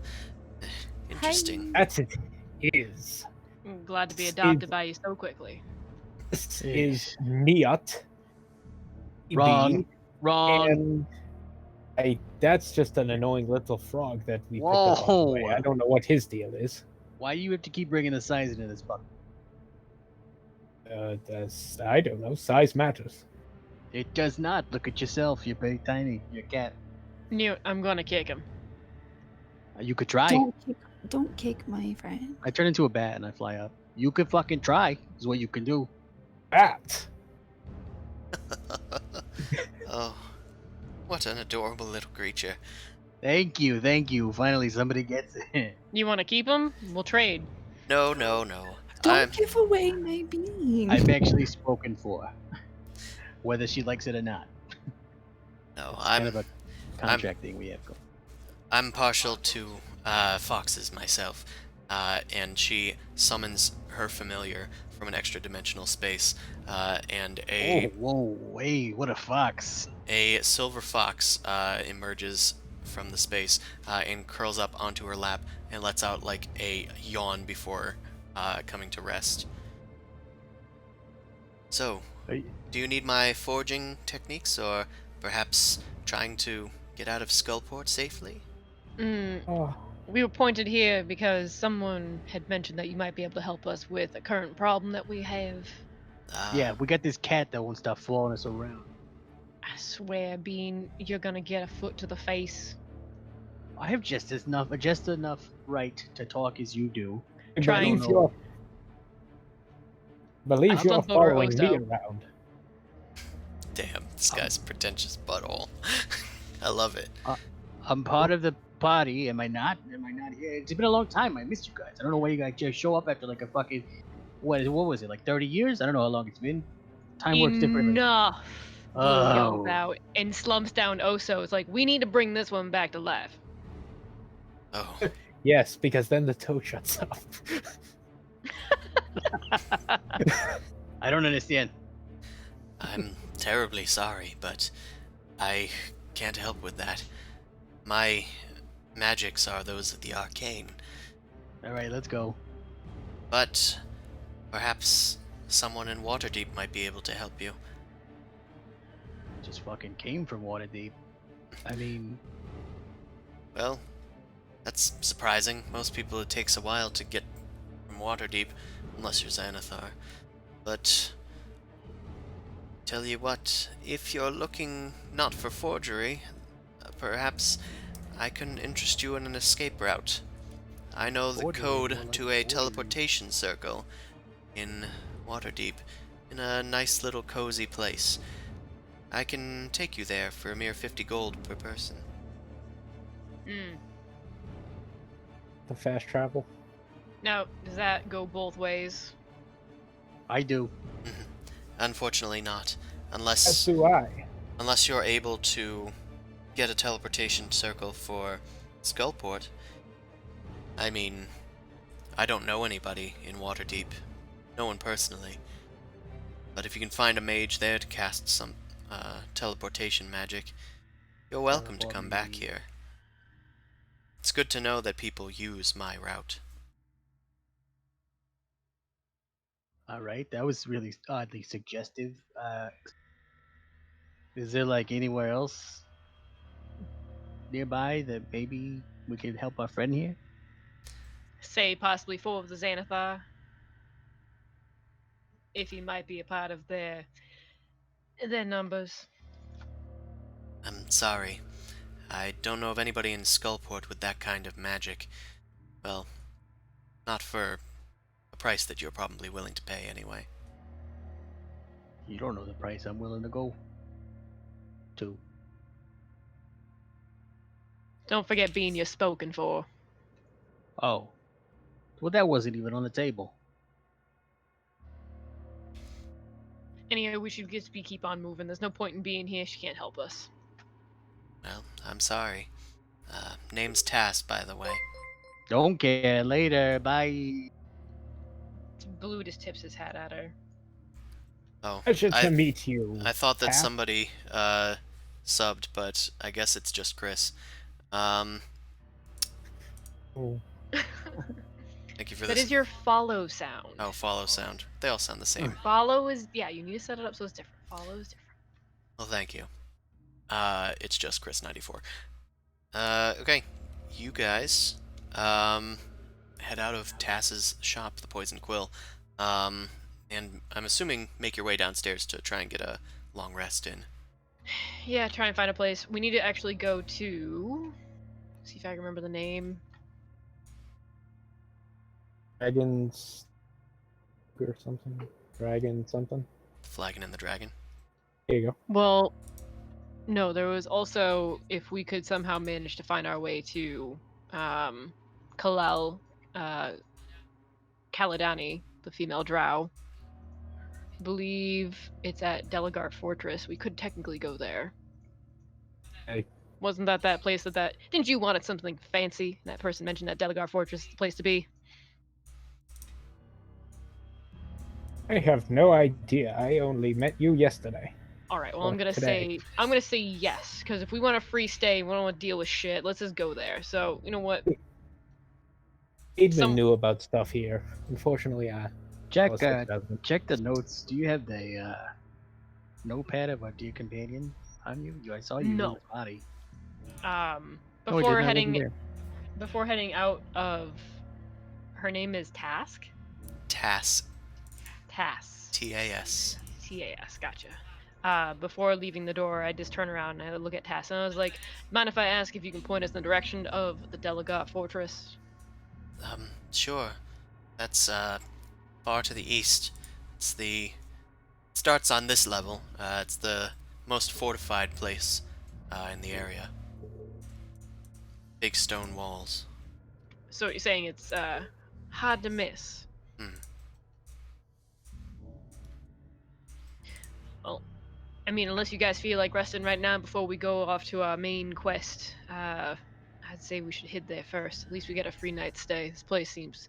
Interesting. That it is. I'm glad to be adopted by you so quickly. This is Niat. Wrong. Wrong. And that's just an annoying little frog that we picked up Whoa. on the way. I don't know what his deal is. Why do you have to keep bringing the size into this bucket? I don't know. Size matters. It does not. Look at yourself. You're very tiny. You're a cat. Newt, I'm gonna kick him. You could try. Don't kick my friend. I turn into a bat and I fly up. You could fucking try. Is what you can do. Bat. Oh, what an adorable little creature. Thank you. Thank you. Finally, somebody gets it. You want to keep him? We'll trade. No, no, no. Don't give away my bean. I've actually spoken for her, whether she likes it or not. No, Kind of a contract thing we have going. I'm partial to foxes myself, and she summons her familiar from an extra-dimensional space, and Whoa, hey, what a fox! a silver fox emerges from the space and curls up onto her lap and lets out like a yawn before coming to rest. So, Hey. do you need my forging techniques, or perhaps trying to get out of Skullport safely? Oh, We were pointed here because someone had mentioned that you might be able to help us with a current problem that we have. Yeah, we got this cat that won't stop following us around. I swear, Bean, you're gonna get a foot to the face. I have just enough right to talk as you do. Trying to- Believe I've you're done Thor following me also. around. Damn, this guy's pretentious butthole. I love it. I'm part of the party. Am I not? Am I not here? It's been a long time. I missed you guys. I don't know why you guys just show up after like a fucking what was it, like 30 years? I don't know how long it's been. Time works differently. Enough. Oh. Yells out and slumps down Oso. It's like, we need to bring this one back to life. Oh, Yes, because then the toe shuts up. I don't understand. I'm terribly sorry, but I can't help with that. My magics are those of the arcane, All right, let's go. but perhaps someone in Waterdeep might be able to help you. Just fucking came from Waterdeep. I mean, Well, that's surprising. Most people it takes a while to get from Waterdeep, unless you're Xanathar. But tell you what, if you're looking not for forgery, perhaps I can interest you in an escape route. I know the Forgery, code more like to a forgery. teleportation circle in Waterdeep, in a nice little cozy place. I can take you there for a mere 50 gold per person. The fast travel. Now, does that go both ways? I do. Unfortunately not, As unless do I. you're able to get a teleportation circle for Skullport. I mean, I don't know anybody in Waterdeep. No one personally. But if you can find a mage there to cast some teleportation magic, you're welcome to Teleport come back me. here. It's good to know that people use my route. All right, that was really oddly suggestive. Is there like anywhere else nearby that maybe we could help our friend here? Say possibly 4 of the Xanathar. If he might be a part of their numbers. I'm sorry. I don't know of anybody in Skullport with that kind of magic. Well, not for a price that you're probably willing to pay anyway. You don't know the price I'm willing to go to. Don't forget being you're spoken for. Oh, well, that wasn't even on the table. Anyway, we should just keep on moving. There's no point in being here. She can't help us. Well, I'm sorry. Name's Tass, by the way. Don't care. Later. Bye. Blue just tips his hat at her. Oh, Pleasure to I meet you. thought that Tass. somebody subbed, but I guess it's just Chris. Oh, Thank you for That this. is your follow sound. Oh, follow sound. They all sound the same. Follow is, yeah, you need to set it up so it's different. Follow is different. Well, thank you. It's just Chris94. Okay. You guys, head out of Tass's shop, the Poison Quill. And I'm assuming make your way downstairs to try and get a long rest in. Yeah, try and find a place. We need to actually go to. See if I can remember the name. dragons or something. Dragon something. The Flagon and the Dragon. There you go. Well, no, there was also if we could somehow manage to find our way to Kalal Kaladani, the female drow. I believe it's at Delagar Fortress. We could technically go there. Hey. Wasn't that place that didn't you wanted something fancy? That person mentioned that Delagar Fortress is the place to be. I have no idea. I only met you yesterday. All right, well, Or I'm gonna today. say yes, because if we want a free stay, we don't want to deal with shit. Let's just go there. So you know what? Aidman knew about stuff here. Unfortunately, Check, Alistair doesn't. check the notes. Do you have the notepad of our dear companion on you? I saw you No. in his body. Um, Oh, it did before not, wasn't heading there. before heading out of, her name is Task. Tass. Task. T-A-S. T-A-S. Gotcha. Before leaving the door, I just turn around and I look at Task, and I was like, "Mind if I ask if you can point us in the direction of the Delagat Fortress?" Sure. That's, far to the east. It starts on this level. It's the most fortified place, in the area. Big stone walls. So you're saying it's hard to miss. Hmm. Well, I mean, unless you guys feel like resting right now before we go off to our main quest, I'd say we should head there first. At least we get a free night's stay. This place seems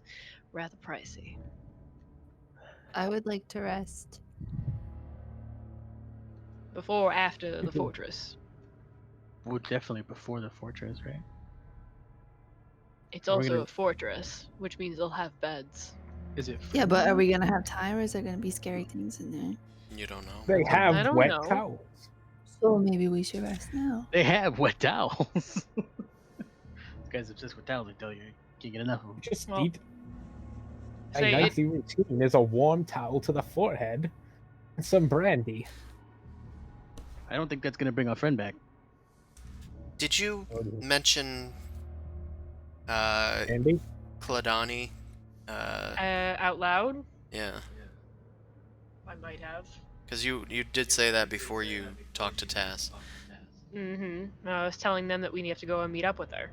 rather pricey. I would like to rest. Before or after the fortress? Well, definitely before the fortress, right? It's We're also gonna- a fortress, which means they'll have beds. Is it? Yeah, but are free? we gonna have time, or is there gonna be scary things in there? You don't know. They I have don't wet know. towels. So maybe we should rest now. They have wet towels. These guys obsessed with towels. I tell you, can't get enough of them. Just Well, need a say it- nightly routine. There's a warm towel to the forehead and some brandy. I don't think that's gonna bring our friend back. Did you Oh, mention, Brandy? Cladani? out loud? Yeah. I might have. Because you did say that before you talked to Tass. Mm-hmm. I was telling them that we have to go and meet up with her.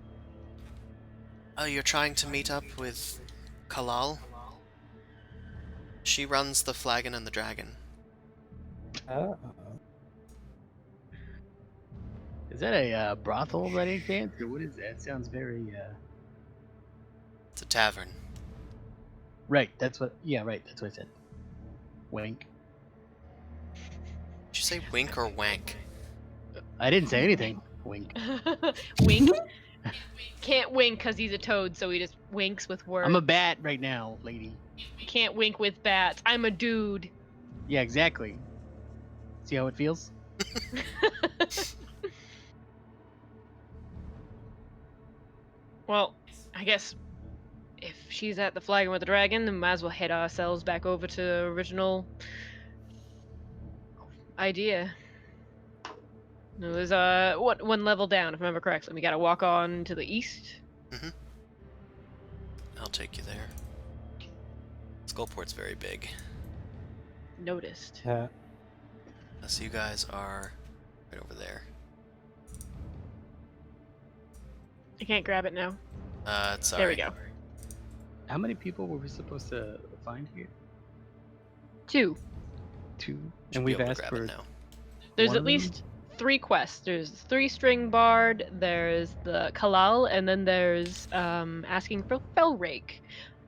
Oh, you're trying to meet up with Kalal? She runs the Flagon and the Dragon. Is that a brothel by any chance, or what is that? Sounds very. It's a tavern. Right. That's what. Yeah. Right. That's what I said. Wink. Did you say wink or wank? I didn't say anything. Wink. Wink. Can't wink because he's a toad, so he just winks with words. I'm a bat right now, lady. Can't wink with bats. I'm a dude. Yeah, exactly. See how it feels? Well, I guess if she's at the Flagon with the Dragon, then might as well head ourselves back over to the original idea. No, there's one level down, if I remember correctly. We gotta walk on to the east. I'll take you there. Skullport's very big. Noticed. So you guys are right over there. I can't grab it now. Sorry. There we go. How many people were we supposed to find here? 2. 2. Should And be we've able to asked grab for it now. There's one? at least 3 quests. There's 3-string bard, there's the Kalal, and then there's asking for Fell Rake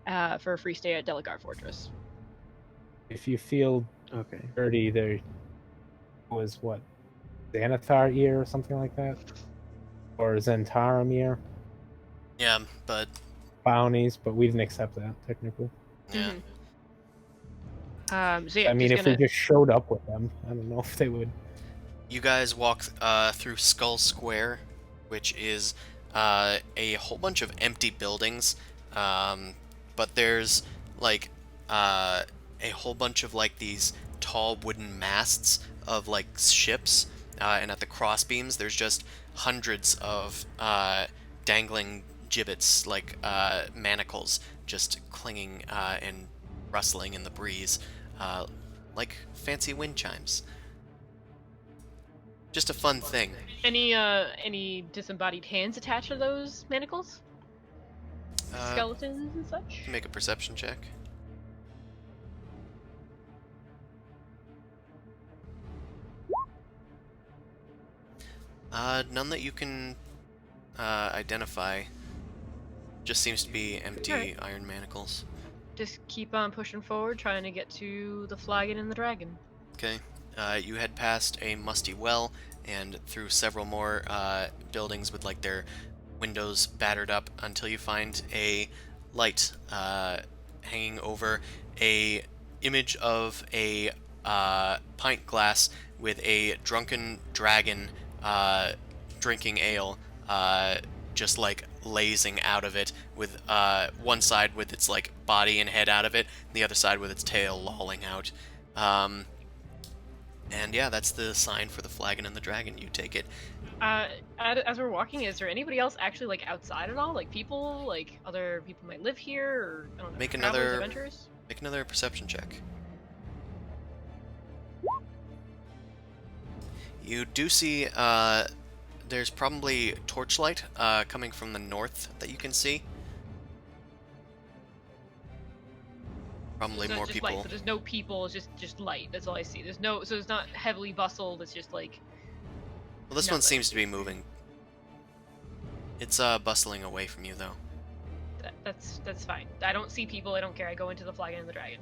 for a free stay at Delagar Fortress. If you feel Okay. dirty, there was what? Xanathar ear or something like that? Or Zentarum ear? Yeah, but Bounties, but we didn't accept that, technically. yeah. So yeah, I mean, just if gonna... we just showed up with them, I don't know if they would. You guys walk through Skull Square, which is a whole bunch of empty buildings, but there's like a whole bunch of like these tall wooden masts of like ships, and at the crossbeams there's just hundreds of dangling gibbets, like manacles, just clinging and rustling in the breeze, like fancy wind chimes. Just a fun thing. Any disembodied hands attached to those manacles? Skeletons and such? Make a perception check. None that you can identify. Just seems to be empty Alright. iron manacles. Just keep on pushing forward, trying to get to the Flagon and the Dragon. Okay. You head past a musty well and through several more buildings with like their windows battered up until you find a light hanging over a image of a pint glass with a drunken dragon drinking ale, just like lazing out of it, with one side with its like body and head out of it, and the other side with its tail lolling out. And yeah, that's the sign for the Flagon and the Dragon. You take it. As we're walking, is there anybody else actually like outside at all? Like people, like other people might live here, or I don't know, Make travelers, another- adventurers? Make another perception check. You do see there's probably torchlight coming from the north that you can see. Probably So it's more just people. light, so there's no people. It's just light. That's all I see. There's no, so it's not heavily bustled. It's just like Well, this one nothing. seems to be moving. It's bustling away from you though. that's fine. I don't see people. I don't care. I go into the Flagon and the Dragon.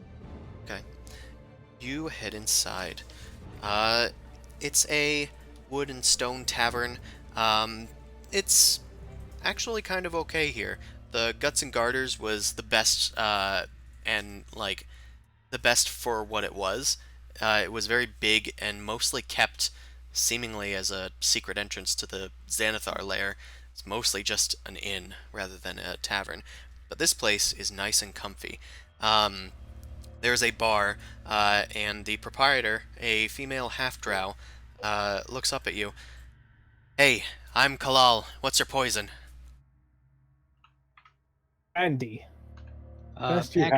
You head inside. It's a wood and stone tavern. It's actually kind of okay here. The Guts and Garters was the best, and like the best for what it was. It was very big and mostly kept seemingly as a secret entrance to the Xanathar lair. It's mostly just an inn rather than a tavern. But this place is nice and comfy. There's a bar, and the proprietor, a female half-drow, looks up at you. Hey, I'm Kalal. What's your poison? Andy. Best you have.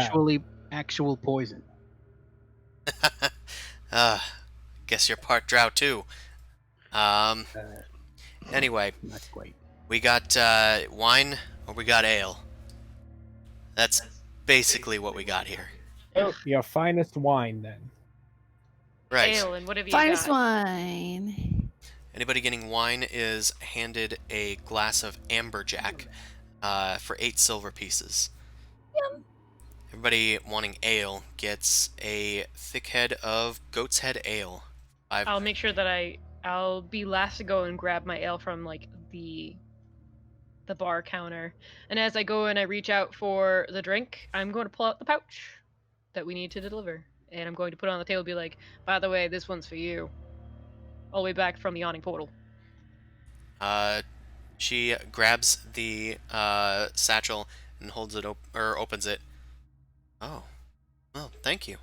Actual poison. Guess you're part drow too. Anyway, Not quite. we got wine or we got ale. That's basically what we got here. Oh, your finest wine, then. Right. Ale, and what have you Finest got? wine. Anybody getting wine is handed a glass of amberjack for 8 silver pieces. Yum. Everybody wanting ale gets a thick head of goat's head ale. I'll make sure that I'll be last to go and grab my ale from like the bar counter. And as I go and I reach out for the drink, I'm going to pull out the pouch that we need to deliver. And I'm going to put it on the table and be like, by the way, this one's for you. All the way back from the awning portal. She grabs the satchel and holds it or opens it. Oh, well, thank you.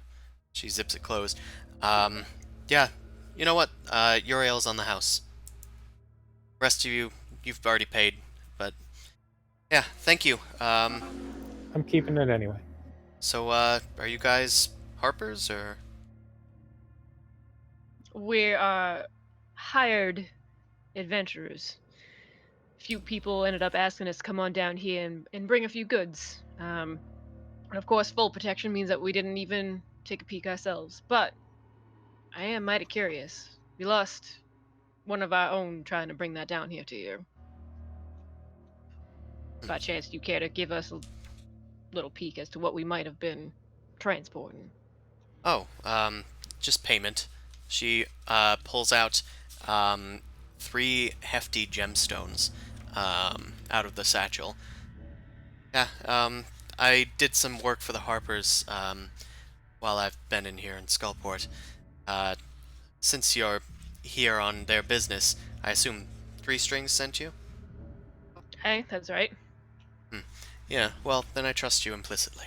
She zips it closed. Yeah, you know what? Your ale's on the house. Rest of you've already paid, but yeah, thank you. I'm keeping it anyway. So, are you guys Harpers or? We're hired adventurers. Few people ended up asking us to come on down here and bring a few goods. And of course, full protection means that we didn't even take a peek ourselves. But I am mighty curious. We lost one of our own trying to bring that down here to you. By chance, do you care to give us a little peek as to what we might have been transporting? Oh, just payment. She pulls out 3 hefty gemstones out of the satchel. Yeah, I did some work for the Harpers while I've been in here in Skullport. Uh, since you're here on their business, I assume 3 Strings sent you? Hey, that's right. Yeah, well, then I trust you implicitly.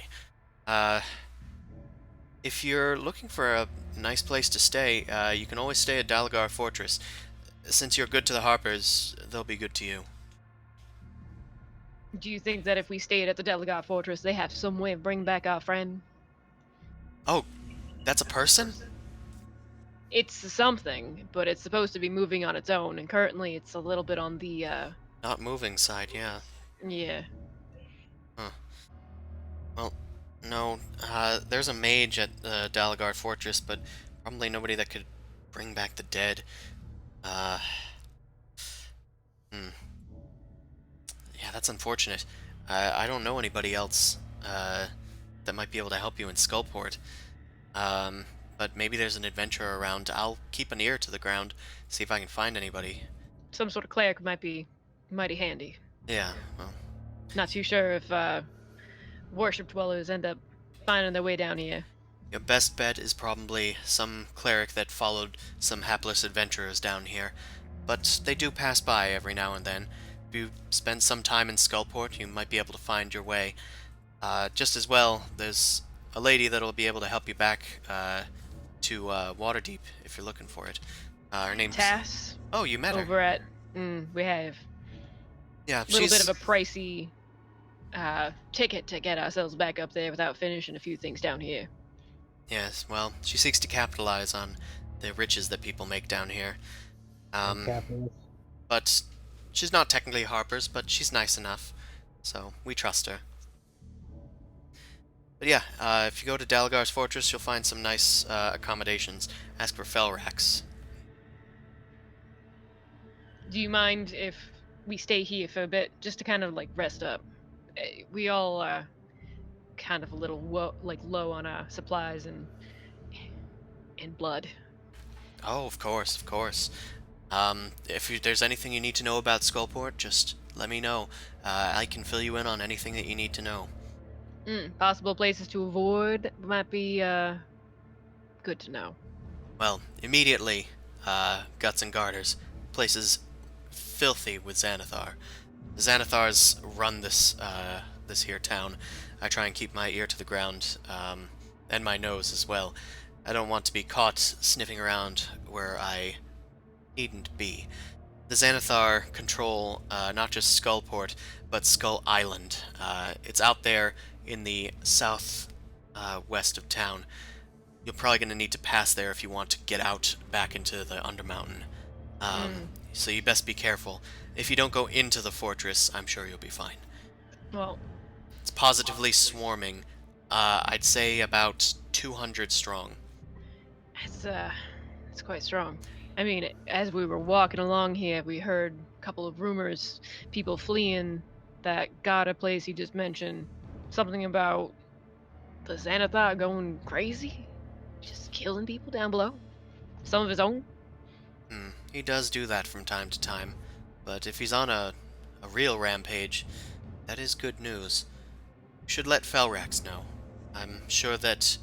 If you're looking for a nice place to stay, you can always stay at Dalagar Fortress. Since you're good to the Harpers, they'll be good to you. Do you think that if we stayed at the Delagat Fortress, they have some way of bringing back our friend? Oh, that's a person? It's something, but it's supposed to be moving on its own, and currently it's a little bit on the, Not moving side, yeah. yeah. Huh. Well, no, there's a mage at the Dalagar Fortress, but probably nobody that could bring back the dead. Uh, hmm. Yeah, that's unfortunate. I don't know anybody else that might be able to help you in Skullport. But maybe there's an adventurer around. I'll keep an ear to the ground, see if I can find anybody. Some sort of cleric might be mighty handy. Yeah, well, Not too sure if worship dwellers end up finding their way down here. your best bet is probably some cleric that followed some hapless adventurers down here. But they do pass by every now and then. If you spend some time in Skullport, you might be able to find your way. Just as well, there's a lady that'll be able to help you back to Waterdeep if you're looking for it. Her name's... Tass. Oh, you met her. Over at... we have Yeah, a little she's... bit of a pricey ticket to get ourselves back up there without finishing a few things down here. Yes, well, she seeks to capitalize on the riches that people make down here. Capitalist. But she's not technically Harper's, but she's nice enough, so we trust her. But yeah, if you go to Dalgar's Fortress, you'll find some nice accommodations. Ask for Felrax. Do you mind if we stay here for a bit, just to kind of like rest up? We all are kind of a little low on our supplies and blood. Oh, of course, of course. If there's anything you need to know about Skullport, just let me know. I can fill you in on anything that you need to know. Possible places to avoid might be good to know. Well, immediately, Guts and Garters. Place is filthy with Xanathar. The Xanathars run this here town. I try and keep my ear to the ground, and my nose as well. I don't want to be caught sniffing around where I needn't be. The Xanathar control not just Skullport, but Skull Island. It's out there in the south west of town. You're probably going to need to pass there if you want to get out back into the Undermountain. So you best be careful. If you don't go into the fortress, I'm sure you'll be fine. Well, It's positively swarming. I'd say about 200 strong. it's quite strong. I mean, as we were walking along here, we heard a couple of rumors, people fleeing that got a place you just mentioned. Something about the Xanathar going crazy? Just killing people down below? Some of his own? He does do that from time to time, but if he's on a real rampage, that is good news. You should let Felrax know. I'm sure that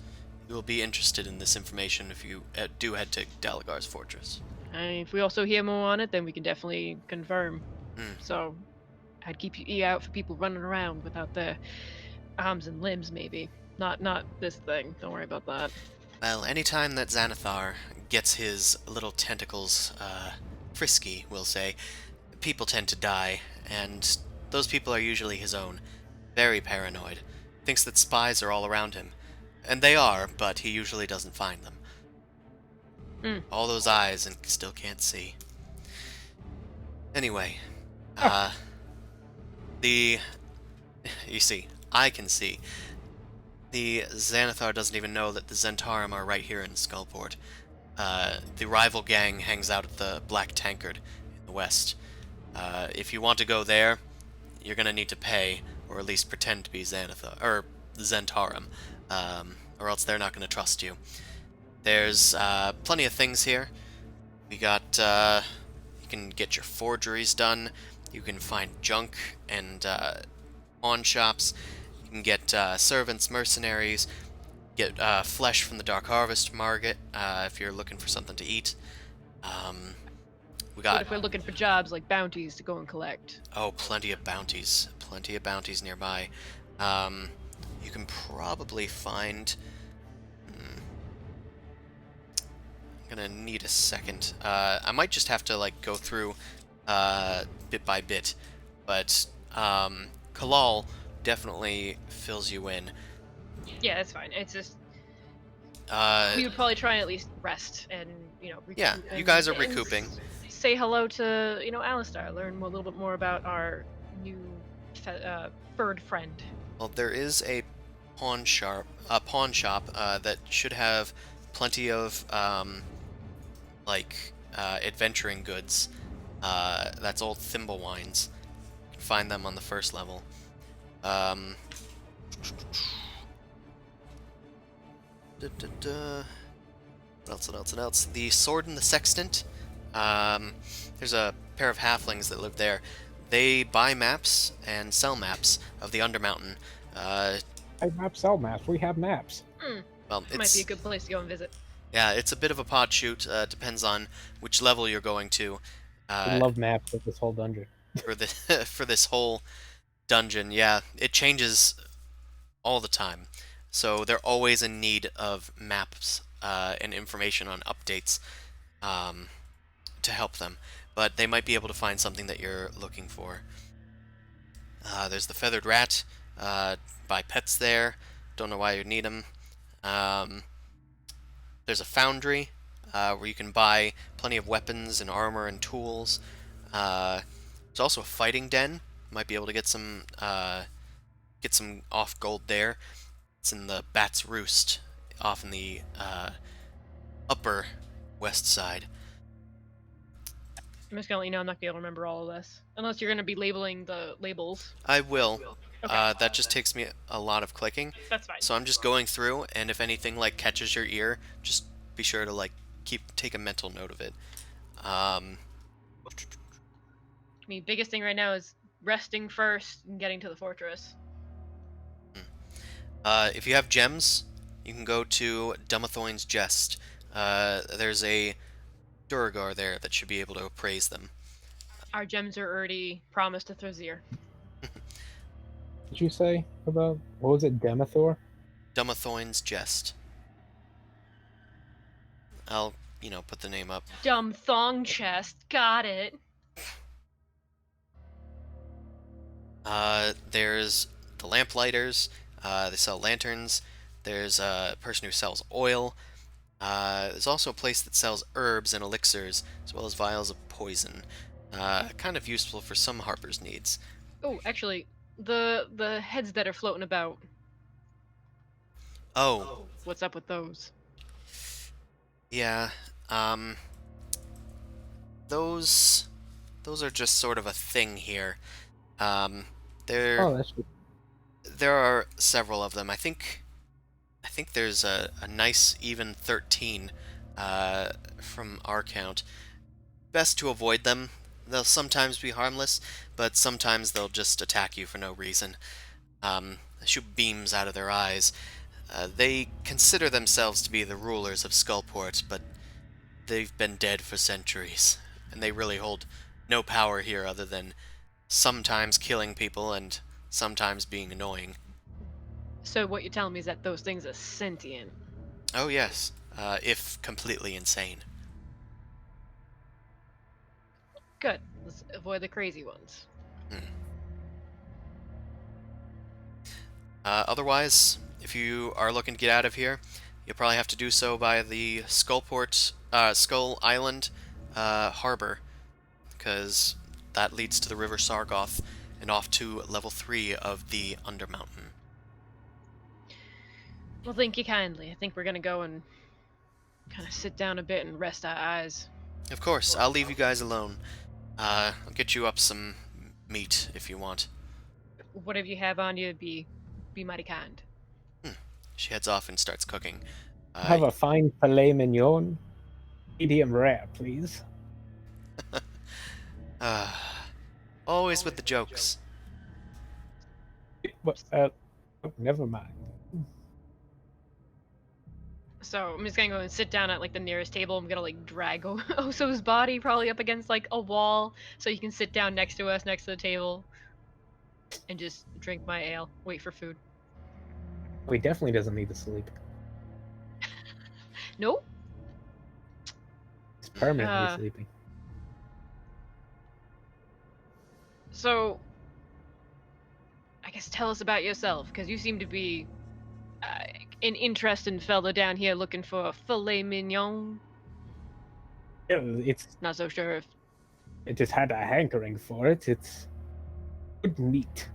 you will be interested in this information if you do head to Dalagar's fortress. And if we also hear more on it, then we can definitely confirm. Hmm. So, I'd keep your ear out for people running around without their arms and limbs, maybe. Not this thing. Don't worry about that. Well, anytime that Xanathar gets his little tentacles frisky, we'll say, people tend to die, and those people are usually his own. Very paranoid. Thinks that spies are all around him. And they are, but he usually doesn't find them. All those eyes and still can't see. Anyway, you see, I can see. The Xanathar doesn't even know that the Zentarum are right here in Skullport. The rival gang hangs out at the Black Tankard in the west. If you want to go there, you're gonna need to pay, or at least pretend to be Xanathar, or Zentarum, or else they're not gonna trust you. There's plenty of things here. We got, you can get your forgeries done, you can find junk and pawn shops, you can get servants, mercenaries, get flesh from the Dark Harvest Market if you're looking for something to eat. We What got, if we're looking for jobs like bounties to go and collect? oh, plenty of bounties nearby. You can probably find, I'm gonna need a second. I might just have to like go through bit by bit, but Kalal definitely fills you in. Yeah, that's fine. It's just Uh, we would probably try and at least rest and recoup Yeah, you and- guys are and recouping. Say hello to Alistar. Learn a little bit more about our new bird friend. well, there is a pawn shop that should have plenty of adventuring goods. That's old thimble wines. You can find them on the first level. What else? The Sword and the Sextant. There's a pair of halflings that live there. They buy maps and sell maps of the Undermountain. I map sell maps. We have maps. Well, Might be a it's good place to go and visit. yeah, it's a bit of a pod shoot. Depends on which level you're going to. I love maps of this whole dungeon. For the for this whole dungeon, yeah, it changes all the time. So they're always in need of maps and information on updates to help them. But they might be able to find something that you're looking for. There's the Feathered Rat. Buy pets there. Don't know why you'd need them. There's a foundry where you can buy plenty of weapons and armor and tools. There's also a fighting den. Might be able to get some off gold there. It's in the Bat's Roost, off in the upper west side. I'm just gonna let you know I'm not gonna be able to remember all of this unless you're gonna be labeling the labels. I will. Okay. That just takes me a lot of clicking. That's fine. So I'm just going through, and if anything like catches your ear, just be sure to like take a mental note of it. I mean, biggest thing right now is resting first and getting to the fortress. If you have gems, you can go to Dumathoin's Jest. There's a Duragar there that should be able to appraise them. Our gems are already promised to Thrazir. Did you say about what was it, Demethor? Dumathoin's Jest. I'll, put the name up. Dumb thong chest. Got it. There's the Lamplighters. They sell lanterns. There's a person who sells oil. There's also a place that sells herbs and elixirs, as well as vials of poison. Kind of useful for some Harper's needs. Oh, actually, the heads that are floating about. Oh, What's up with those? yeah. Those are just sort of a thing here. Oh, that's good. There are several of them. I think I think there's a nice even 13 from our count. Best to avoid them. They'll sometimes be harmless, but sometimes they'll just attack you for no reason. They shoot beams out of their eyes. They consider themselves to be the rulers of Skullport, but they've been dead for centuries, and they really hold no power here other than sometimes killing people and sometimes being annoying. So what you're telling me is that those things are sentient. Oh yes, if completely insane. Good. Let's avoid the crazy ones. Otherwise, if you are looking to get out of here, you'll probably have to do so by the Skull Island harbor, because that leads to the River Sargoth and off to level 3 of the Undermountain. Well, thank you kindly. I think we're gonna go and kind of sit down a bit and rest our eyes. Of course, I'll leave you guys alone. I'll get you up some meat if you want. Whatever you have on you, be mighty kind. She heads off and starts cooking. Have a fine filet mignon, medium rare, please. Always with the jokes. But, never mind. So I'm just gonna go and sit down at like the nearest table. I'm gonna like drag Oso's body probably up against like a wall so he can sit down next to us, next to the table, and just drink my ale, wait for food. He definitely doesn't need to sleep. Nope. He's permanently Uh, sleeping. So I guess tell us about yourself, because you seem to be an interesting fella down here looking for a filet mignon. Yeah, it's Not so sure if it just had a hankering for it. It's good meat.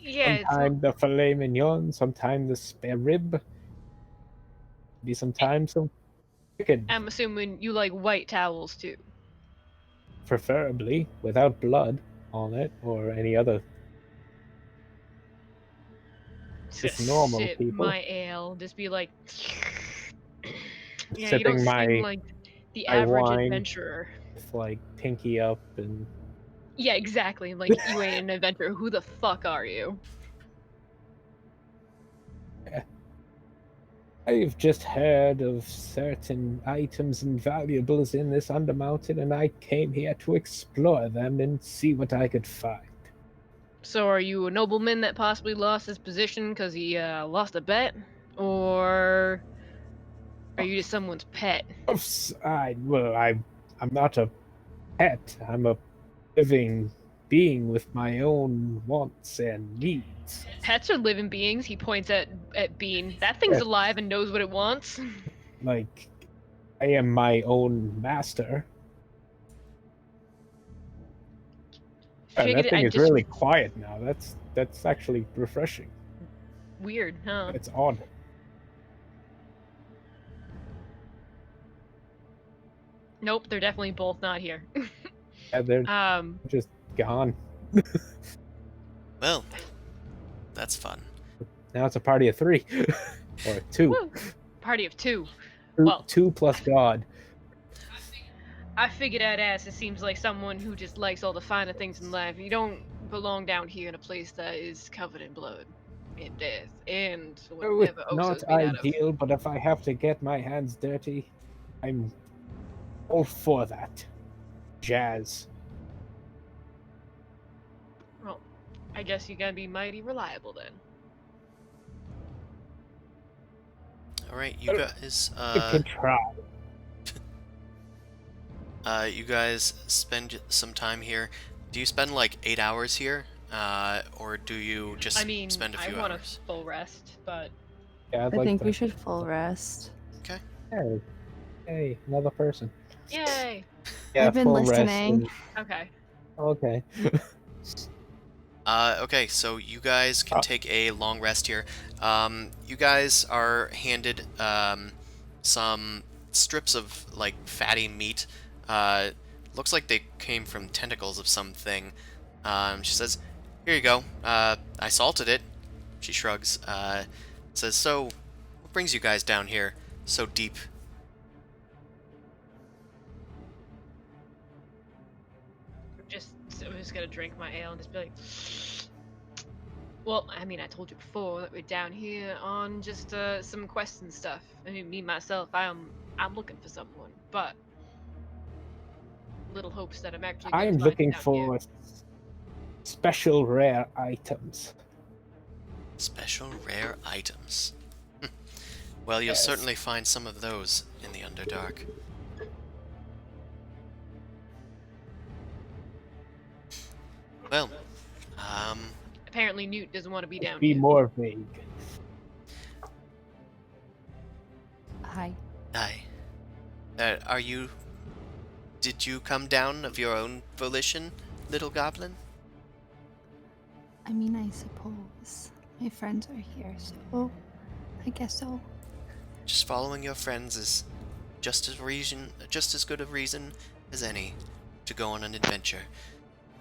yeah, it's Sometimes the filet mignon, sometimes the spare rib. Maybe sometimes some chicken, I'm assuming you like white towels too. preferably without blood on it or any other. Just normal Sip people. my ale, just be like, yeah, you Sipping don't my- seem like the my average wine. adventurer. With like pinky up and Yeah, exactly. Like you ain't an adventurer. Who the fuck are you? I've just heard of certain items and valuables in this Undermountain, and I came here to explore them and see what I could find. So are you a nobleman that possibly lost his position because he lost a bet, or are you just someone's pet? I'm not a pet. I'm a living being with my own wants and needs. Pets are living beings. He points at Bean. That thing's Yeah. alive and knows what it wants. Like, I am my own master. Yeah, Figured that thing I'd is just really quiet now. That's actually refreshing. weird, huh? It's odd. Nope, they're definitely both not here. Yeah, they're um, just gone. Well, that's fun. Now it's a party of 3. Or 2. woo, party of 2. Two, Well- 2 plus God. I figured I'd ask. It seems like someone who just likes all the finer things in life. You don't belong down here in a place that is covered in blood and death and Oh, it's whatever not Oso's made out of. ideal, but if I have to get my hands dirty, I'm all for that. Jazz. Well, I guess you gotta be mighty reliable then. All right, you guys. I can try. You guys spend some time here. Do you spend like 8 hours here, or do you just I mean, spend a I few want hours? a full rest, but Yeah, I'd I like think to. we should full rest. Hey, another person. yay! Yeah, I've been full rest listening. is- Okay. Okay. Okay, so you guys can take a long rest here. You guys are handed some strips of like fatty meat. Looks like they came from tentacles of something. She says, "Here you go. I salted it. She shrugs. Says, "So, what brings you guys down here so deep?" I'm just gonna drink my ale and just be like, well, I mean, I told you before that we're down here on just some quests and stuff. I mean, me myself, I'm looking for someone, but little hopes that I'm actually gonna I'm find looking down for here. special rare items. Special rare items. Well, you'll Yes. certainly find some of those in the Underdark. Well, Apparently, Newt doesn't want to be down Be here. more vague. Hi. hi. Did you come down of your own volition, little goblin? I mean, I suppose. My friends are here, so I guess so. Just following your friends is just as good a reason as any to go on an adventure.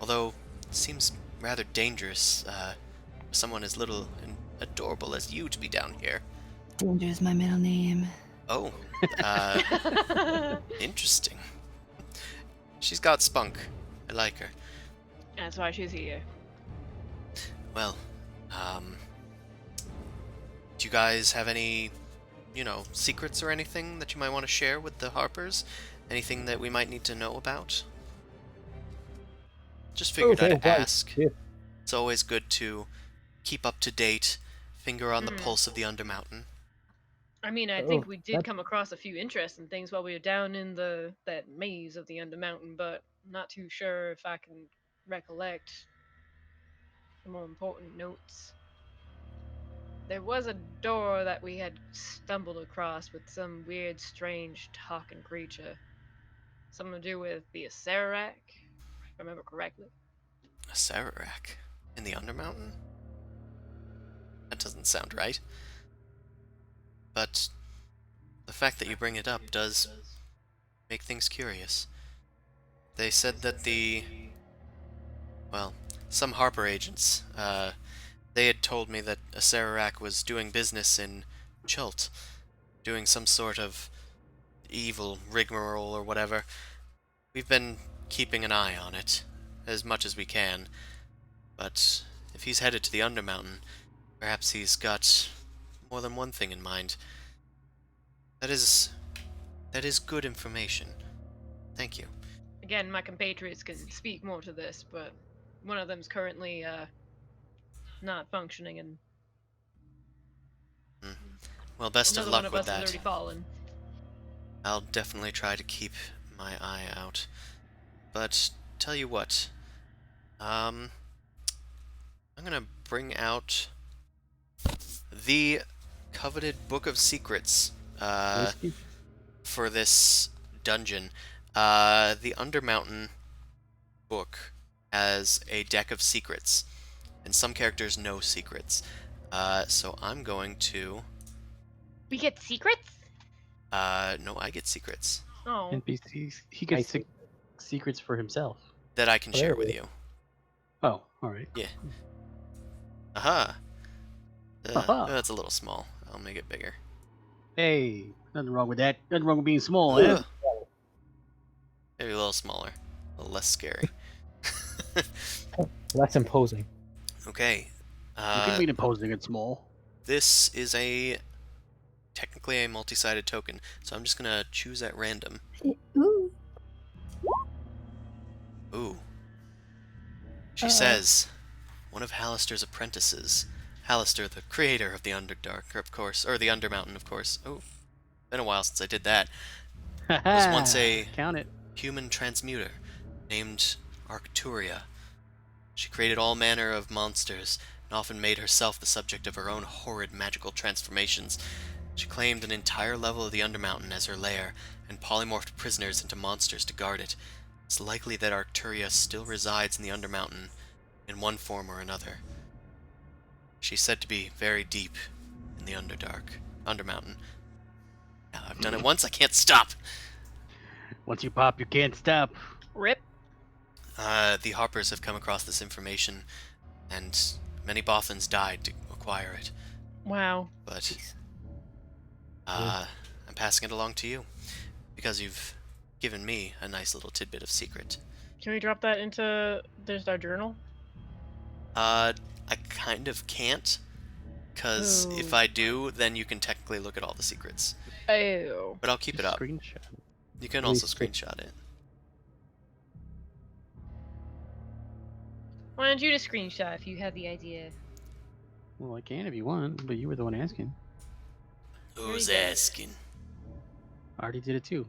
Although it seems rather dangerous for someone as little and adorable as you to be down here. Danger is my middle name. Oh, interesting. She's got spunk. I like her. That's why she's here. Well, do you guys have any, secrets or anything that you might want to share with the Harpers? Anything that we might need to know about? Just figured Oh, I'd they're right. ask. Yeah. It's always good to keep up to date, finger on the pulse of the Undermountain. I mean, I Oh, think we did that- come across a few interesting things while we were down in that maze of the Undermountain, but I'm not too sure if I can recollect the more important notes. There was a door that we had stumbled across with some weird, strange talking creature. Something to do with the Acerak, if I remember correctly. A Sararak in the Undermountain? That doesn't sound right. But the fact that you bring it up does make things curious. They said that some Harper agents, they had told me that a Sararak was doing business in Chult, doing some sort of evil rigmarole or whatever. We've been keeping an eye on it, as much as we can, but if he's headed to the Undermountain, perhaps he's got more than one thing in mind. That is good information. Thank you. Again, my compatriots can speak more to this, but one of them's currently not functioning, and Well, best of another luck one of with us has that. already fallen. I'll definitely try to keep my eye out. But tell you what, I'm gonna bring out the coveted Book of Secrets Whiskey? for this dungeon. The Undermountain book has a deck of secrets, and some characters know secrets. So I'm going to. We get secrets? No, I get secrets Oh. NPCs. He gets see. secrets for himself. that I can share with Oh. you. Oh, all right. Yeah. Aha. Aha. That's a little small. I'll make it bigger. Hey, nothing wrong with that. Nothing wrong with being small, eh? Ugh. Maybe a little smaller, a little less scary. Less imposing. Okay. You can be imposing and small. This is technically a multi-sided token, so I'm just gonna choose at random. Ooh. Ooh. She says, one of Hallister's apprentices. Hallister, the creator of the Underdark, of course, or the Undermountain, of course. Oh, been a while since I did that. Was once a Count it. human transmuter named Arcturia. She created all manner of monsters and often made herself the subject of her own horrid magical transformations. She claimed an entire level of the Undermountain as her lair and polymorphed prisoners into monsters to guard it. It's likely that Arcturia still resides in the Undermountain in one form or another. She's said to be very deep in the Undermountain. Now, I've done it once, I can't stop! Once you pop, you can't stop. Rip. The Harpers have come across this information, and many Bothans died require it. Wow. But I'm passing it along to you because you've given me a nice little tidbit of secret. Can we drop that into there's our journal? I kind of can't, because if Ooh. I do, then you can technically look at all the secrets. Oh. But I'll keep it up. Screenshot. You can At also least screenshot it. Why don't you just screenshot if you had the idea? Well, I can if you want, but you were the one asking. Who's Very good. asking? I already did it too.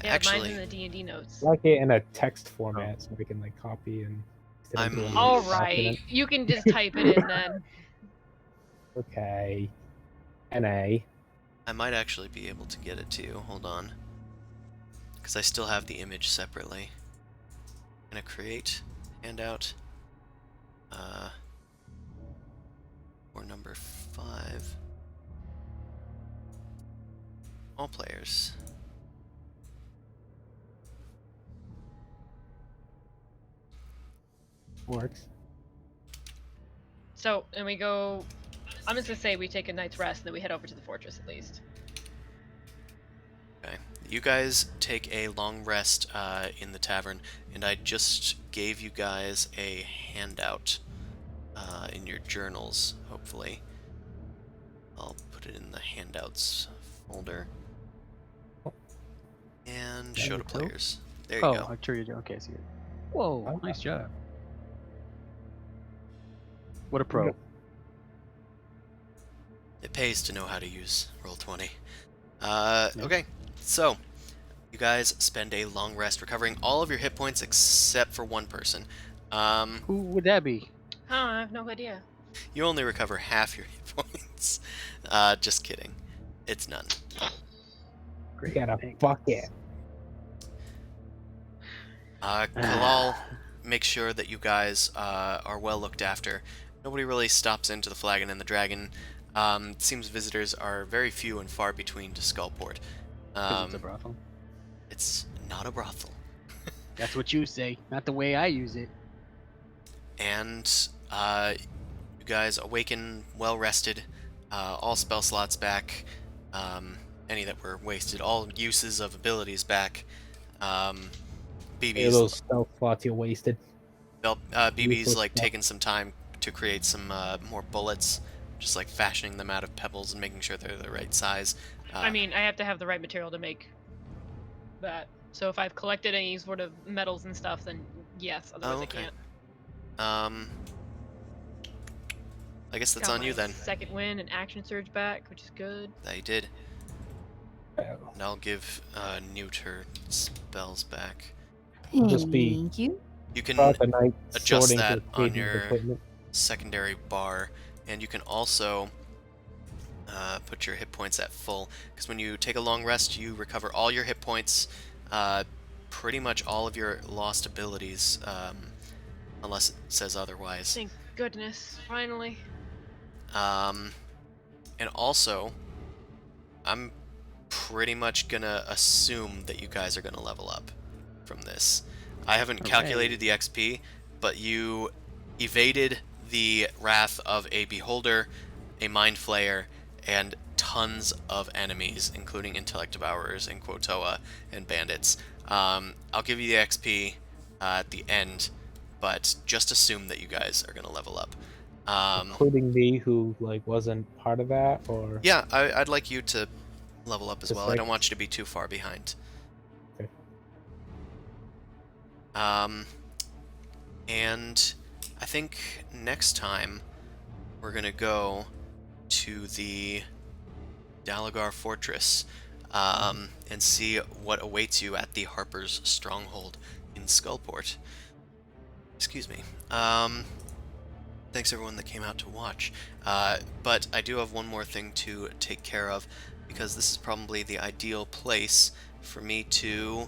Yeah, Actually, mine's in the D&D notes. I like it in a text format so we can like copy and. instead of I'm- doing All a right, document. you can just type it in then. Okay. NA. I might actually be able to get it to you. Hold on. Because I still have the image separately. I'm gonna create handout. For number 5. All players. Works. So, and we go. I'm just gonna say we take a night's rest and then we head over to the fortress at least. Okay. You guys take a long rest in the tavern, and I just gave you guys a handout in your journals, hopefully. I'll put it in the handouts folder. And show to you go. players. There you Oh, go. I'm sure you do. Okay, I see it. Whoa, Oh. nice job. What a pro. It pays to know how to use Roll20. Okay, so you guys spend a long rest recovering all of your hit points except for one person. Who would that be? Huh, I have no idea. You only recover half your hit points. Just kidding. It's none. We got a bucket. Kalal makes sure that you guys are well looked after. Nobody really stops into the Flagon and the Dragon. It seems visitors are very few and far between to Skullport. Because it's a brothel. It's not a brothel. That's what you say, not the way I use it. And you guys awaken well rested, all spell slots back, any that were wasted, all uses of abilities back. Hey, BB's those stealth slots you wasted. BB's useless like stuff. taking some time to create some more bullets, just like fashioning them out of pebbles and making sure they're the right size. I mean, I have to have the right material to make that. So if I've collected any sort of metals and stuff, then yes. Otherwise, okay. I can't. I guess that's Got on you my then. Second win and action surge back, which is good. That you did. Oh. And I'll give Newt her spells back. Just be- Thank you. You can Throughout the night, adjust sorting that through on Caden's your equipment. secondary bar, and you can also put your hit points at full, because when you take a long rest, you recover all your hit points, pretty much all of your lost abilities, unless it says otherwise. Thank goodness, finally. And also, I'm pretty much gonna assume that you guys are gonna level up from this. I haven't calculated the XP, but you evaded the wrath of a beholder, a mind flayer, and tons of enemies, including intellect devourers and Quotoa and bandits. I'll give you the XP at the end, but just assume that you guys are gonna level up. Including me, who like wasn't part of that, or Yeah, I'd like you to level up as Just well. I like- don't want you to be too far behind. Okay. And I think next time we're gonna go to the Dalagar Fortress and see what awaits you at the Harper's Stronghold in Skullport. Excuse me. Thanks everyone that came out to watch. But I do have one more thing to take care of, because this is probably the ideal place for me to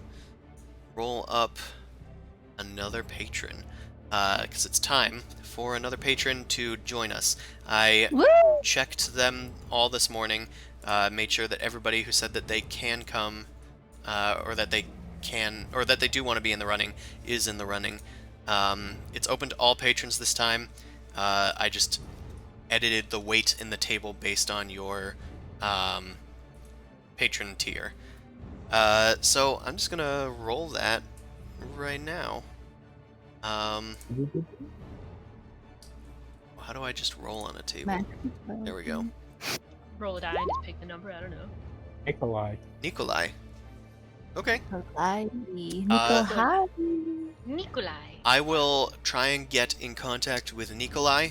roll up another patron. Because it's time for another patron to join us. I Woo! checked them all this morning, made sure that everybody who said that they can come, or that they do want to be in the running, is in the running. It's open to all patrons this time. I just edited the weight in the table based on your patron tier. So I'm just gonna roll that right now. How do I just roll on a table? Max, There we go. Roll a die and just pick the number. I don't know. Nikolai. Nikolai. Okay. Nikolai. Uh, Nikolai. Nikolai. I will try and get in contact with Nikolai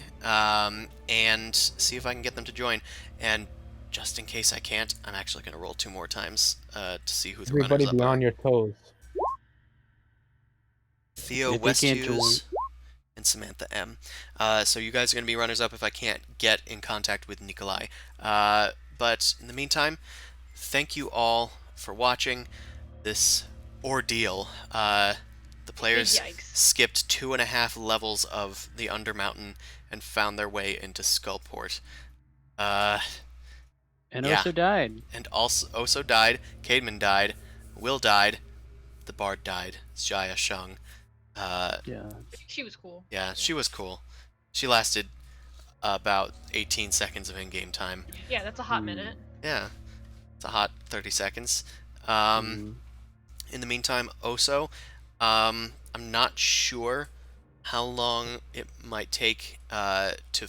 and see if I can get them to join. And just in case I can't, I'm actually going to roll 2 more times to see who the Everybody runners be up on are. your toes. Theo If they can't Westhughes and Samantha M. So you guys are going to be runners up if I can't get in contact with Nikolai. But in the meantime, thank you all for watching this ordeal. The players Yikes. skipped 2.5 levels of the Undermountain and found their way into Skullport. And Yeah. also died. And also died. Caedmon died. Will died. The bard died. Jaya Shung. Yeah. She was cool. Yeah, she was cool. She lasted about 18 seconds of in-game time. Yeah, that's a hot minute. Yeah, it's a hot 30 seconds. Mhm. In the meantime, Oso, I'm not sure how long it might take to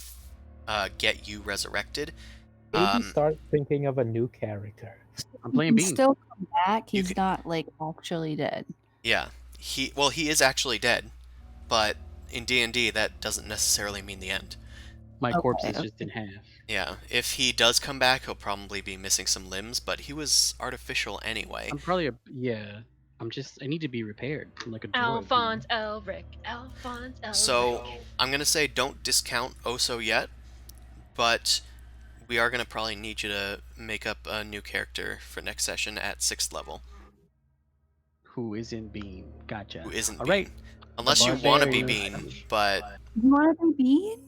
get you resurrected. Maybe start thinking of a new character. I'm He playing can Bean. still come back. You He's not like actually dead. Yeah, he is actually dead, but in D&D that doesn't necessarily mean the end. My corpse is Okay. just in half. Yeah, if he does come back, he'll probably be missing some limbs, but he was artificial anyway. I'm probably yeah. I need to be repaired. I'm like a droid. Alphonse Elric. Alphonse Elric. So I'm gonna say don't discount Oso yet, but we are gonna probably need you to make up a new character for next session at 6th level, Who isn't Bean? Gotcha. who isn't All Bean. right. Unless you want to be Barbarian. Bean, but You want to be Bean?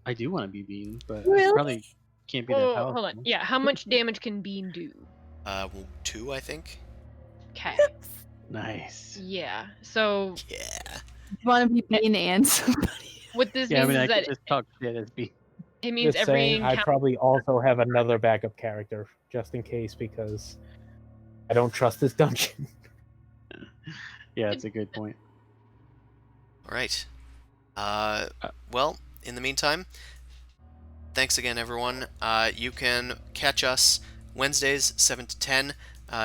I do want to be Bean, but Really? I probably can't be that Oh, powerful. hold on. Yeah, how much damage can Bean do? 2, I think. Okay. Nice. Yeah. So Yeah. You want to be Bean and somebody? what this Yeah, I means mean, I is could that just talk shit as Bean. it means Just every saying, I encounter. probably also have another backup character just in case because I don't trust this dungeon. Yeah, that's a good point. All right. Well, in the meantime, thanks again, everyone. You can catch us Wednesdays, 7 to 10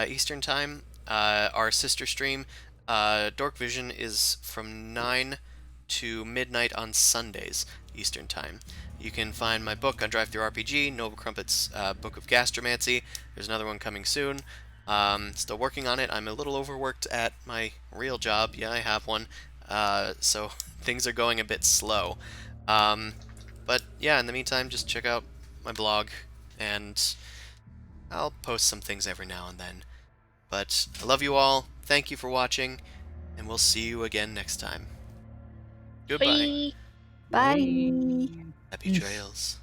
Eastern Time. Our sister stream, Dork Vision, is from 9 to midnight on Sundays, Eastern Time. You can find my book on Drive Through RPG, Noble Crumpet's Book of Gastromancy. There's another one coming soon. Still working on it. I'm a little overworked at my real job. Yeah, I have one. So things are going a bit slow. But yeah, in the meantime, just check out my blog, and I'll post some things every now and then. But I love you all. Thank you for watching, and we'll see you again next time. Goodbye. Bye. Bye. Happy trails.